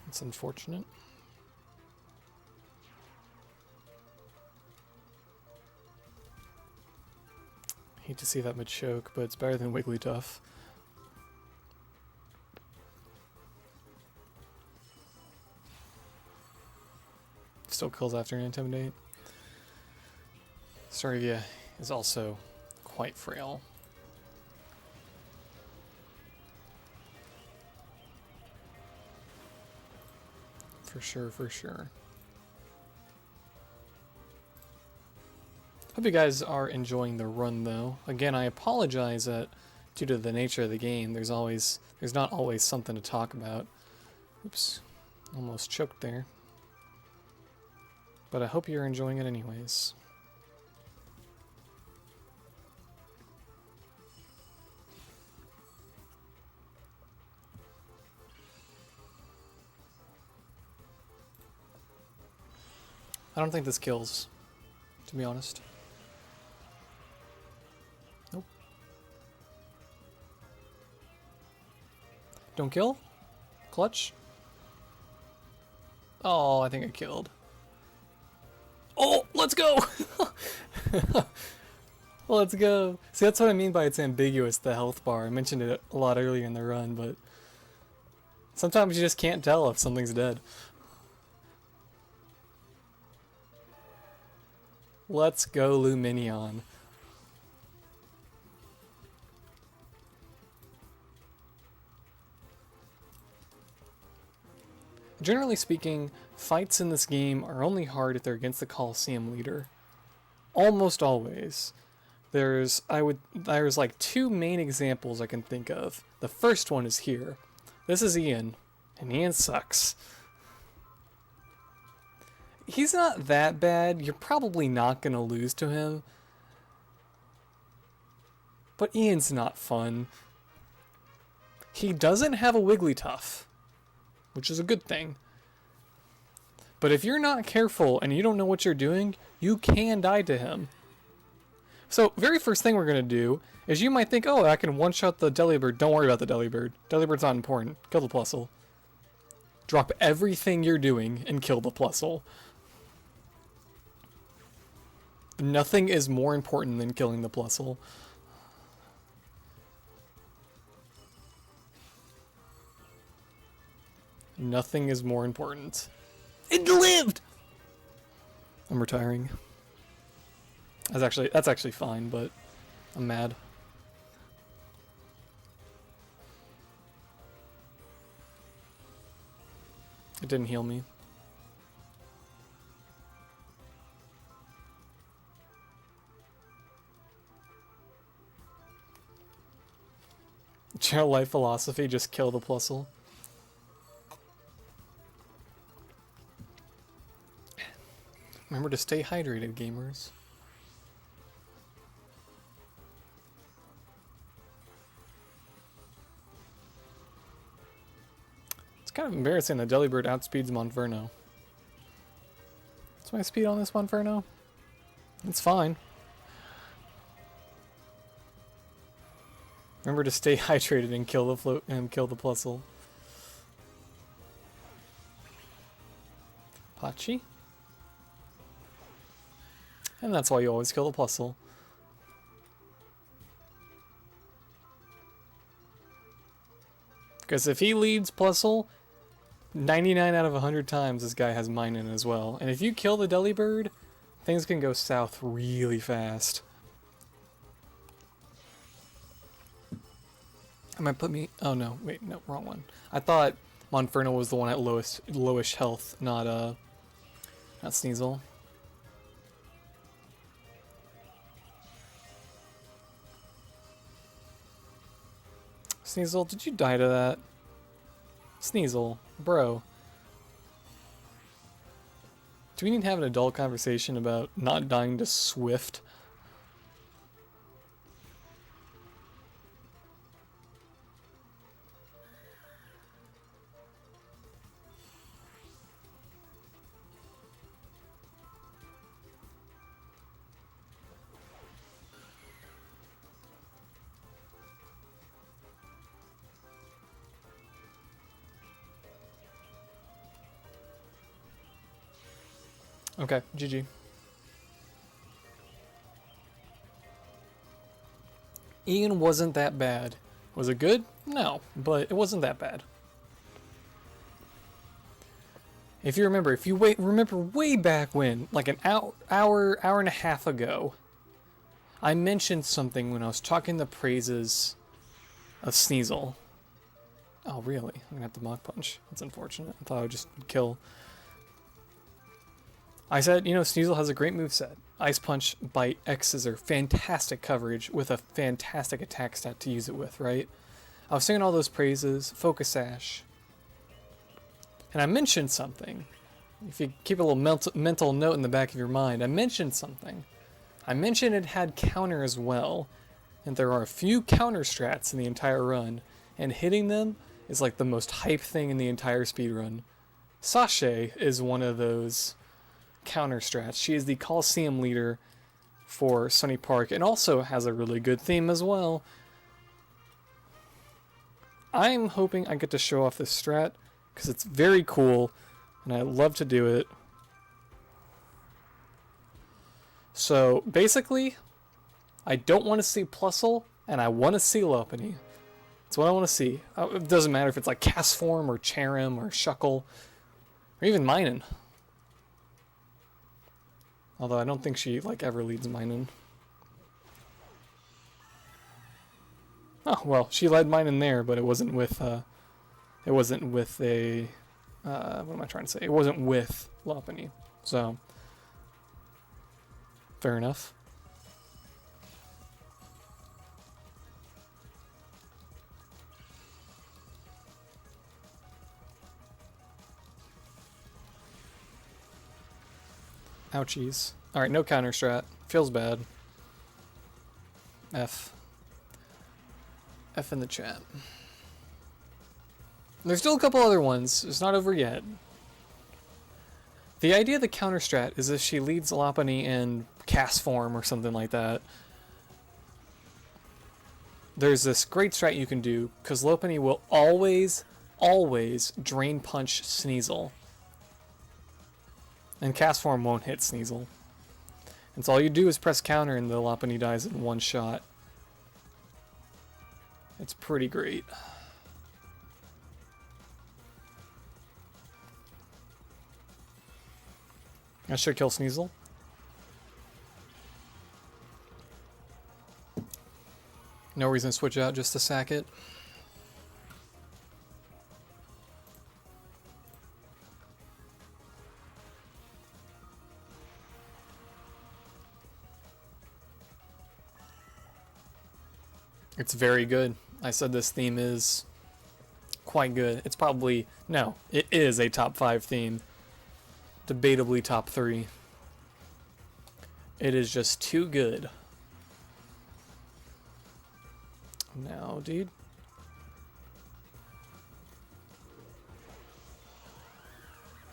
It's unfortunate. Hate to see that much choke, but it's better than Wigglytuff. Still kills after an Intimidate. Staravia is also quite frail. For sure, for sure. Hope you guys are enjoying the run, though. Again, I apologize that due to the nature of the game, there's not always something to talk about. Oops, almost choked there. But I hope you're enjoying it anyways. I don't think this kills, to be honest. Nope. Don't kill? Clutch? Oh, I think I killed. Oh, let's go! Let's go. See, that's what I mean by it's ambiguous, the health bar. I mentioned it a lot earlier in the run, but sometimes you just can't tell if something's dead. Let's go, Luminion. Generally speaking, fights in this game are only hard if they're against the Coliseum leader. Almost always. There's like two main examples I can think of. The first one is here. This is Ian, and Ian sucks. He's not that bad. You're probably not going to lose to him. But Ian's not fun. He doesn't have a Wigglytuff, which is a good thing. But if you're not careful and you don't know what you're doing, you can die to him. So, very first thing we're going to do is you might think, oh, I can one-shot the Delibird. Don't worry about the Delibird. Delibird's not important. Kill the Plusle. Drop everything you're doing and kill the Plusle. Nothing is more important than killing the Plusle. Nothing is more important. It lived! I'm retiring. That's actually fine, but I'm mad. It didn't heal me. General life philosophy, just kill the Plusle. Remember to stay hydrated, gamers. It's kind of embarrassing that Delibird outspeeds Monferno. What's my speed on this Monferno? It's fine. Remember to stay hydrated and kill the Plusle. Pachi? And that's why you always kill the Plusle. Because if he leads Plusle, 99 out of 100 times this guy has mine in as well. And if you kill the Delibird, things can go south really fast. It might put me... Oh no, wait, no, wrong one. I thought Monferno was the one at lowish health, not Sneasel. Sneasel, did you die to that? Sneasel, bro. Do we need to have an adult conversation about not dying to Swift? Okay, GG. Ian wasn't that bad. Was it good? No, but it wasn't that bad. If you remember, remember way back when, like an hour and a half ago, I mentioned something when I was talking the praises of Sneasel. Oh, really? I'm gonna have to Mach Punch. That's unfortunate. I thought I would just kill. I said, you know, Sneasel has a great moveset. Ice Punch, Bite, X Scissor, fantastic coverage with a fantastic attack stat to use it with, right? I was singing all those praises, Focus Sash. And I mentioned something. If you keep a little mental note in the back of your mind, I mentioned something. I mentioned it had counter as well. And there are a few counter strats in the entire run. And hitting them is like the most hype thing in the entire speedrun. Sashay is one of those counter strats. She is the Coliseum leader for Sunny Park and also has a really good theme as well. I'm hoping I get to show off this strat because it's very cool and I love to do it. So basically, I don't want to see Plusle and I want to see Lopunny. That's what I want to see. It doesn't matter if it's like Castform or Cherim or Shuckle or even Minun. Although I don't think she like ever leads Minun. Oh well, she led Minun there, but it wasn't with a. What am I trying to say? It wasn't with Lopunny. So fair enough. Ouchies. Alright, no counter strat. Feels bad. F. F in the chat. There's still a couple other ones. It's not over yet. The idea of the counter strat is if she leads Lopunny in Castform or something like that. There's this great strat you can do, because Lopunny will always Drain Punch Sneasel. And Castform won't hit Sneasel. And so all you do is press counter and the Lopunny dies in one shot. It's pretty great. I should kill Sneasel. No reason to switch out just to sack it. It's very good. I said this theme is quite good. It's probably, no, it is a top 5 theme. Debatably top 3. It is just too good. Now, dude.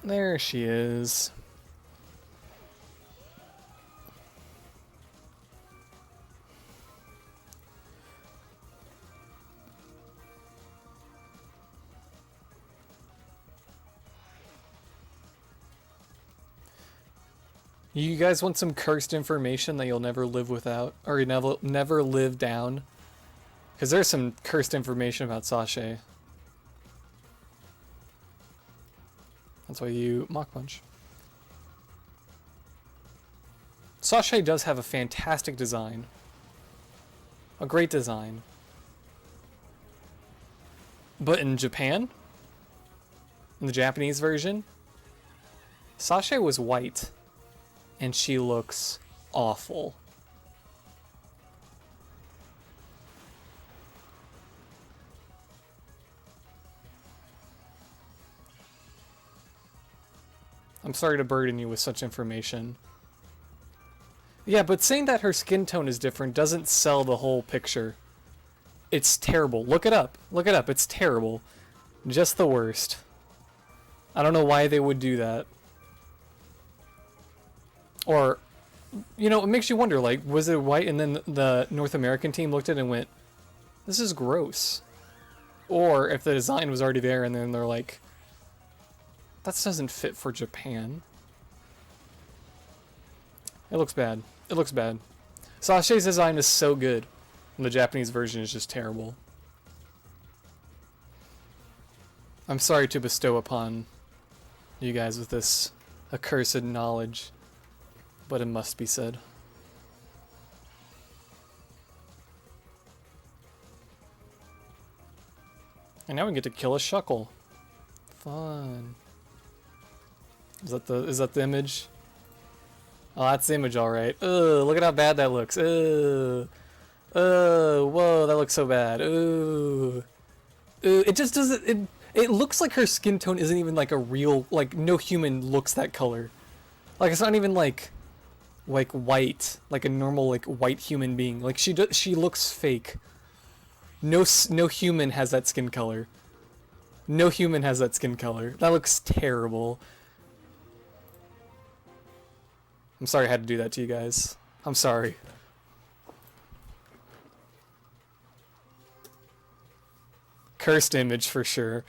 There she is. You guys want some cursed information that you'll never live without? Or you never live down? Because there's some cursed information about Sashay. That's why you Mach Punch. Sashay does have a fantastic design. A great design. But in Japan, in the Japanese version, Sashay was white. And she looks awful. I'm sorry to burden you with such information. Yeah, but saying that her skin tone is different doesn't sell the whole picture. It's terrible. Look it up. Look it up. It's terrible. Just the worst. I don't know why they would do that. Or, you know, it makes you wonder, like, was it white and then the North American team looked at it and went, this is gross. Or if the design was already there and then they're like, that doesn't fit for Japan. It looks bad. It looks bad. Sashay's design is so good, and the Japanese version is just terrible. I'm sorry to bestow upon you guys with this accursed knowledge, but it must be said. And now we get to kill a Shuckle. Fun. Is that the image? Oh, that's the image, all right. Ugh, look at how bad that looks. Ugh. Whoa, that looks so bad. Ugh. It just doesn't. It looks like her skin tone isn't even like a real. Like no human looks that color. Like it's not even like white, like a normal like white human being. Like she looks fake. No human has that skin color. No human has that skin color. That looks terrible. I'm sorry I had to do that to you guys. I'm sorry. Cursed image for sure.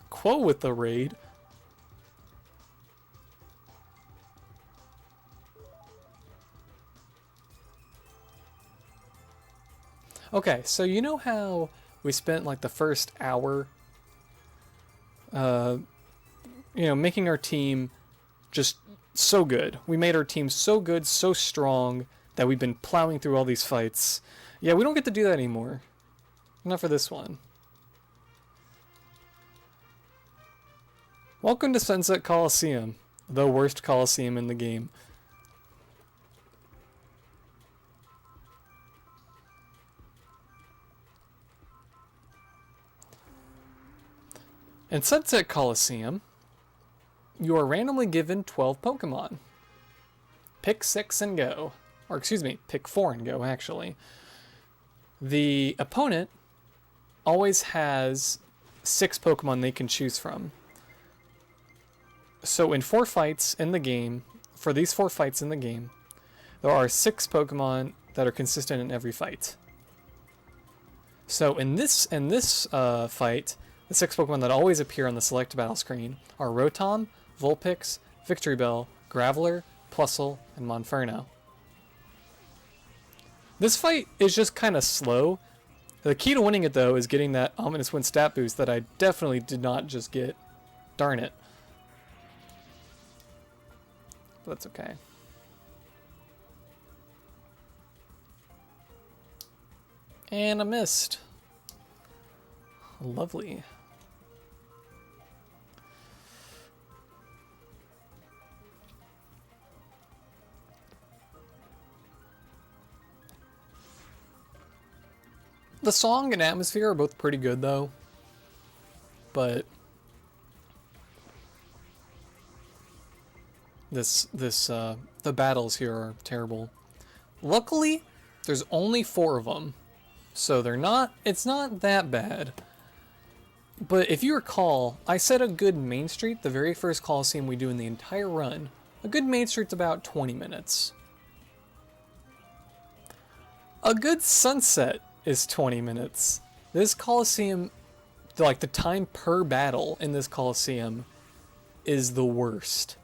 Quo with the raid. Okay, so you know how we spent like the first hour, making our team just so good. We made our team so good, so strong that we've been plowing through all these fights. Yeah, we don't get to do that anymore. Not for this one. Welcome to Sunset Coliseum, the worst Coliseum in the game. In Sunset Coliseum, you are randomly given 12 Pokemon. Pick 6 and go. Or excuse me, pick 4 and go, actually. The opponent always has 6 Pokemon they can choose from. So in 4 fights in the game, for these 4 fights in the game, there are 6 Pokemon that are consistent in every fight. So in this fight, the 6 Pokemon that always appear on the select battle screen are Rotom, Vulpix, Victreebel, Graveler, Plusle, and Monferno. This fight is just kind of slow. The key to winning it, though, is getting that Ominous Wind stat boost that I definitely did not just get. Darn it. But that's okay. And I missed. Lovely. The song and atmosphere are both pretty good, though. But the battles here are terrible. Luckily, there's only 4 of them, so it's not that bad. But if you recall, I said a good Main Street, the very first Coliseum we do in the entire run, a good Main Street's about 20 minutes. A good Sunset is 20 minutes. This Coliseum, like the time per battle in this Coliseum, is the worst.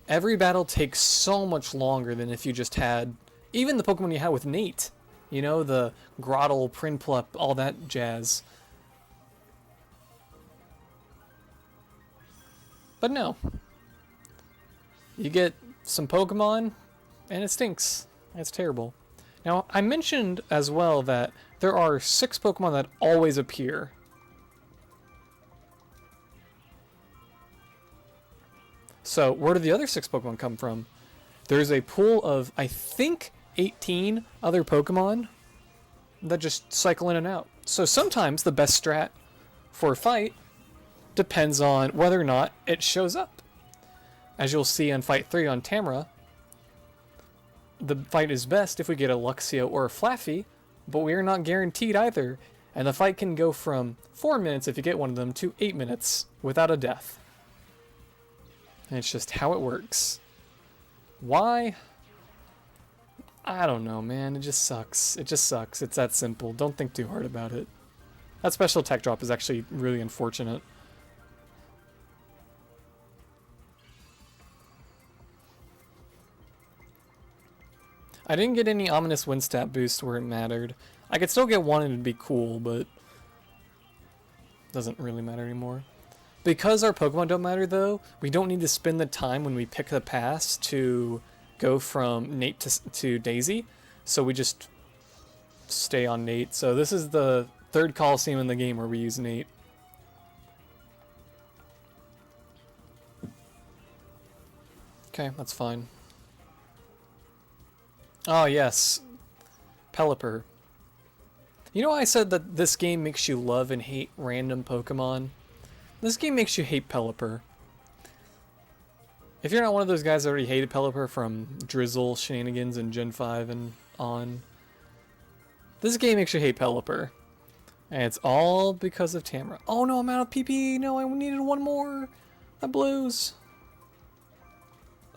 Every battle takes so much longer than if you just had Even the Pokemon you had with Nate. You know, the Grottle, Prinplup, all that jazz. But no. You get some Pokemon, and it stinks. It's terrible. Now, I mentioned as well that there are 6 Pokemon that always appear. So, where do the other 6 Pokemon come from? There's a pool of, I think, 18 other Pokemon that just cycle in and out. So sometimes the best strat for a fight depends on whether or not it shows up. As you'll see on Fight 3 on Tamra, the fight is best if we get a Luxio or a Flaffy, but we are not guaranteed either, and the fight can go from 4 minutes if you get one of them to 8 minutes without a death. And it's just how it works. Why? I don't know, man. It just sucks. It just sucks. It's that simple. Don't think too hard about it. That special attack drop is actually really unfortunate. I didn't get any ominous wind stat boost where it mattered. I could still get one and it'd be cool, but doesn't really matter anymore. Because our Pokemon don't matter though, we don't need to spend the time when we pick the pass to go from Nate to Daisy, so we just stay on Nate. So this is the 3rd Coliseum in the game where we use Nate. Okay, that's fine. Oh yes, Pelipper. You know I said that this game makes you love and hate random Pokemon? This game makes you hate Pelipper. If you're not one of those guys that already hated Pelipper from Drizzle shenanigans in Gen 5 and on, this game makes you hate Pelipper. And it's all because of Tamra. Oh no, I'm out of PP. No, I needed one more. That blows.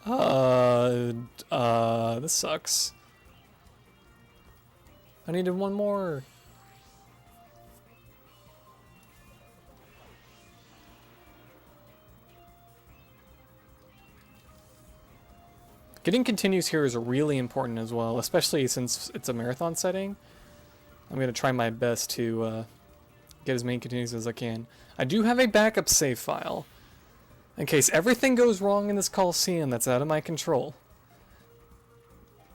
This sucks. I needed one more. Getting continues here is really important as well, especially since it's a marathon setting. I'm going to try my best to get as many continues as I can. I do have a backup save file, in case everything goes wrong in this Coliseum that's out of my control.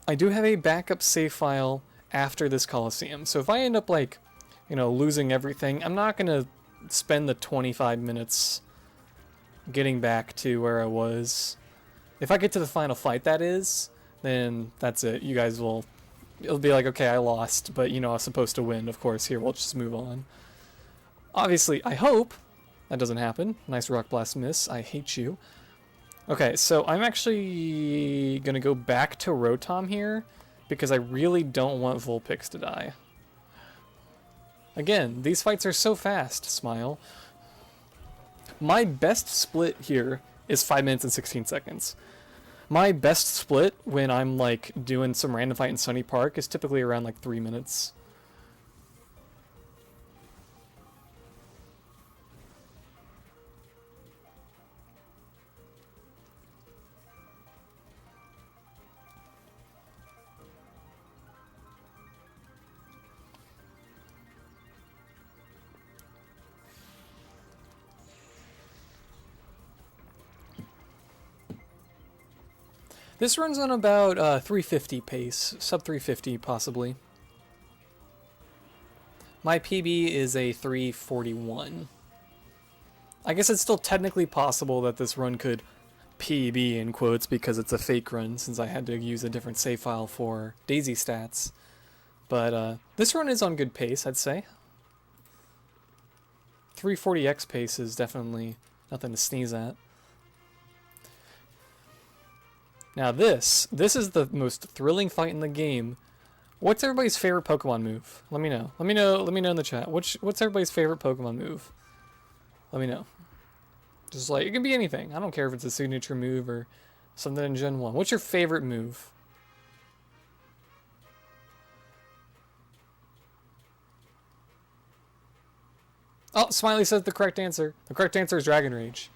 I do have a backup save file after this Coliseum, so if I end up, like, you know, losing everything, I'm not going to spend the 25 minutes getting back to where I was. If I get to the final fight, that is, then that's it. You guys will, it'll be like, okay, I lost, but, you know, I was supposed to win, of course. Here, we'll just move on. Obviously, I hope that doesn't happen. Nice Rock Blast miss. I hate you. Okay, so I'm actually going to go back to Rotom here, because I really don't want Vulpix to die. Again, these fights are so fast, Smile. My best split here is 5 minutes and 16 seconds. My best split when I'm like doing some random fight in Sunny Park is typically around like 3 minutes. This runs on about 350 pace, sub 350 possibly. My PB is a 341. I guess it's still technically possible that this run could PB in quotes because it's a fake run since I had to use a different save file for Daisy stats. But this run is on good pace, I'd say. 340x pace is definitely nothing to sneeze at. Now this is the most thrilling fight in the game. What's everybody's favorite Pokemon move? Let me know. Let me know in the chat. What's everybody's favorite Pokemon move? Let me know. Just like, it can be anything. I don't care if it's a signature move or something in Gen 1. What's your favorite move? Oh, Smiley says the correct answer. The correct answer is Dragon Rage.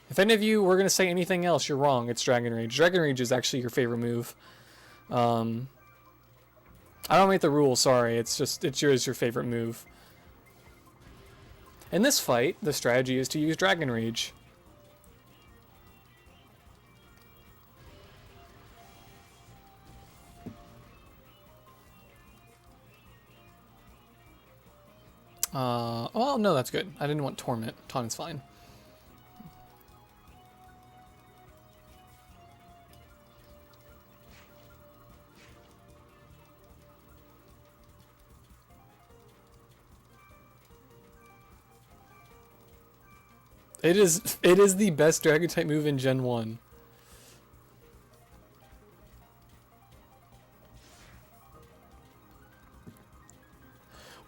If any of you were going to say anything else, you're wrong. It's Dragon Rage. Dragon Rage is actually your favorite move. I don't make the rules, sorry. It's your favorite move. In this fight, the strategy is to use Dragon Rage. Well, no, that's good. I didn't want Torment. Taunt's fine. It is the best Dragon type move in Gen 1.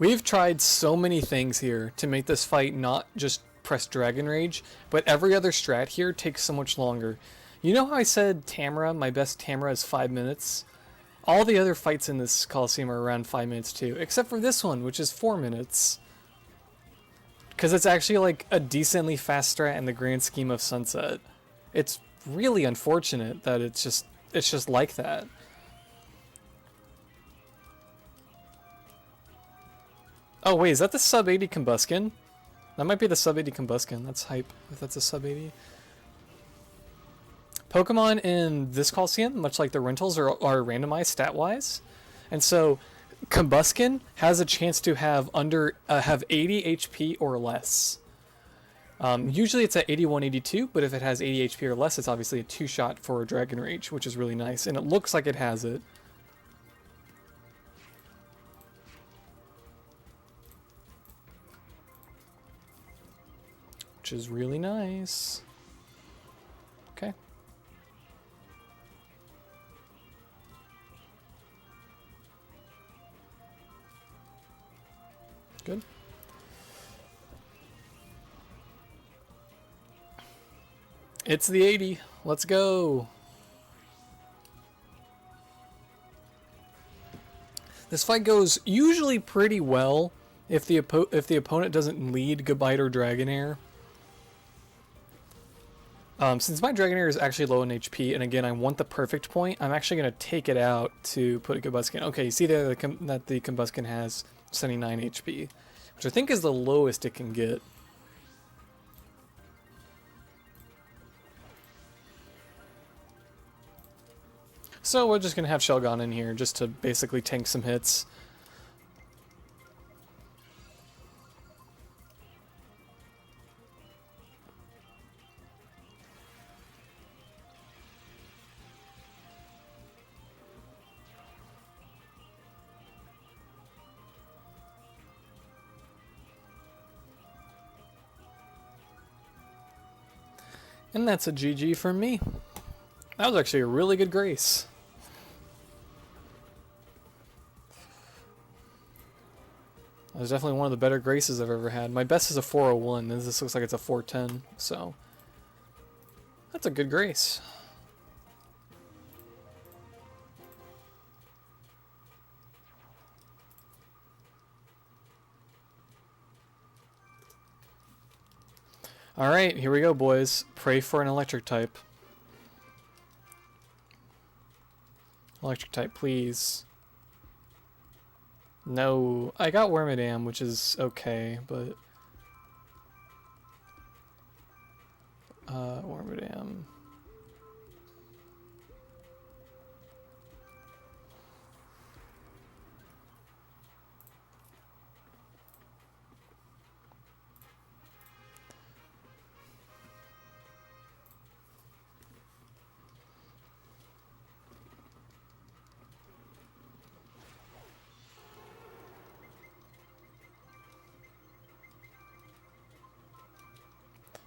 We've tried so many things here to make this fight not just press Dragon Rage, but every other strat here takes so much longer. You know how I said Tamara, my best Tamara is 5 minutes? All the other fights in this Coliseum are around 5 minutes too, except for this one, which is 4 minutes. Because it's actually like a decently fast strat in the grand scheme of Sunset. It's really unfortunate that it's just like that. Oh wait, is that the sub 80 Combuskin? That might be the sub 80 Combuskin. That's hype if that's a sub 80. Pokemon in this Coliseum, much like the rentals, are randomized stat-wise. And so Combuskin has a chance to have have 80 HP or less. Usually it's at 81, 82, but if it has 80 HP or less, it's obviously a 2-shot for Dragon Rage, which is really nice. And it looks like it has it. Which is really nice. Okay. Good. It's the 80. Let's go. This fight goes usually pretty well if the opponent doesn't lead Goodbite or Dragonair. Since my Dragonair is actually low in HP, and again, I want the perfect point, I'm actually going to take it out to put a Combuskin. Okay, you see there that the Combuskin has 79 HP, which I think is the lowest it can get. So we're just going to have Shelgon in here just to basically tank some hits. And that's a GG from me. That was actually a really good grace. That was definitely one of the better graces I've ever had. My best is a 401, and this looks like it's a 410, so that's a good grace. Alright, here we go, boys. Pray for an electric type. Electric type, please. No, I got Wormadam, which is okay, but... Wormadam...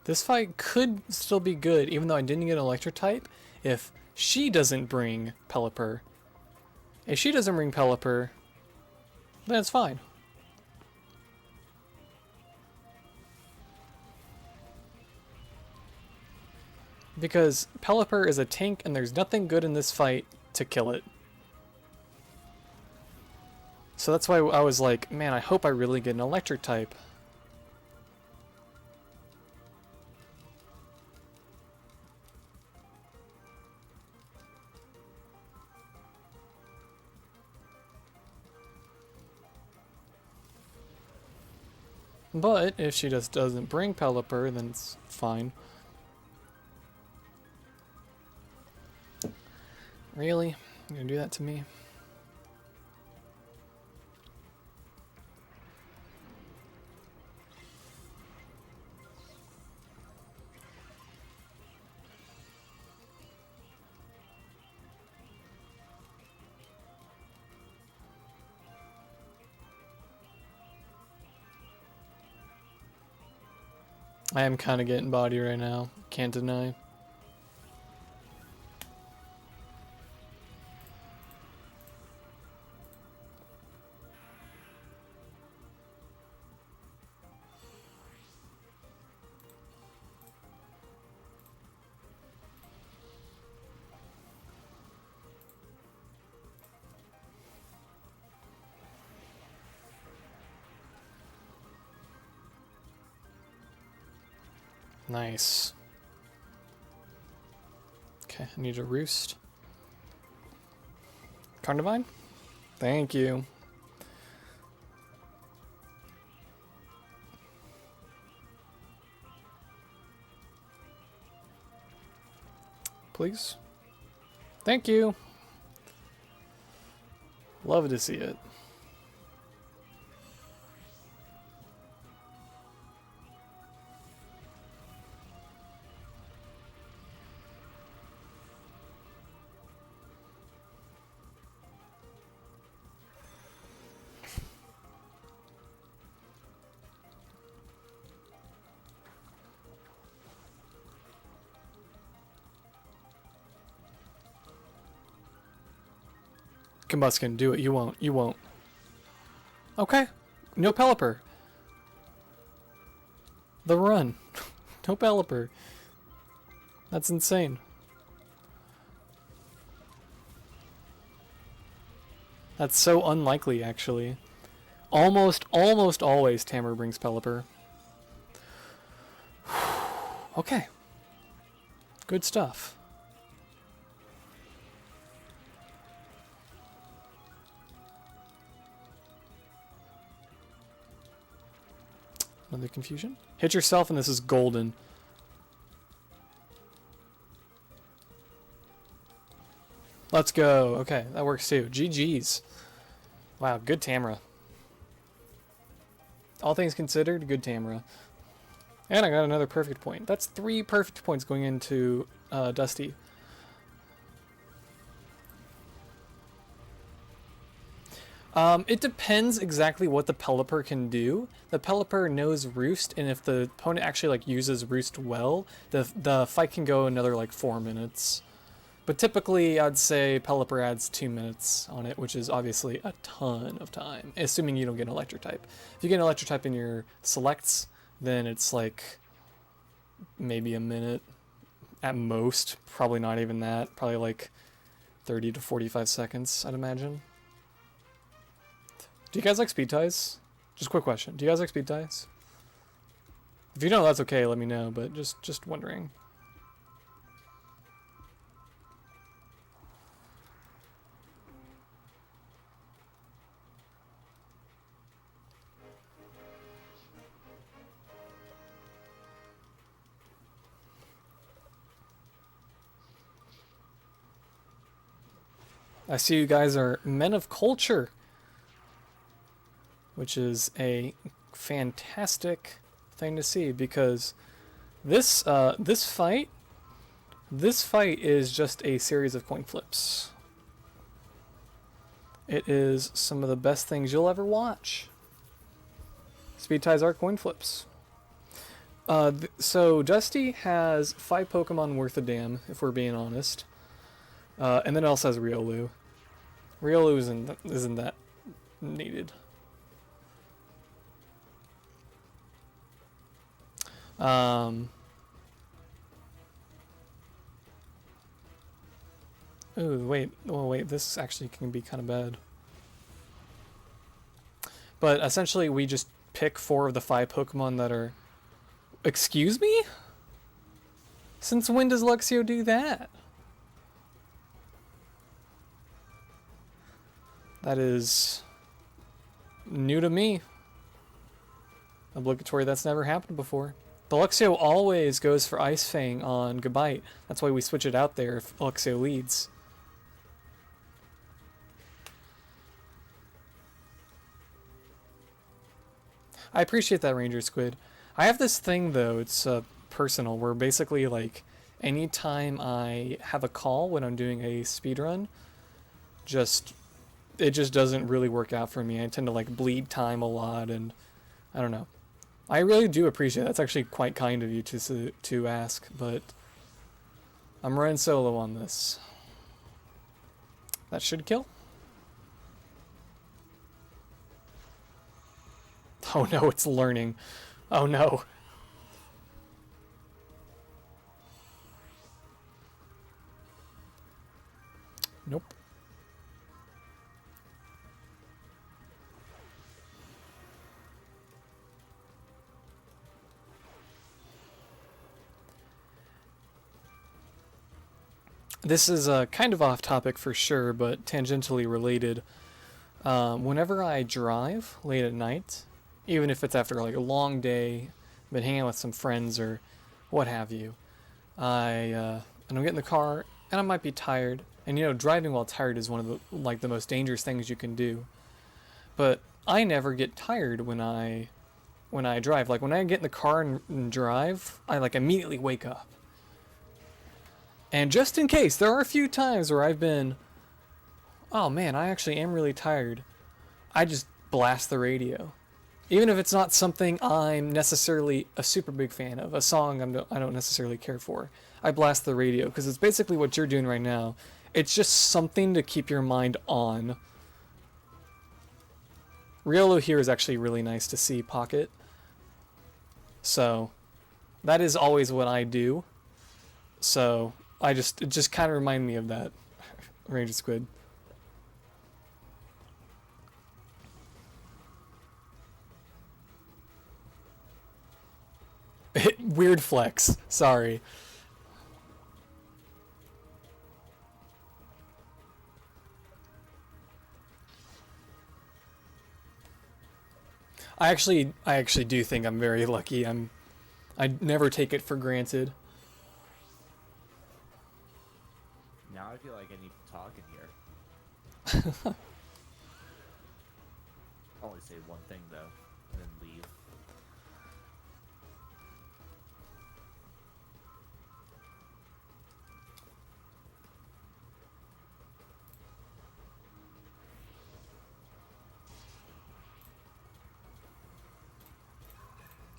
This fight could still be good, even though I didn't get an electric type, if she doesn't bring Pelipper. If she doesn't bring Pelipper, then it's fine. Because Pelipper is a tank and there's nothing good in this fight to kill it. So that's why I was like, man, I hope I really get an electric type. But if she just doesn't bring Pelipper, then it's fine. Really? You're gonna do that to me? I am kind of getting body right now. Can't deny. Nice. Okay, I need a roost. Carnivine? Thank you. Please. Thank you. Love to see it. Combuskin, do it. You won't. You won't. Okay. No Pelipper. The run. No Pelipper. That's insane. That's so unlikely, actually. Almost always Tammer brings Pelipper. Okay. Good stuff. Another confusion? Hit yourself and this is golden. Let's go. Okay, that works too. GG's. Wow, good Tamra. All things considered, good Tamra. And I got another perfect point. That's 3 perfect points going into Dusty. It depends exactly what the Pelipper can do. The Pelipper knows Roost, and if the opponent actually like uses Roost well, the fight can go another like 4 minutes. But typically, I'd say Pelipper adds 2 minutes on it, which is obviously a ton of time, assuming you don't get an Electric type. If you get an Electric type in your selects, then it's like maybe a minute at most. Probably not even that. Probably like 30 to 45 seconds, I'd imagine. Do you guys like speed ties? Just a quick question. Do you guys like speed ties? If you don't, that's okay. Let me know. But just wondering. I see you guys are men of culture, which is a fantastic thing to see because this fight is just a series of coin flips. It is some of the best things you'll ever watch. Speed ties are coin flips. So Dusty has 5 Pokemon worth of damn, if we're being honest, and then it also has Riolu. Riolu isn't that needed. Ooh, wait. Oh, wait. This actually can be kind of bad. But essentially, we just pick 4 of the 5 Pokemon that are... Excuse me? Since when does Luxio do that? That is... new to me. Obligatory, that's never happened before. But Luxio always goes for Ice Fang on Gabite. That's why we switch it out there if Luxio leads. I appreciate that, Ranger Squid. I have this thing, though, it's personal, where basically, like, anytime I have a call when I'm doing a speedrun, it just doesn't really work out for me. I tend to, like, bleed time a lot, and I don't know. I really do appreciate it. That's actually quite kind of you to ask, but I'm running solo on this. That should kill. Oh no, it's learning. Oh no. Nope. This is kind of off topic for sure, but tangentially related. Whenever I drive late at night, even if it's after like a long day, been hanging out with some friends or what have you, and I'm getting in the car and I might be tired. And you know, driving while tired is one of the most dangerous things you can do. But I never get tired when I drive. Like when I get in the car and drive, I like immediately wake up. And just in case, there are a few times where I've been, oh man, I actually am really tired. I just blast the radio. Even if it's not something I'm necessarily a super big fan of, a song I don't necessarily care for, I blast the radio because it's basically what you're doing right now. It's just something to keep your mind on. Riolo here is actually really nice to see, Pocket. So, that is always what I do. So, it just kind of reminded me of that, Ranger Squid. Weird flex, sorry. I actually do think I'm very lucky. I never take it for granted. Now I feel like I need to talk in here. I'll only say one thing though, and then leave.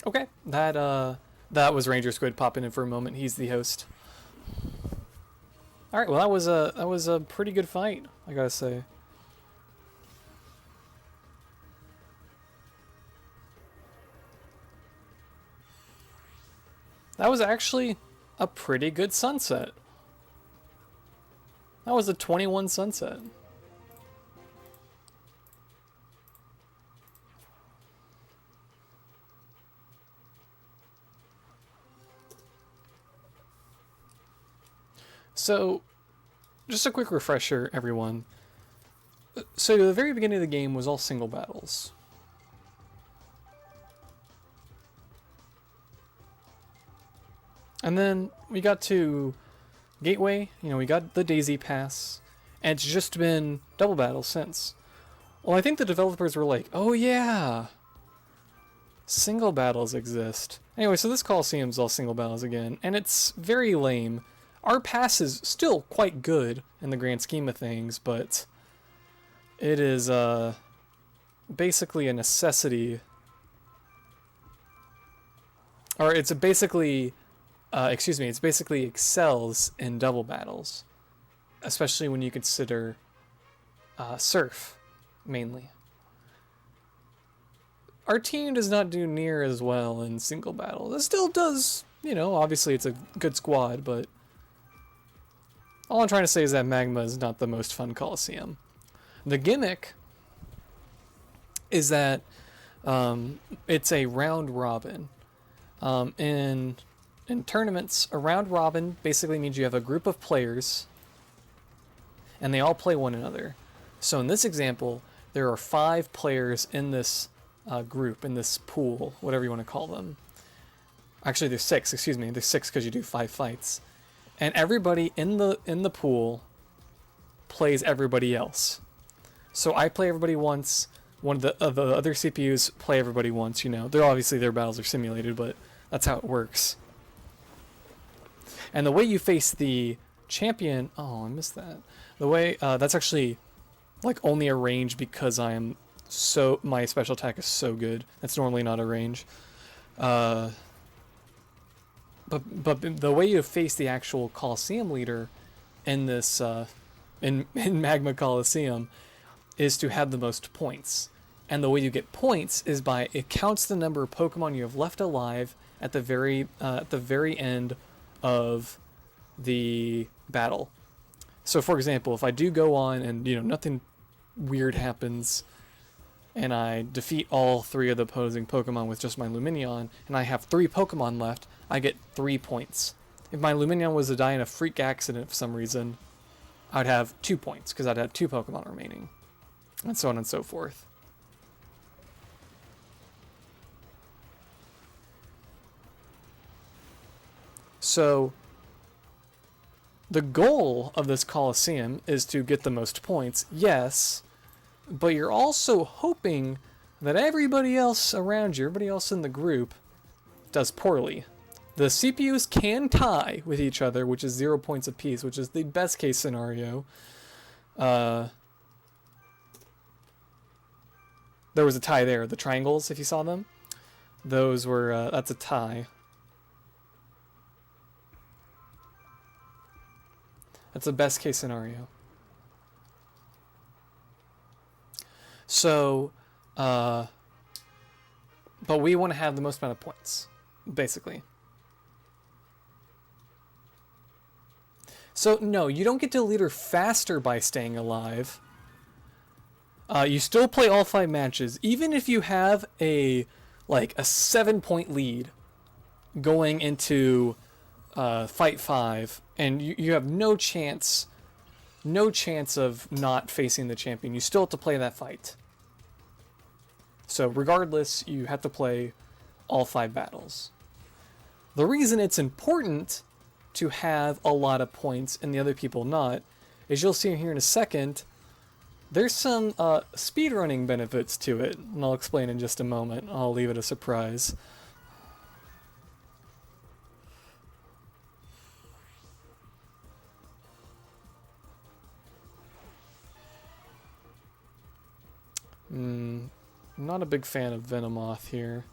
Okay, that was Ranger Squid popping in for a moment. He's the host. All right, well that was a pretty good fight, I gotta say. That was actually a pretty good sunset. That was a 21 sunset. So, just a quick refresher, everyone. So, the very beginning of the game was all single battles. And then we got to Gateway, we got the Daisy Pass, and it's just been double battles since. Well, I think the developers were like, oh yeah, single battles exist. Anyway, so this Coliseum's all single battles again, and it's very lame. Our pass is still quite good in the grand scheme of things, but it is basically a necessity. Or it's basically excels in double battles, especially when you consider Surf, mainly. Our team does not do near as well in single battle. It still does, obviously it's a good squad, but all I'm trying to say is that Magma is not the most fun Coliseum. The gimmick is that it's a round robin. In tournaments, a round robin basically means you have a group of players and they all play one another. So in this example, there are 5 players in this group, in this pool, whatever you want to call them. Actually, there's 6. Excuse me, there's 6 because you do 5 fights, and everybody in the pool plays everybody else. So I play everybody once. One of the other CPUs play everybody once. You know, they're obviously their battles are simulated, but that's how it works. And the way you face the champion, oh, I missed that. The way that's actually like only a range because my special attack is so good. That's normally not a range. But the way you face the actual Coliseum leader in this in Magma Coliseum is to have the most points. And the way you get points is by it counts the number of Pokemon you have left alive at the very end of the battle. So for example, if I do go on and nothing weird happens and I defeat all 3 of the opposing Pokemon with just my Lumineon and I have 3 Pokemon left, I get 3 points. If my Lumineon was to die in a freak accident for some reason, I'd have 2 points because I'd have 2 Pokemon remaining, and so on and so forth. So the goal of this Coliseum is to get the most points, yes, but you're also hoping that everybody else around you, everybody else in the group, does poorly. The CPUs can tie with each other, which is 0 points apiece, which is the best case scenario. There was a tie there. The triangles, if you saw them, those were, that's a tie. That's the best case scenario. So, but we want to have the most amount of points, basically. So, no, you don't get to leader faster by staying alive. You still play all 5 matches, even if you have a 7-point lead going into fight 5, and you have no chance of not facing the champion. You still have to play that fight. So regardless, you have to play all 5 battles. The reason it's important to have a lot of points and the other people not, as you'll see here in a second, there's some speedrunning benefits to it, and I'll explain in just a moment. I'll leave it a surprise. Not a big fan of Venomoth here.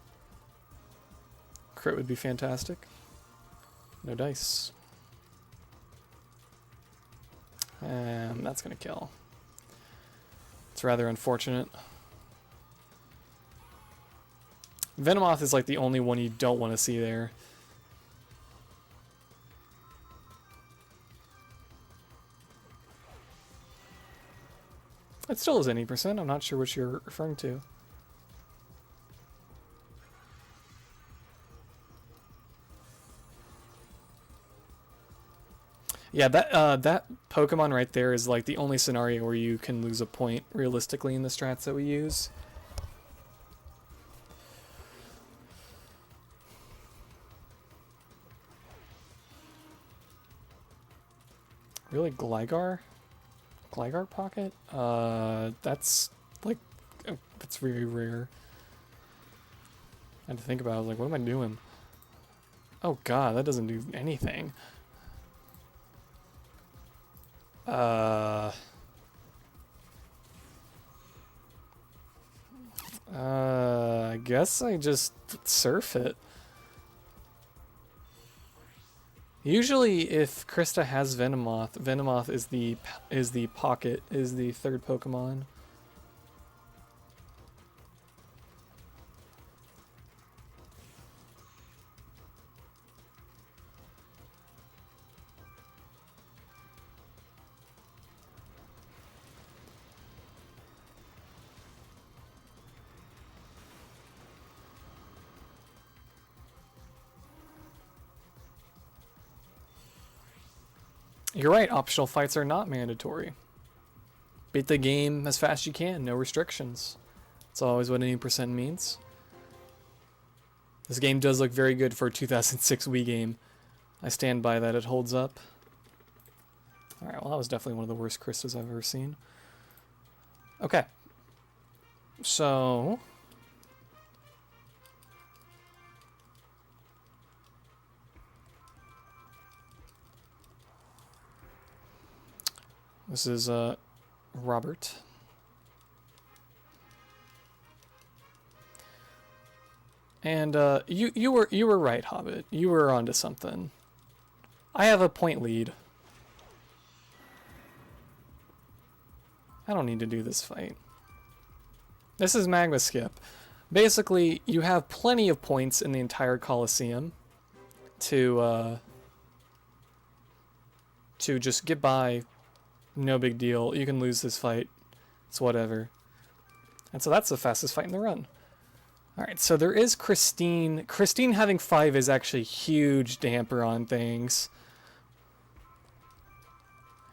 Crit would be fantastic. No dice. And that's gonna kill. It's rather unfortunate. Venomoth is like the only one you don't want to see there. It still is 80%. I'm not sure what you're referring to. Yeah, that Pokemon right there is like the only scenario where you can lose a point realistically in the strats that we use. Really, Gligar? Gligar Pocket? That's like, that's very rare. I had to think about it. I was like, what am I doing? Oh god, that doesn't do anything. I guess I just surf it. Usually, if Krista has Venomoth, Venomoth is the pocket, is the third Pokemon. You're right, optional fights are not mandatory. Beat the game as fast as you can, no restrictions. That's always what any percent means. This game does look very good for a 2006 Wii game. I stand by that, it holds up. Alright, well that was definitely one of the worst crystals I've ever seen. Okay. So... this is, Robert. And, you were right, Hobbit. You were onto something. I have a point lead. I don't need to do this fight. This is Magma Skip. Basically, you have plenty of points in the entire Coliseum to just get by. No big deal. You can lose this fight. It's whatever. And so that's the fastest fight in the run. Alright, so there is Christine. Christine having 5 is actually a huge damper on things.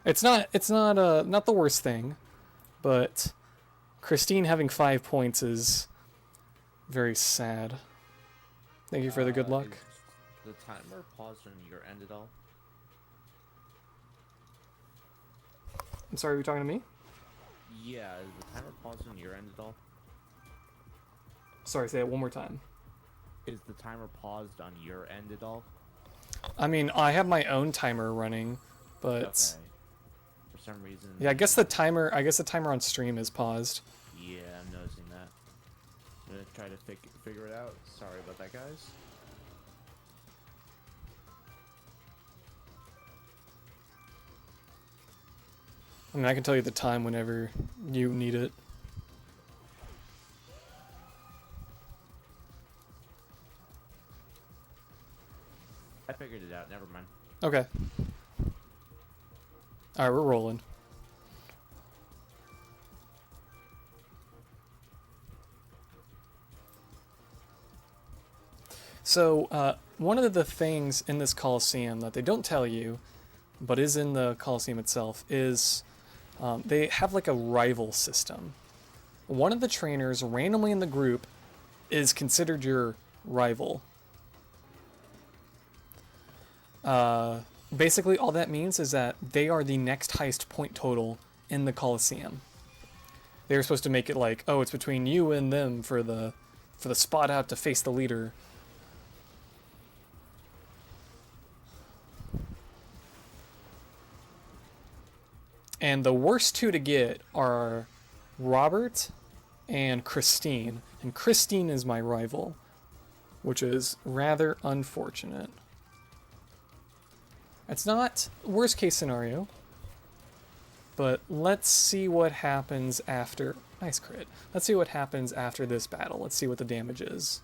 It's not the worst thing, but Christine having 5 points is very sad. Thank you for the good luck. Is the timer paused on your end at all? I'm sorry, are you talking to me? Yeah, is the timer paused on your end at all? Sorry, say it one more time. Is the timer paused on your end at all? I mean, I have my own timer running, but Okay. For some reason. yeah, I guess the timer on stream is paused. Yeah, I'm noticing that. I'm gonna try to figure it out. Sorry about that, guys. I mean, I can tell you the time whenever you need it. I figured it out. Never mind. Okay. Alright, we're rolling. So, one of the things in this Coliseum that they don't tell you, but is in the Coliseum itself, is they have like a rival system. One of the trainers randomly in the group is considered your rival. Basically, all that means is that they are the next highest point total in the Coliseum. They were supposed to make it like, oh, it's between you and them for the spot out to face the leader. And the worst two to get are Robert and Christine. And Christine is my rival, which is rather unfortunate. It's not worst case scenario, but let's see what happens after. Nice crit. Let's see what happens after this battle. Let's see what the damage is.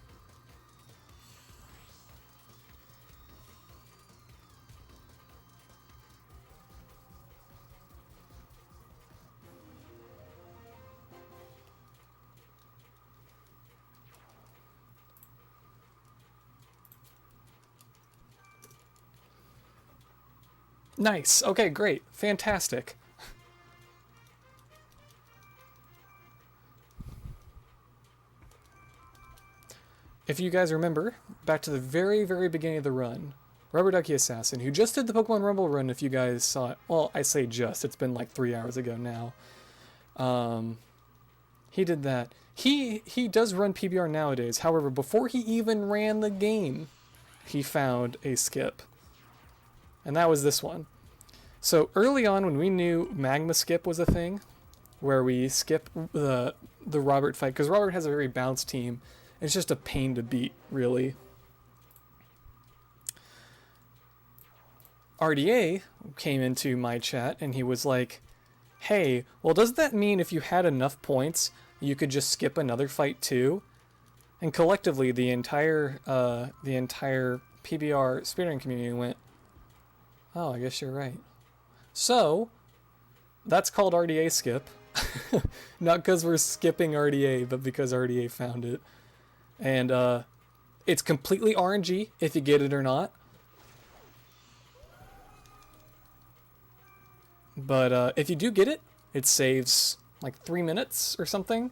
Nice. Okay, great. Fantastic. If you guys remember, back to the very, very beginning of the run, Rubber Ducky Assassin, who just did the Pokemon Rumble run, if you guys saw it, well, I say just, it's been like 3 hours ago now. He did that. He does run PBR nowadays, however, before he even ran the game, he found a skip. And that was this one. So early on when we knew Magma Skip was a thing, where we skip the Robert fight, because Robert has a very balanced team, it's just a pain to beat, really. RDA came into my chat and he was like, hey, well, doesn't that mean if you had enough points, you could just skip another fight too? And collectively, the entire PBR speedrunning community went, oh, I guess you're right. So, that's called RDA skip. Not because we're skipping RDA, but because RDA found it. And it's completely RNG if you get it or not. But if you do get it, it saves like 3 minutes or something.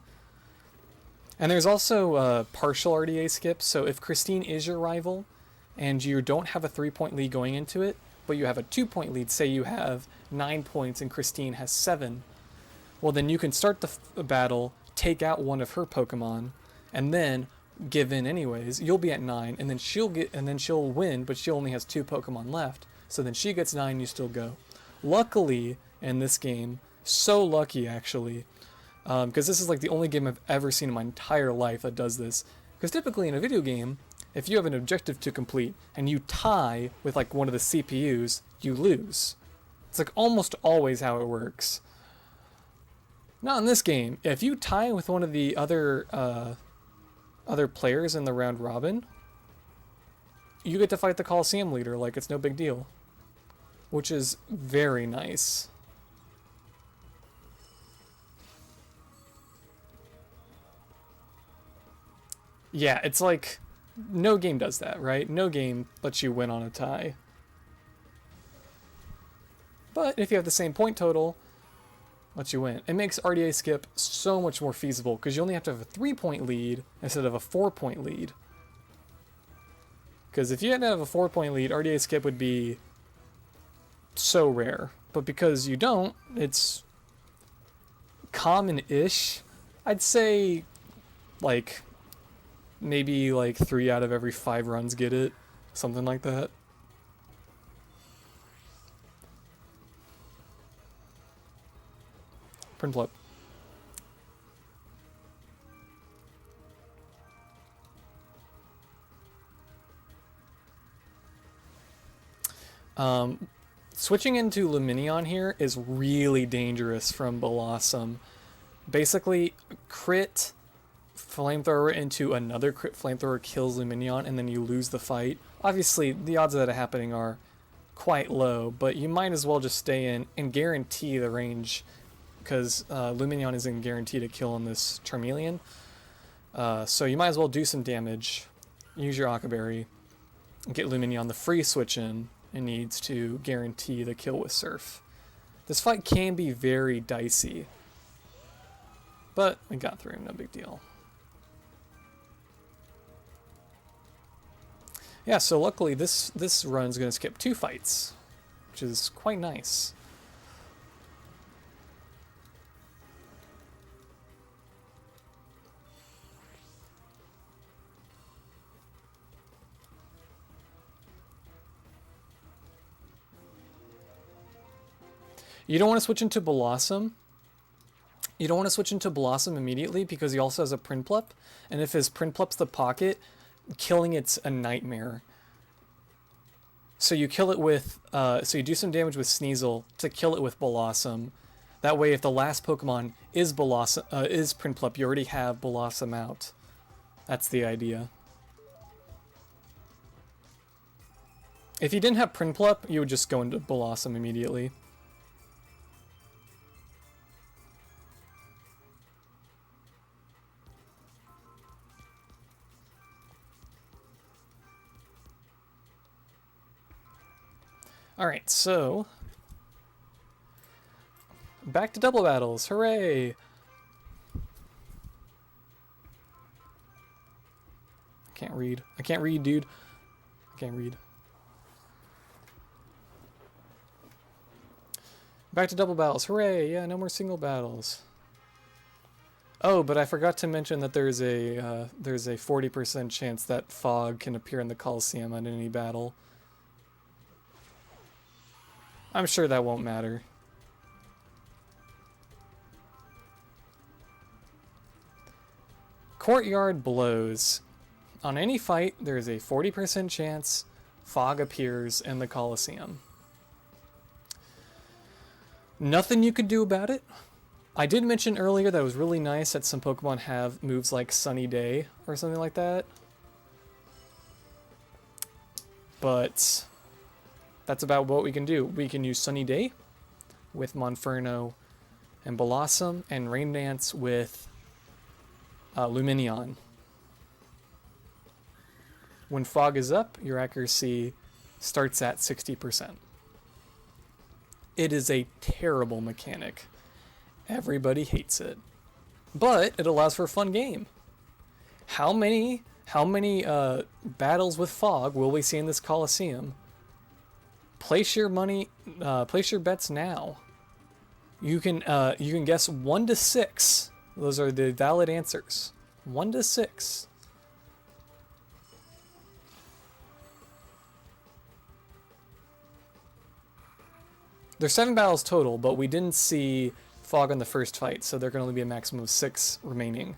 And there's also partial RDA skips. So if Christine is your rival and you don't have a 3-point lead going into it, but you have a 2-point lead, say you have 9 points and Christine has 7, well, then you can start the battle, take out one of her Pokemon, and then give in anyways. You'll be at 9, and then she'll win, but she only has 2 Pokemon left. So then she gets 9, you still go. Luckily, in this game, so lucky actually, because this is like the only game I've ever seen in my entire life that does this. Because typically in a video game, if you have an objective to complete and you tie with like one of the CPUs, you lose. It's like almost always how it works. Not in this game. If you tie with one of the other players in the round robin, you get to fight the Coliseum leader like it's no big deal, which is very nice. Yeah, it's like no game does that, right? No game lets you win on a tie. But if you have the same point total, lets you win. It makes RDA skip so much more feasible because you only have to have a 3-point lead instead of a 4-point lead. Because if you had to have a 4-point lead, RDA skip would be so rare. But because you don't, it's common-ish. I'd say like maybe like 3 out of every 5 runs get it. Something like that. Print flip. Switching into Luminion here is really dangerous from Blossom. Basically, crit flamethrower into another crit flamethrower kills Luminion, and then you lose the fight. Obviously, the odds of that happening are quite low, but you might as well just stay in and guarantee the range, because Luminion isn't guaranteed a kill on this Charmeleon. So you might as well do some damage, use your Akaberry, get Luminion the free switch in. It needs to guarantee the kill with Surf. This fight can be very dicey, but we got through, no big deal. Yeah, so luckily this run is going to skip 2 fights, which is quite nice. You don't want to switch into Blossom. You don't want to switch into Blossom immediately because he also has a Prinplup, and if his Prinplup's the pocket, killing it's a nightmare. So you kill it with, so you do some damage with Sneasel to kill it with Blossom. That way, if the last Pokemon is Blossom, is Prinplup, you already have Blossom out. That's the idea. If you didn't have Prinplup, you would just go into Blossom immediately. Alright, so back to double battles. Hooray! I can't read. I can't read, dude. I can't read. Back to double battles. Hooray! Yeah, no more single battles. Oh, but I forgot to mention that there's a 40% chance that Fog can appear in the Coliseum on any battle. I'm sure that won't matter. Courtyard blows. On any fight, there is a 40% chance Fog appears in the Coliseum. Nothing you could do about it. I did mention earlier that it was really nice that some Pokemon have moves like Sunny Day or something like that. But that's about what we can do. We can use Sunny Day with Monferno and Blossom, and Rain Dance with Luminion. When Fog is up, your accuracy starts at 60%. It is a terrible mechanic. Everybody hates it. But it allows for a fun game. How many battles with fog will we see in this Coliseum? Place your money, place your bets now. You can guess 1 to 6. Those are the valid answers. 1 to 6. There's 7 battles total, but we didn't see fog on the first fight, so there can only be a maximum of 6 remaining.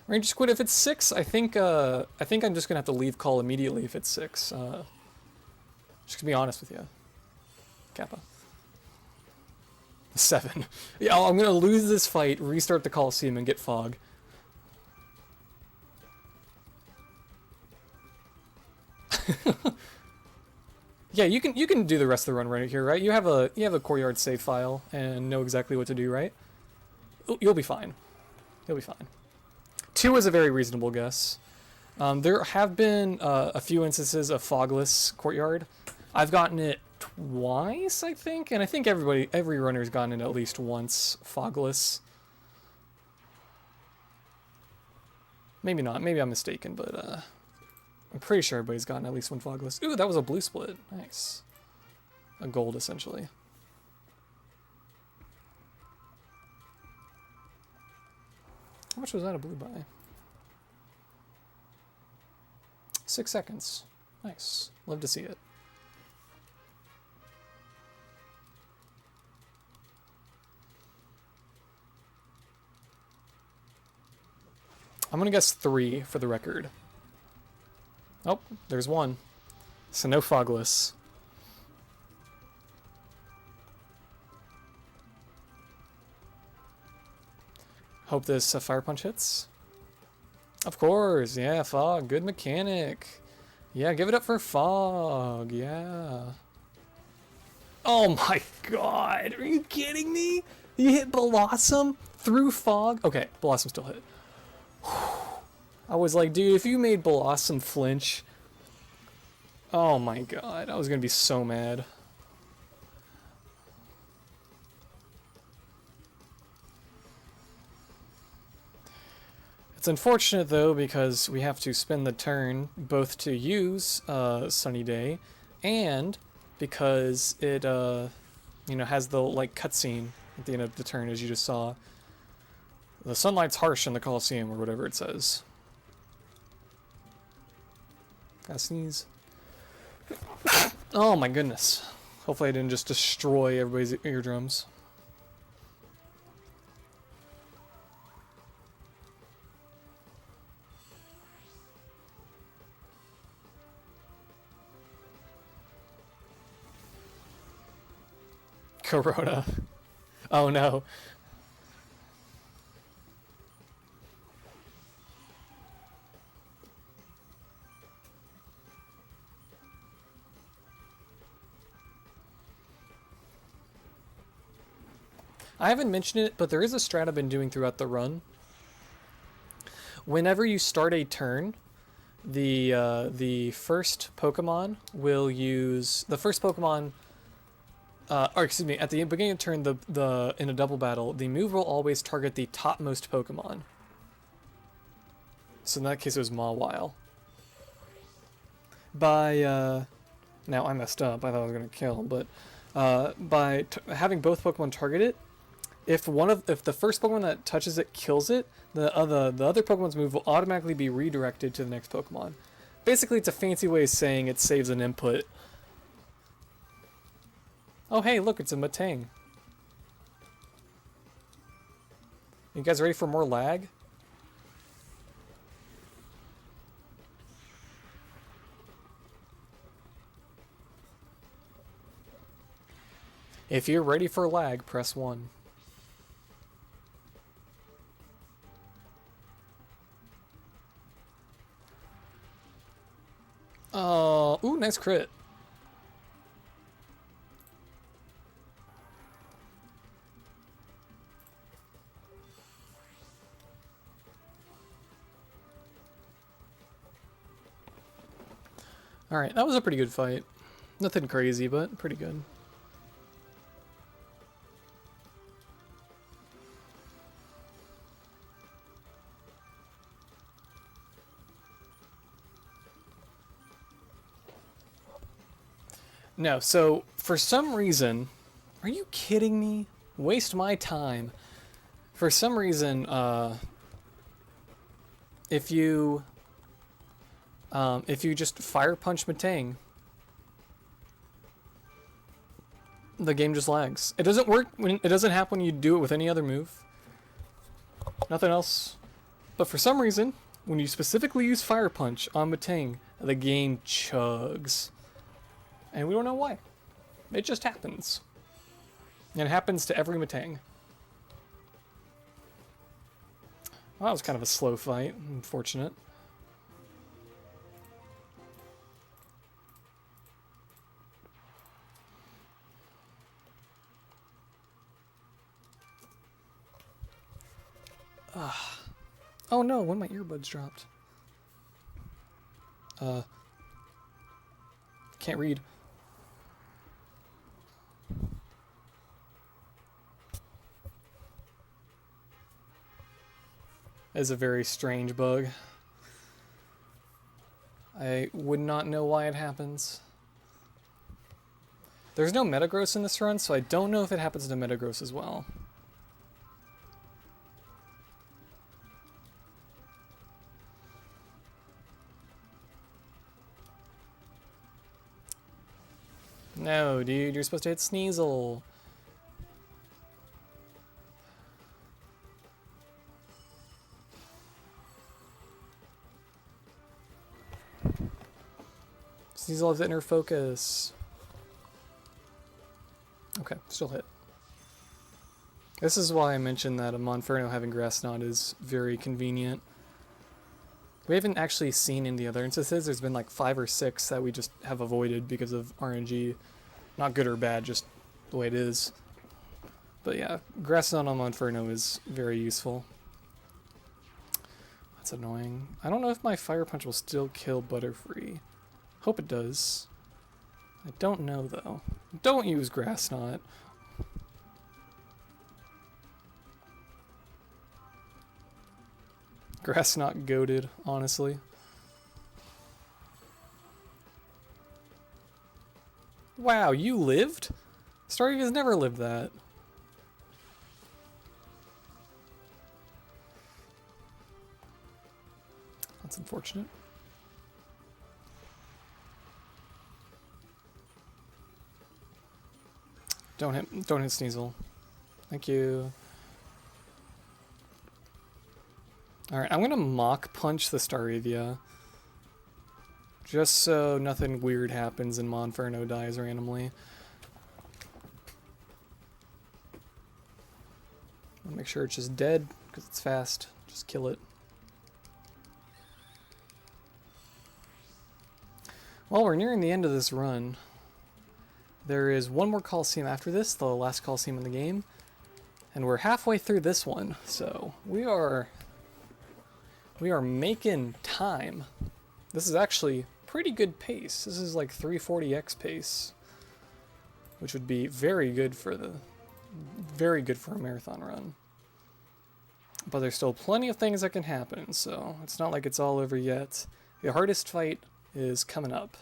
Ranger Squid, if it's 6, I think I'm just gonna have to leave call immediately if it's 6. Just to be honest with you, Kappa. 7. Yeah, I'm gonna lose this fight, restart the Coliseum, and get fog. Yeah, you can do the rest of the run right here, right? You have a courtyard save file and know exactly what to do, right? You'll be fine. You'll be fine. 2 is a very reasonable guess. There have been a few instances of fogless courtyard. I've gotten it twice, I think, and I think every runner's gotten it at least once fogless. Maybe not. Maybe I'm mistaken, but I'm pretty sure everybody's gotten at least one fogless. Ooh, that was a blue split. Nice. A gold, essentially. How much was that a blue by? 6 seconds. Nice. Love to see it. I'm gonna guess 3 for the record. Oh, there's 1. So no fogless. Hope this fire punch hits. Of course, yeah, fog, good mechanic. Yeah, give it up for fog, yeah. Oh my god, are you kidding me? You hit Blossom through fog? Okay, Blossom still hit. I was like, dude, if you made Blossom flinch... Oh my god, I was gonna be so mad. It's unfortunate though because we have to spend the turn both to use Sunny Day and because it you know, has the like cutscene at the end of the turn, as you just saw. The sunlight's harsh in the Coliseum or whatever it says. Gotta sneeze. Oh my goodness. Hopefully I didn't just destroy everybody's eardrums. Corona. Oh no. I haven't mentioned it, but there is a strat I've been doing throughout the run. Whenever you start a turn, the first Pokemon will use the first Pokemon. Or excuse me, at the beginning of the turn, the in a double battle, the move will always target the topmost Pokemon. So in that case, it was Mawile. By now I messed up. I thought I was gonna kill, but by having both Pokemon target it, if the first Pokemon that touches it kills it, the other Pokemon's move will automatically be redirected to the next Pokemon. Basically, it's a fancy way of saying it saves an input. Oh hey, look, it's a Matang. You guys ready for more lag? If you're ready for lag, press 1. Ooh, nice crit. Alright, that was a pretty good fight. Nothing crazy, but pretty good. No, so for some reason, are you kidding me? Waste my time. For some reason, if you just fire punch Matang, the game just lags. It doesn't work when it doesn't happen when you do it with any other move. Nothing else. But for some reason, when you specifically use fire punch on Matang, the game chugs. And we don't know why. It just happens. And it happens to every Matang. Well, that was kind of a slow fight. Unfortunate. Oh no, when my earbuds dropped. Can't read. Is a very strange bug. I would not know why it happens. There's no Metagross in this run, so I don't know if it happens to Metagross as well. No, dude, you're supposed to hit Sneasel. Sneasel has inner focus. Okay, still hit. This is why I mentioned that a Monferno having Grass Knot is very convenient. We haven't actually seen in the other instances. There's been like 5 or 6 that we just have avoided because of RNG. Not good or bad, just the way it is. But yeah, Grass Knot on Monferno is very useful. That's annoying. I don't know if my Fire Punch will still kill Butterfree. Hope it does. I don't know though. Don't use Grass Knot. Grass Knot goated, honestly. Wow, you lived? Staryu has never lived that. That's unfortunate. Don't hit Sneasel. Thank you. Alright, I'm gonna Mach Punch the Staravia. Just so nothing weird happens and Monferno dies randomly. I'll make sure it's just dead, because it's fast. Just kill it. Well, we're nearing the end of this run. There is one more Coliseum after this, the last Coliseum in the game. And we're halfway through this one, so we are making time. This is actually pretty good pace. This is like 340x pace, which would be very good for a marathon run. But there's still plenty of things that can happen, so it's not like it's all over yet. The hardest fight is coming up.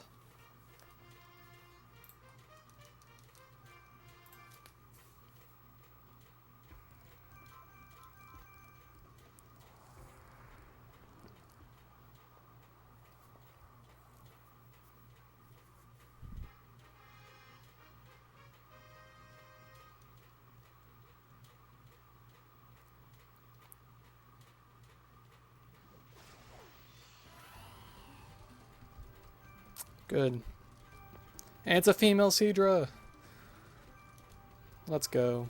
Good. And it's a female Seadra. Let's go.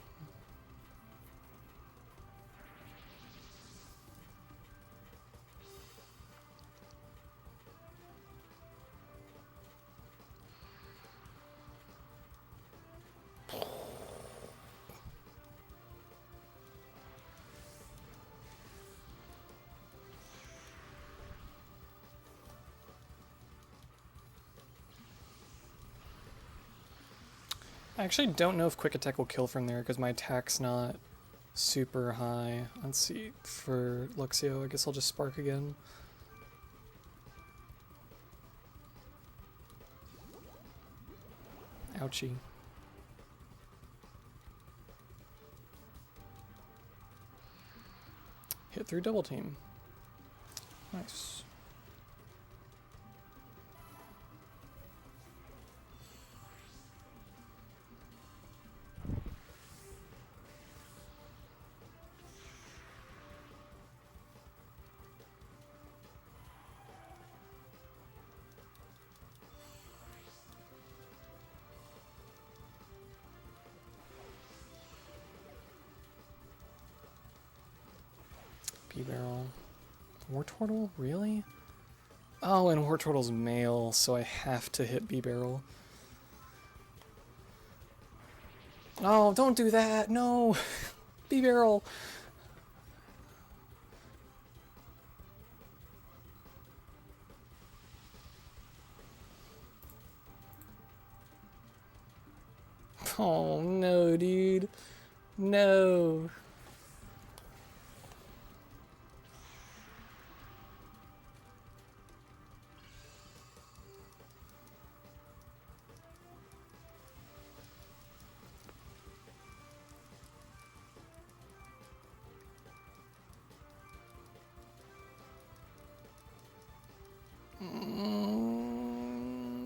I actually don't know if Quick Attack will kill from there because my attack's not super high. Let's see. For Luxio, I guess I'll just Spark again. Ouchie. Hit through double team. Nice. B-barrel. Wartortle? Really? Oh, and Wartortle's male, so I have to hit B-barrel. Oh, don't do that! No! B-barrel! Oh, no, dude. No.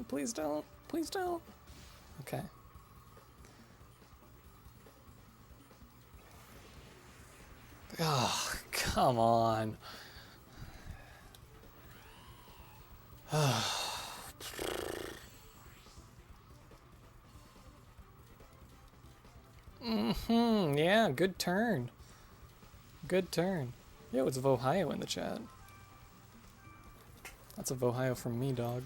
Please don't. Please don't. Okay. Oh, come on. Yeah, good turn. Good turn. Yo, it's Vohio in the chat. That's a Vohio from me, dog.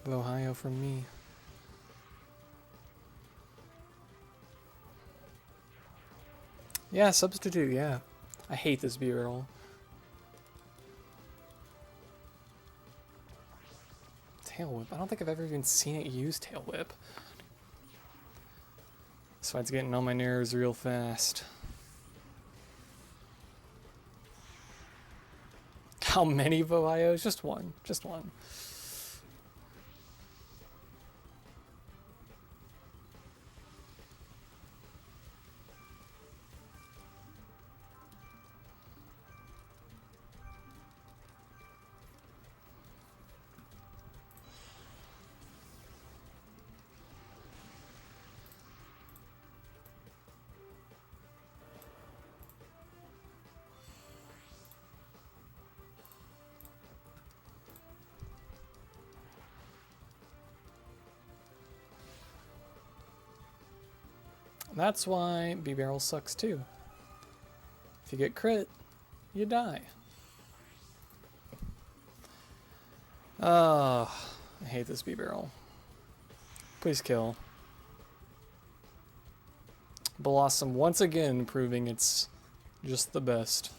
Ohio from me. Yeah, substitute, yeah. I hate this B-roll. Tail Whip. I don't think I've ever even seen it use Tail Whip. This fight's getting on my nerves real fast. How many Vohios? Just one. Just one. That's why B-barrel sucks too. If you get crit, you die. Oh, I hate this B-barrel. Please kill. Blossom once again proving it's just the best.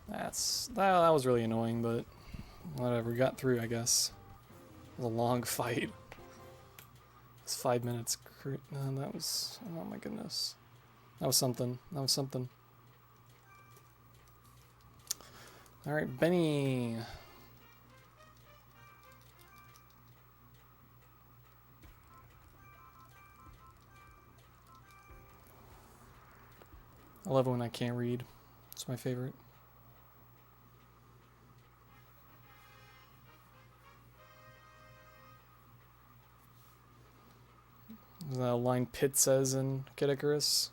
That was really annoying, but whatever, got through, I guess. It was a long fight. It's 5 minutes. No, that was, oh my goodness. That was something. That was something. Alright, Benny. I love it when I can't read. It's my favorite. The line Pitt says in Kid Icarus.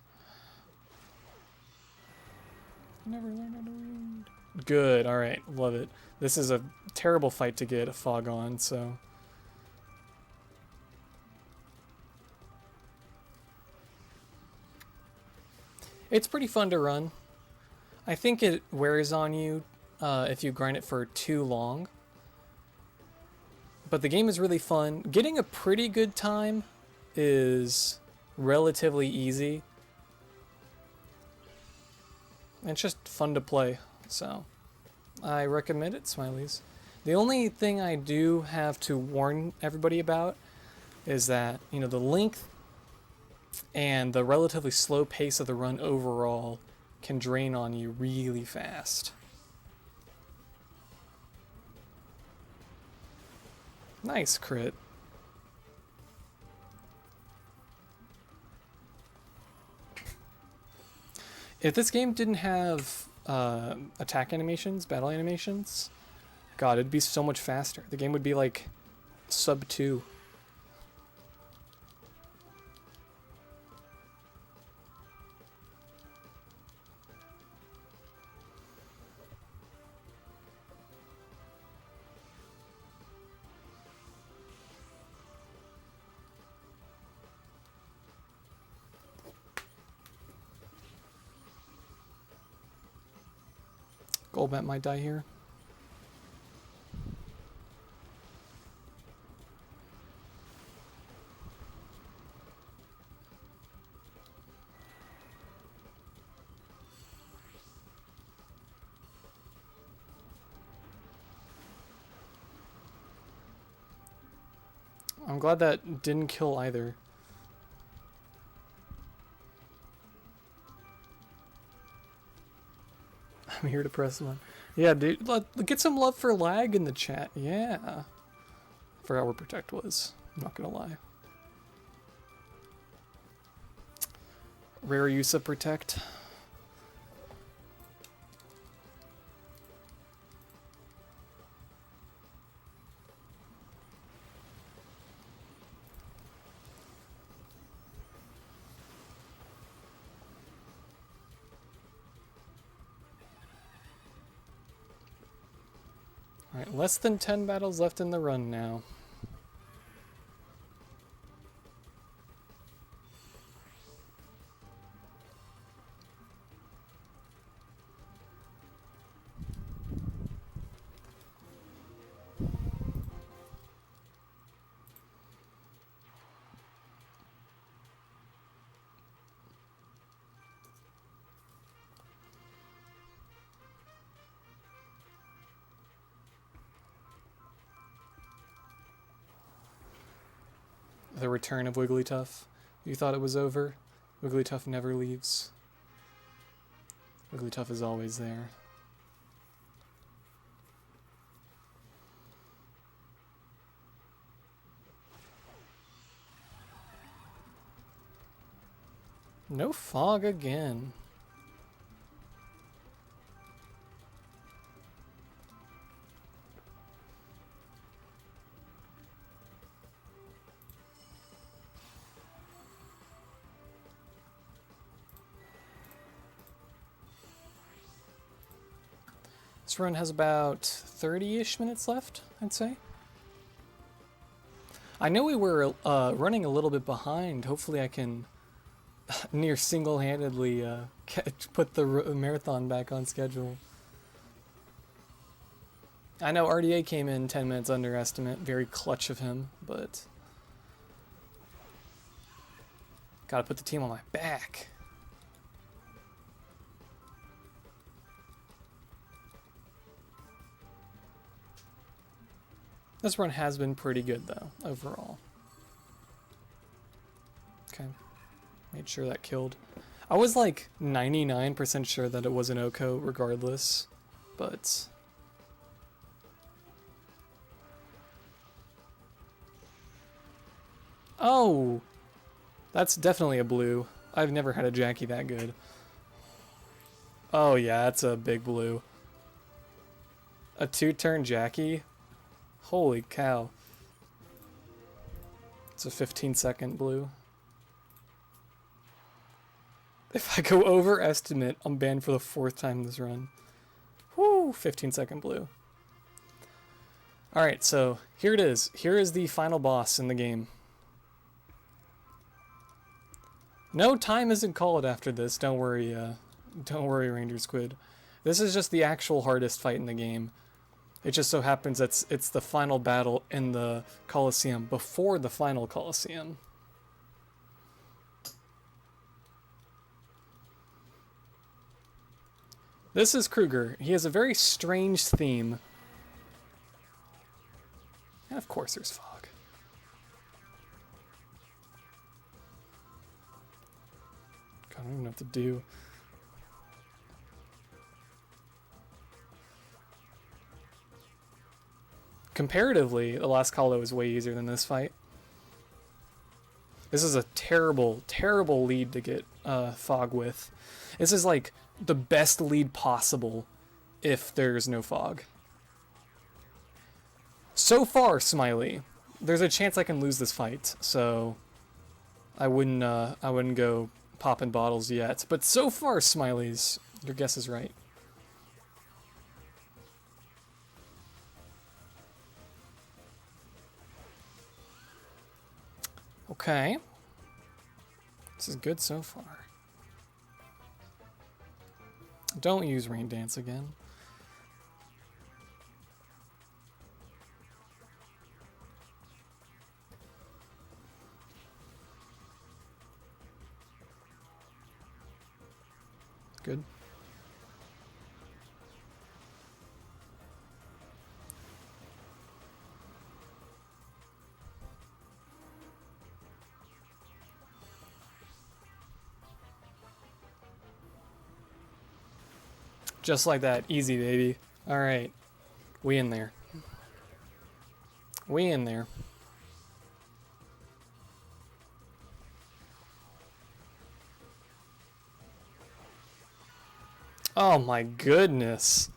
Never learned how to read. Good, alright, love it. This is a terrible fight to get a fog on, so. It's pretty fun to run. I think it wears on you if you grind it for too long. But the game is really fun. Getting a pretty good time is relatively easy. And it's just fun to play, so I recommend it, Smileys. The only thing I do have to warn everybody about is that, you know, the length and the relatively slow pace of the run overall can drain on you really fast. Nice crit. If this game didn't have attack animations, battle animations, God, it'd be so much faster. The game would be like sub 2. Golbat might die here. I'm glad that didn't kill either. I'm here to press one. Yeah, dude, get some love for lag in the chat. Yeah. I forgot where Protect was. I'm not gonna lie. Rare use of Protect. Alright, less than 10 battles left in the run now. The return of Wigglytuff. You thought it was over? Wigglytuff never leaves. Wigglytuff is always there. No fog again. This run has about 30-ish minutes left, I'd say. I know we were running a little bit behind. Hopefully I can near single-handedly put the marathon back on schedule. I know RDA came in 10 minutes under estimate. Very clutch of him, but gotta put the team on my back. This run has been pretty good, though, overall. Okay. Made sure that killed. I was like 99% sure that it was an Oko regardless, but... Oh! That's definitely a blue. I've never had a Jackie that good. Oh yeah, that's a big blue. A 2-turn Jackie? Holy cow. It's a 15-second blue. If I go over estimate, I'm banned for the 4th time this run. Whoo, 15-second blue. Alright, so here it is. Here is the final boss in the game. No time isn't called after this, don't worry, Ranger Squid. This is just the actual hardest fight in the game. It just so happens that it's the final battle in the Colosseum before the final Colosseum. This is Kruger. He has a very strange theme. And of course there's fog. I don't even know what to do. Comparatively, the last Caldo is way easier than this fight. This is a terrible, terrible lead to get fog with. This is like the best lead possible if there's no fog. So far, Smiley, there's a chance I can lose this fight, so I wouldn't go popping bottles yet. But so far, Smiley's, your guess is right. Okay. This is good so far. Don't use Rain Dance again. Good. Just like that. Easy, baby. Alright. We in there. We in there. Oh my goodness.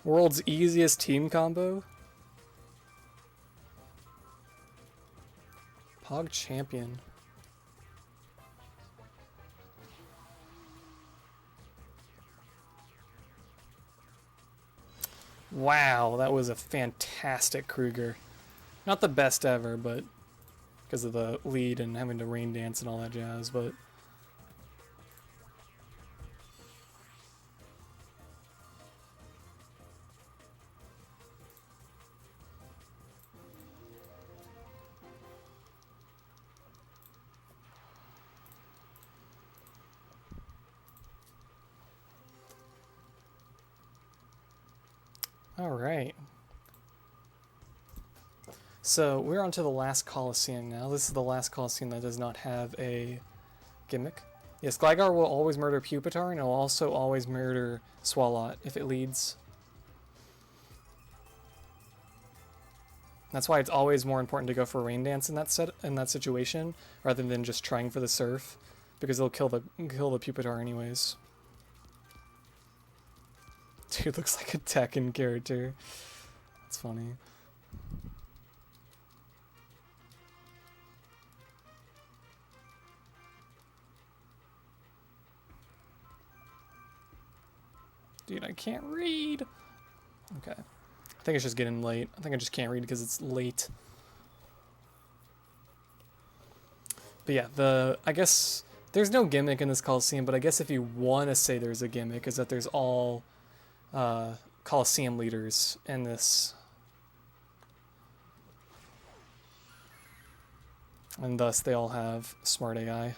World's easiest team combo? Pog champion. Wow, that was a fantastic Kruger. Not the best ever, but because of the lead and having to rain dance and all that jazz, but all right. So we're on to the last Coliseum now. This is the last Coliseum that does not have a gimmick. Yes, Gligar will always murder Pupitar, and it will also always murder Swalot if it leads. That's why it's always more important to go for Rain Dance in that situation, rather than just trying for the Surf, because it'll kill the Pupitar anyways. Dude, looks like a Tekken character. That's funny. Dude, I can't read. Okay. I think it's just getting late. I think I just can't read because it's late. But yeah, I guess there's no gimmick in this Coliseum, but I guess if you want to say there's a gimmick, is that there's all Coliseum leaders in this. And thus they all have smart AI.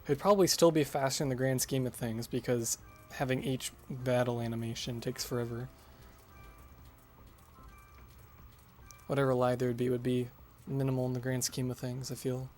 It'd probably still be faster in the grand scheme of things because having each battle animation takes forever. Whatever lag there would be minimal in the grand scheme of things, I feel.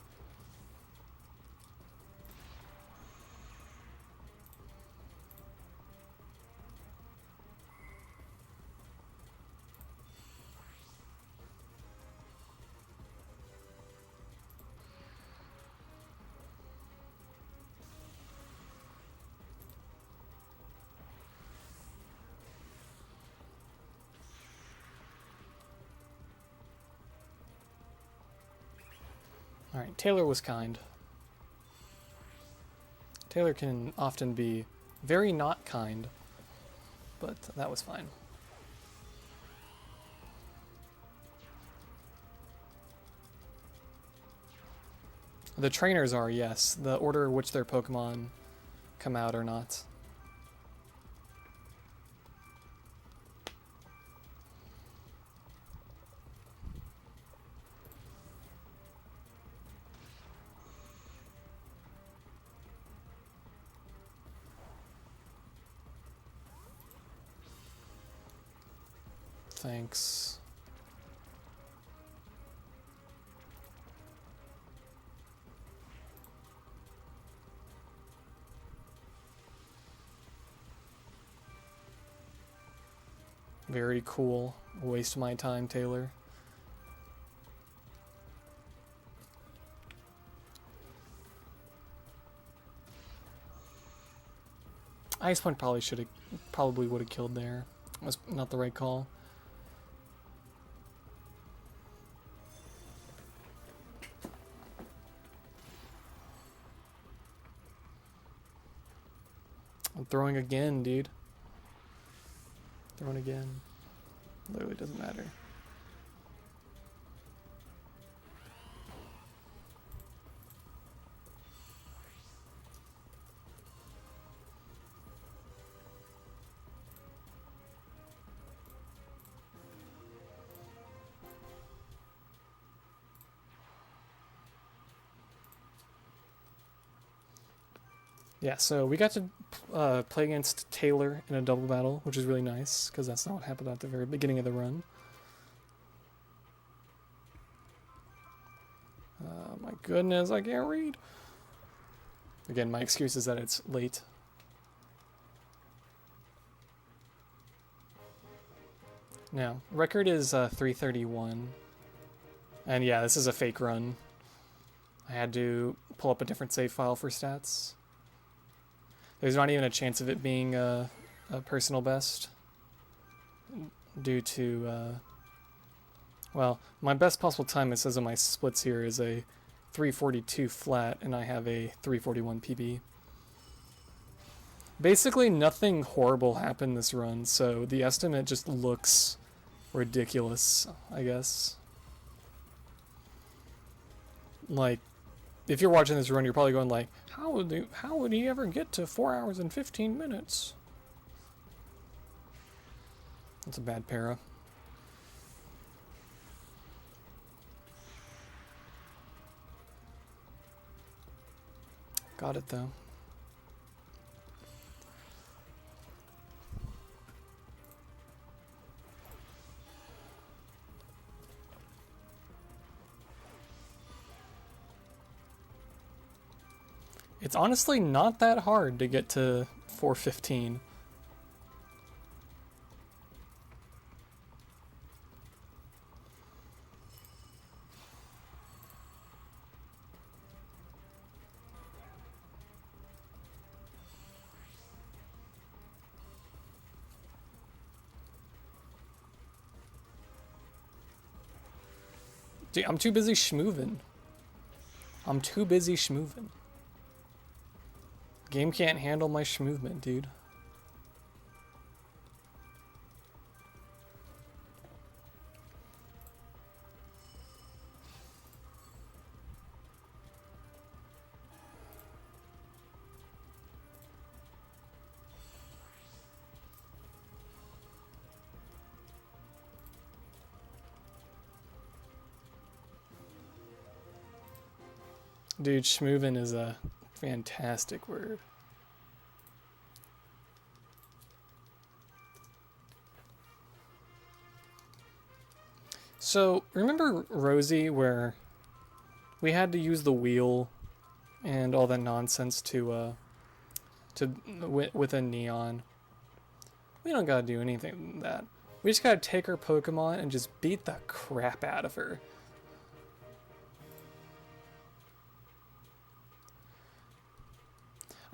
Alright, Taylor was kind. Taylor can often be very not kind, but that was fine. The trainers are, yes. The order in which their Pokemon come out or not. Thanks. Very cool. Waste my time, Taylor. Ice Punch probably would have killed there. Was not the right call. I'm throwing again, dude. Throwing again. Literally doesn't matter. Yeah, so we got to play against Taylor in a double battle, which is really nice, because that's not what happened at the very beginning of the run. My goodness, I can't read. Again, my excuse is that it's late. Now, record is 331. And yeah, this is a fake run. I had to pull up a different save file for stats. There's not even a chance of it being a personal best due to, well, my best possible time, it says on my splits here, is a 342 flat, and I have a 341 PB. Basically, nothing horrible happened this run, so the estimate just looks ridiculous, I guess. Like, if you're watching this run, you're probably going like, how would he ever get to 4 hours and 15 minutes? That's a bad para. Got it though. It's honestly not that hard to get to 415. Dude, I'm too busy schmoovin'. Game can't handle my schmovement, dude. Dude, schmoovin' is a fantastic word. So, remember Rosie, where we had to use the wheel and all that nonsense with a neon? We don't gotta do anything with that. We just gotta take our Pokemon and just beat the crap out of her.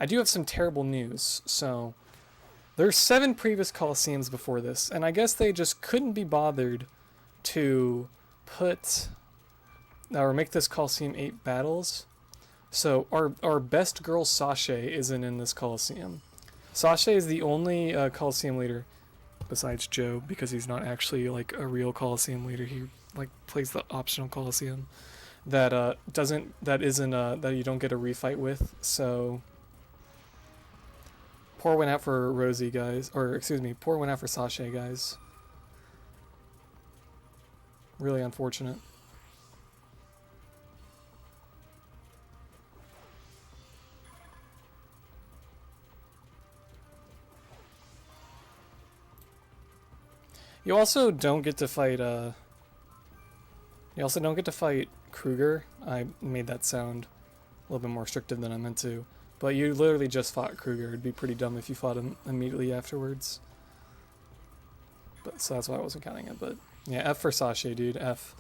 I do have some terrible news. So, there's 7 previous Coliseums before this, and I guess they just couldn't be bothered to put or make this Coliseum 8 battles. So our best girl Sashay isn't in this Coliseum. Sashay is the only Coliseum leader, besides Joe, because he's not actually like a real Coliseum leader. He like plays the optional Coliseum that that you don't get a refight with. So pour one out for Rosie, guys, or excuse me, pour one out for Sashay, guys. Really unfortunate. You also don't get to fight, Kruger. I made that sound a little bit more restrictive than I meant to. But you literally just fought Kruger. It'd be pretty dumb if you fought him immediately afterwards. But so that's why I wasn't counting it. But yeah, F for Sashay, dude. F.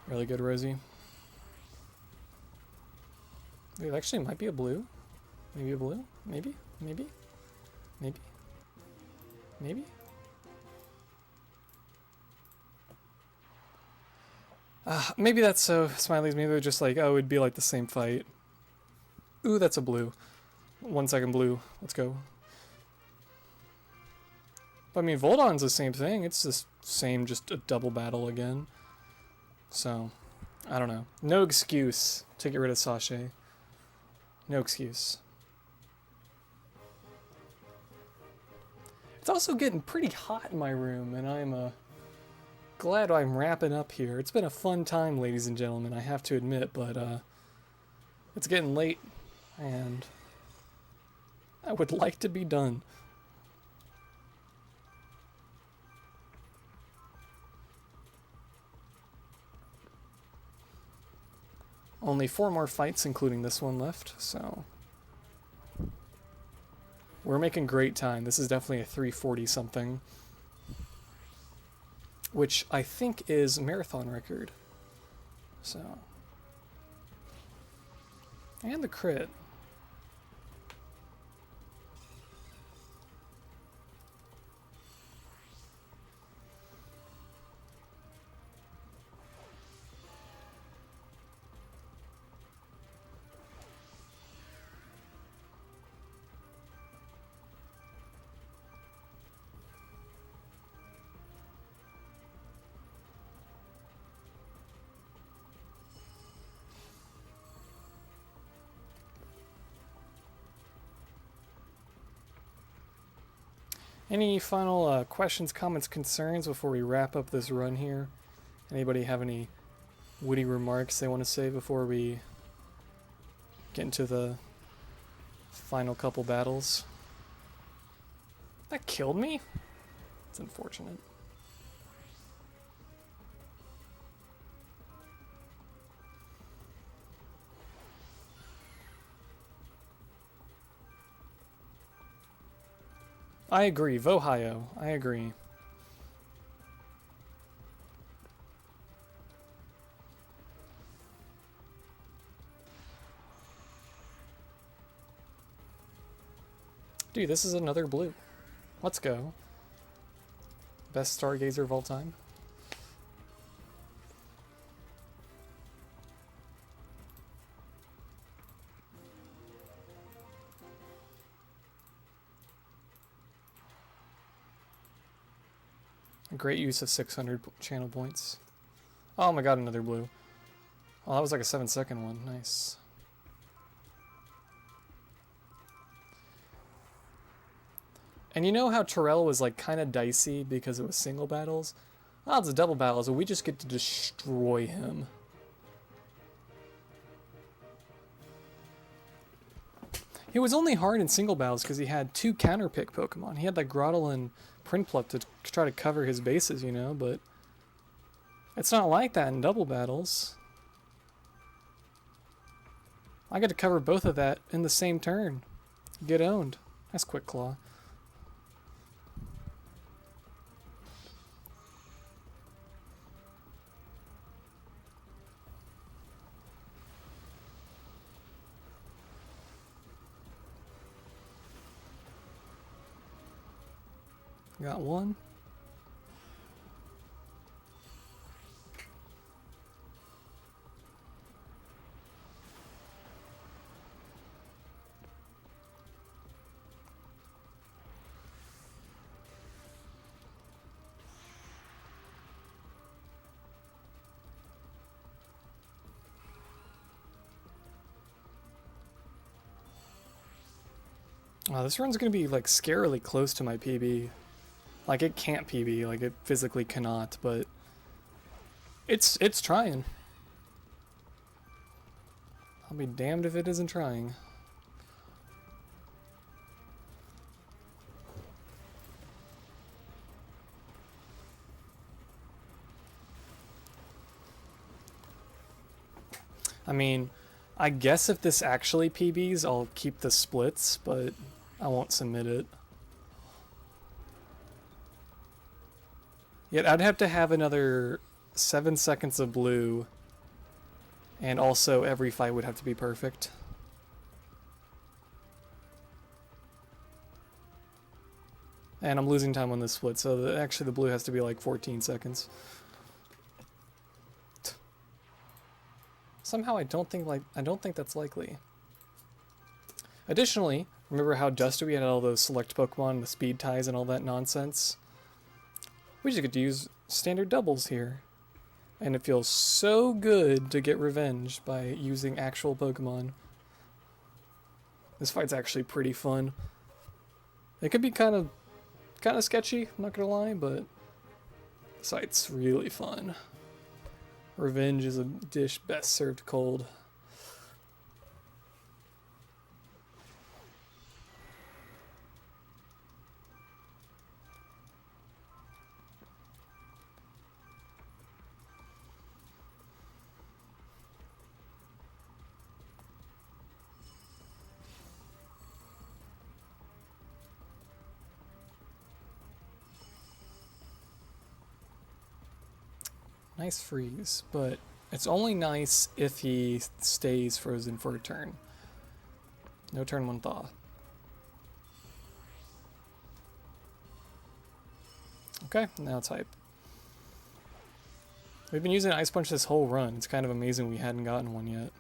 Really good, Rosie. It actually might be a blue. Maybe a blue? Maybe? Maybe? Maybe? Maybe? Maybe that's so, Smileys. Maybe they're just like, oh, it'd be like the same fight. Ooh, that's a blue. 1 second blue. Let's go. But I mean, Voldon's the same thing. It's the same, just a double battle again. So, I don't know. No excuse to get rid of Sashay. No excuse. It's also getting pretty hot in my room, and I'm glad I'm wrapping up here. It's been a fun time, ladies and gentlemen, I have to admit, but it's getting late, and I would like to be done. Only 4 more fights, including this one left, so we're making great time. This is definitely a 340 something, which I think is marathon record. So, and the crit. Any final questions, comments, concerns before we wrap up this run here? Anybody have any witty remarks they want to say before we get into the final couple battles? That killed me? It's unfortunate. I agree. Vohio. I agree. Dude, this is another blue. Let's go. Best Stargazer of all time. A great use of 600 channel points. Oh my god, another blue. Oh, that was like a 7-second one. Nice. And you know how Terrell was like kind of dicey because it was single battles? Oh, it's a double battle, so we just get to destroy him. He was only hard in single battles because he had 2 counterpick Pokemon. He had like Grotle and Prinplup to try to cover his bases, you know, but it's not like that in double battles. I got to cover both of that in the same turn. Get owned. That's Quick Claw. Got one. Oh, this run's gonna be like scarily close to my PB. Like it can't PB, like it physically cannot, but it's trying. I'll be damned if it isn't trying. I mean, I guess if this actually PBs, I'll keep the splits, but I won't submit it. Yet I'd have to have another 7 seconds of blue, and also every fight would have to be perfect. And I'm losing time on this split, so actually the blue has to be like 14 seconds. Somehow I don't think that's likely. Additionally, remember how dusty we had all those select Pokemon, the speed ties and all that nonsense? We just get to use standard doubles here. And it feels so good to get revenge by using actual Pokemon. This fight's actually pretty fun. It could be kind of sketchy, I'm not gonna lie, but this fight's really fun. Revenge is a dish best served cold. Nice freeze, but it's only nice if he stays frozen for a turn. No turn 1 thaw. Okay, now it's hype. We've been using Ice Punch this whole run. It's kind of amazing we hadn't gotten one yet.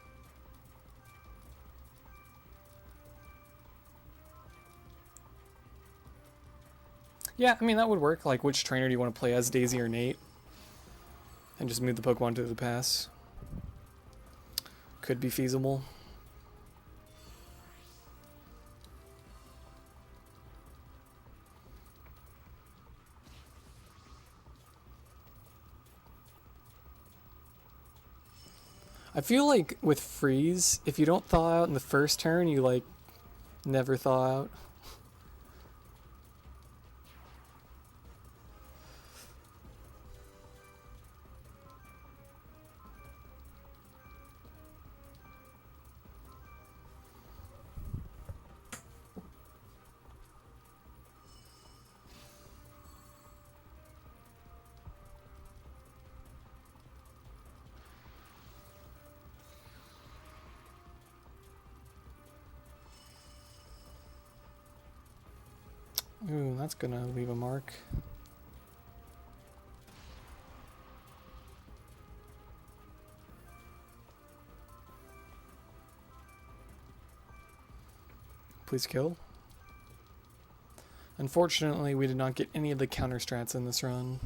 Yeah, I mean, that would work. Like, which trainer do you want to play as, Daisy or Nate? And just move the Pokemon to the pass. Could be feasible. I feel like with freeze, if you don't thaw out in the first turn, you like never thaw out. Ooh, that's gonna leave a mark. Please kill. Unfortunately, we did not get any of the counter strats in this run.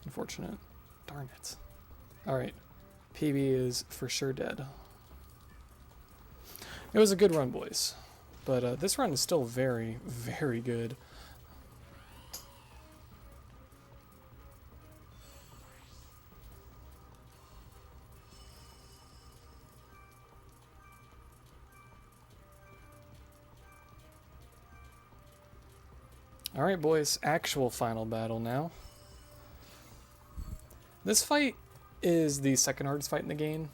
Unfortunate. Darn it. Alright. PB is for sure dead. It was a good run, boys. But this run is still very, very good. Alright, boys. Actual final battle now. This fight is the second hardest fight in the game.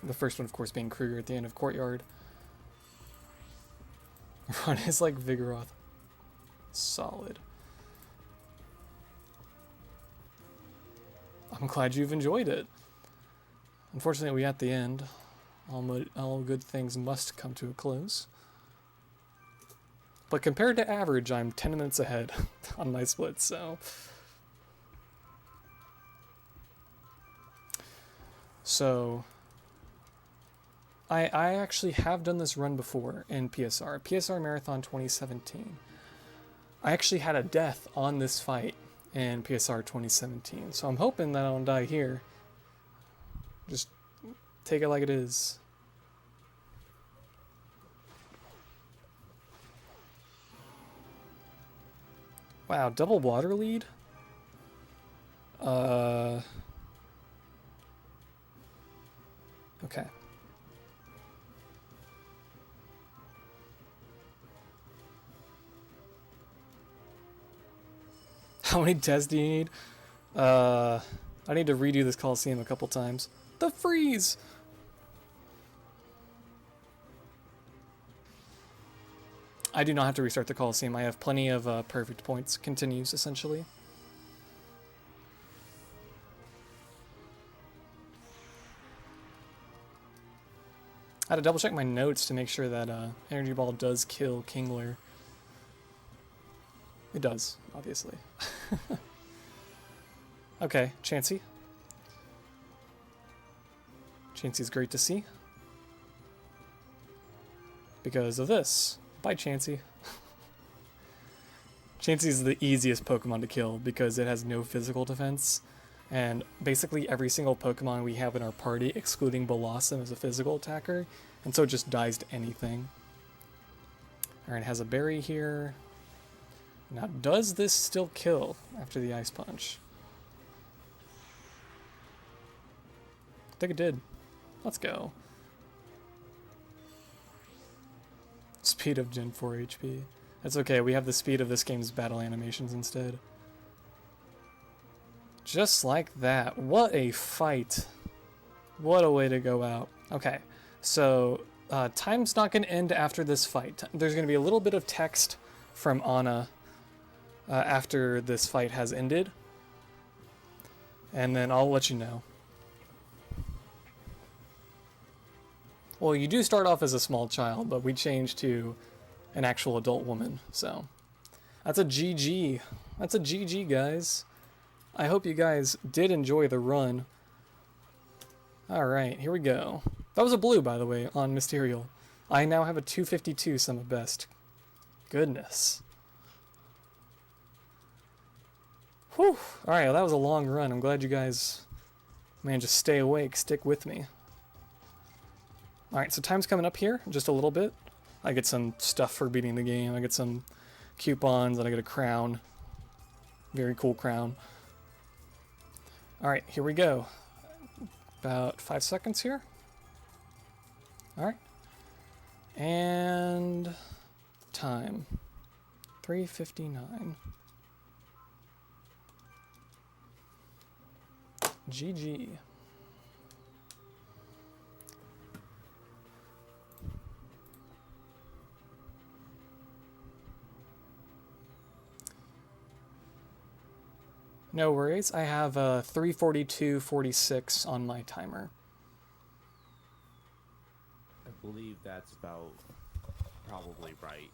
The first one, of course, being Kruger at the end of Courtyard. Run is like Vigoroth. Solid. I'm glad you've enjoyed it. Unfortunately, we at the end. All good things must come to a close. But compared to average, I'm 10 minutes ahead on my splits, so... So... I actually have done this run before in PSR. PSR Marathon 2017. I actually had a death on this fight in PSR 2017, so I'm hoping that I don't die here. Just take it like it is. Wow, double water lead? Okay. How many deaths do you need? I need to redo this Coliseum a couple times. The freeze! I do not have to restart the Coliseum. I have plenty of perfect points. Continues, essentially. I had to double check my notes to make sure that Energy Ball does kill Kingler. It does, obviously. Okay, Chansey. Chansey's great to see. Because of this. Bye, Chansey. Chansey's the easiest Pokemon to kill because it has no physical defense. And basically every single Pokemon we have in our party, excluding Blossom, is a physical attacker. And so it just dies to anything. Alright, it has a berry here. Now, does this still kill after the Ice Punch? I think it did. Let's go. Speed of Gen 4 HP. That's okay, we have the speed of this game's battle animations instead. Just like that. What a fight. What a way to go out. Okay, so time's not going to end after this fight. There's going to be a little bit of text from Anna after this fight has ended. And then I'll let you know. Well, you do start off as a small child, but we changed to an actual adult woman, so... That's a GG. That's a GG, guys. I hope you guys did enjoy the run. Alright, here we go. That was a blue, by the way, on Mysterial. I now have a 252 sum of best. Goodness. Whew. Alright, well, that was a long run. I'm glad you guys managed to stay awake, stick with me. Alright, so time's coming up here, just a little bit. I get some stuff for beating the game. I get some coupons, and I get a crown. Very cool crown. Alright, here we go. About 5 seconds here. Alright. And... time. 3:59. GG. No worries. I have 3:42:46 on my timer. I believe that's about probably right.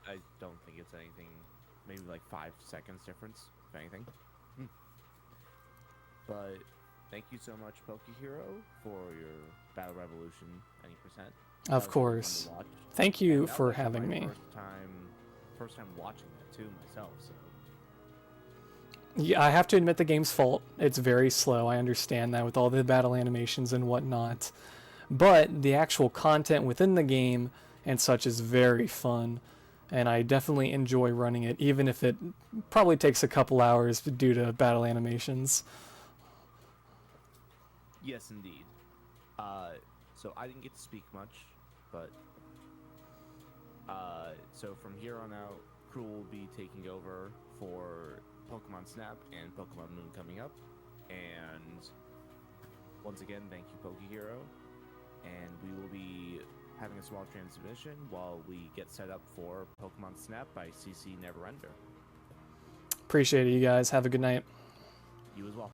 I don't think it's anything, maybe like 5 seconds difference, if anything. But thank you so much, Pokehero, for your Battle Revolution 90%. Of course. Thank you for having me. First time watching that too myself. So. Yeah, I have to admit the game's fault. It's very slow. I understand that with all the battle animations and whatnot. But the actual content within the game and such is very fun. And I definitely enjoy running it, even if it probably takes a couple hours due to battle animations. Yes, indeed. So I didn't get to speak much, but so from here on out, Crew will be taking over for Pokemon Snap and Pokemon Moon coming up. And once again, thank you, Pokehero. And we will be having a small transmission while we get set up for Pokemon Snap by CC Neverender. Appreciate it, you guys. Have a good night. You as well.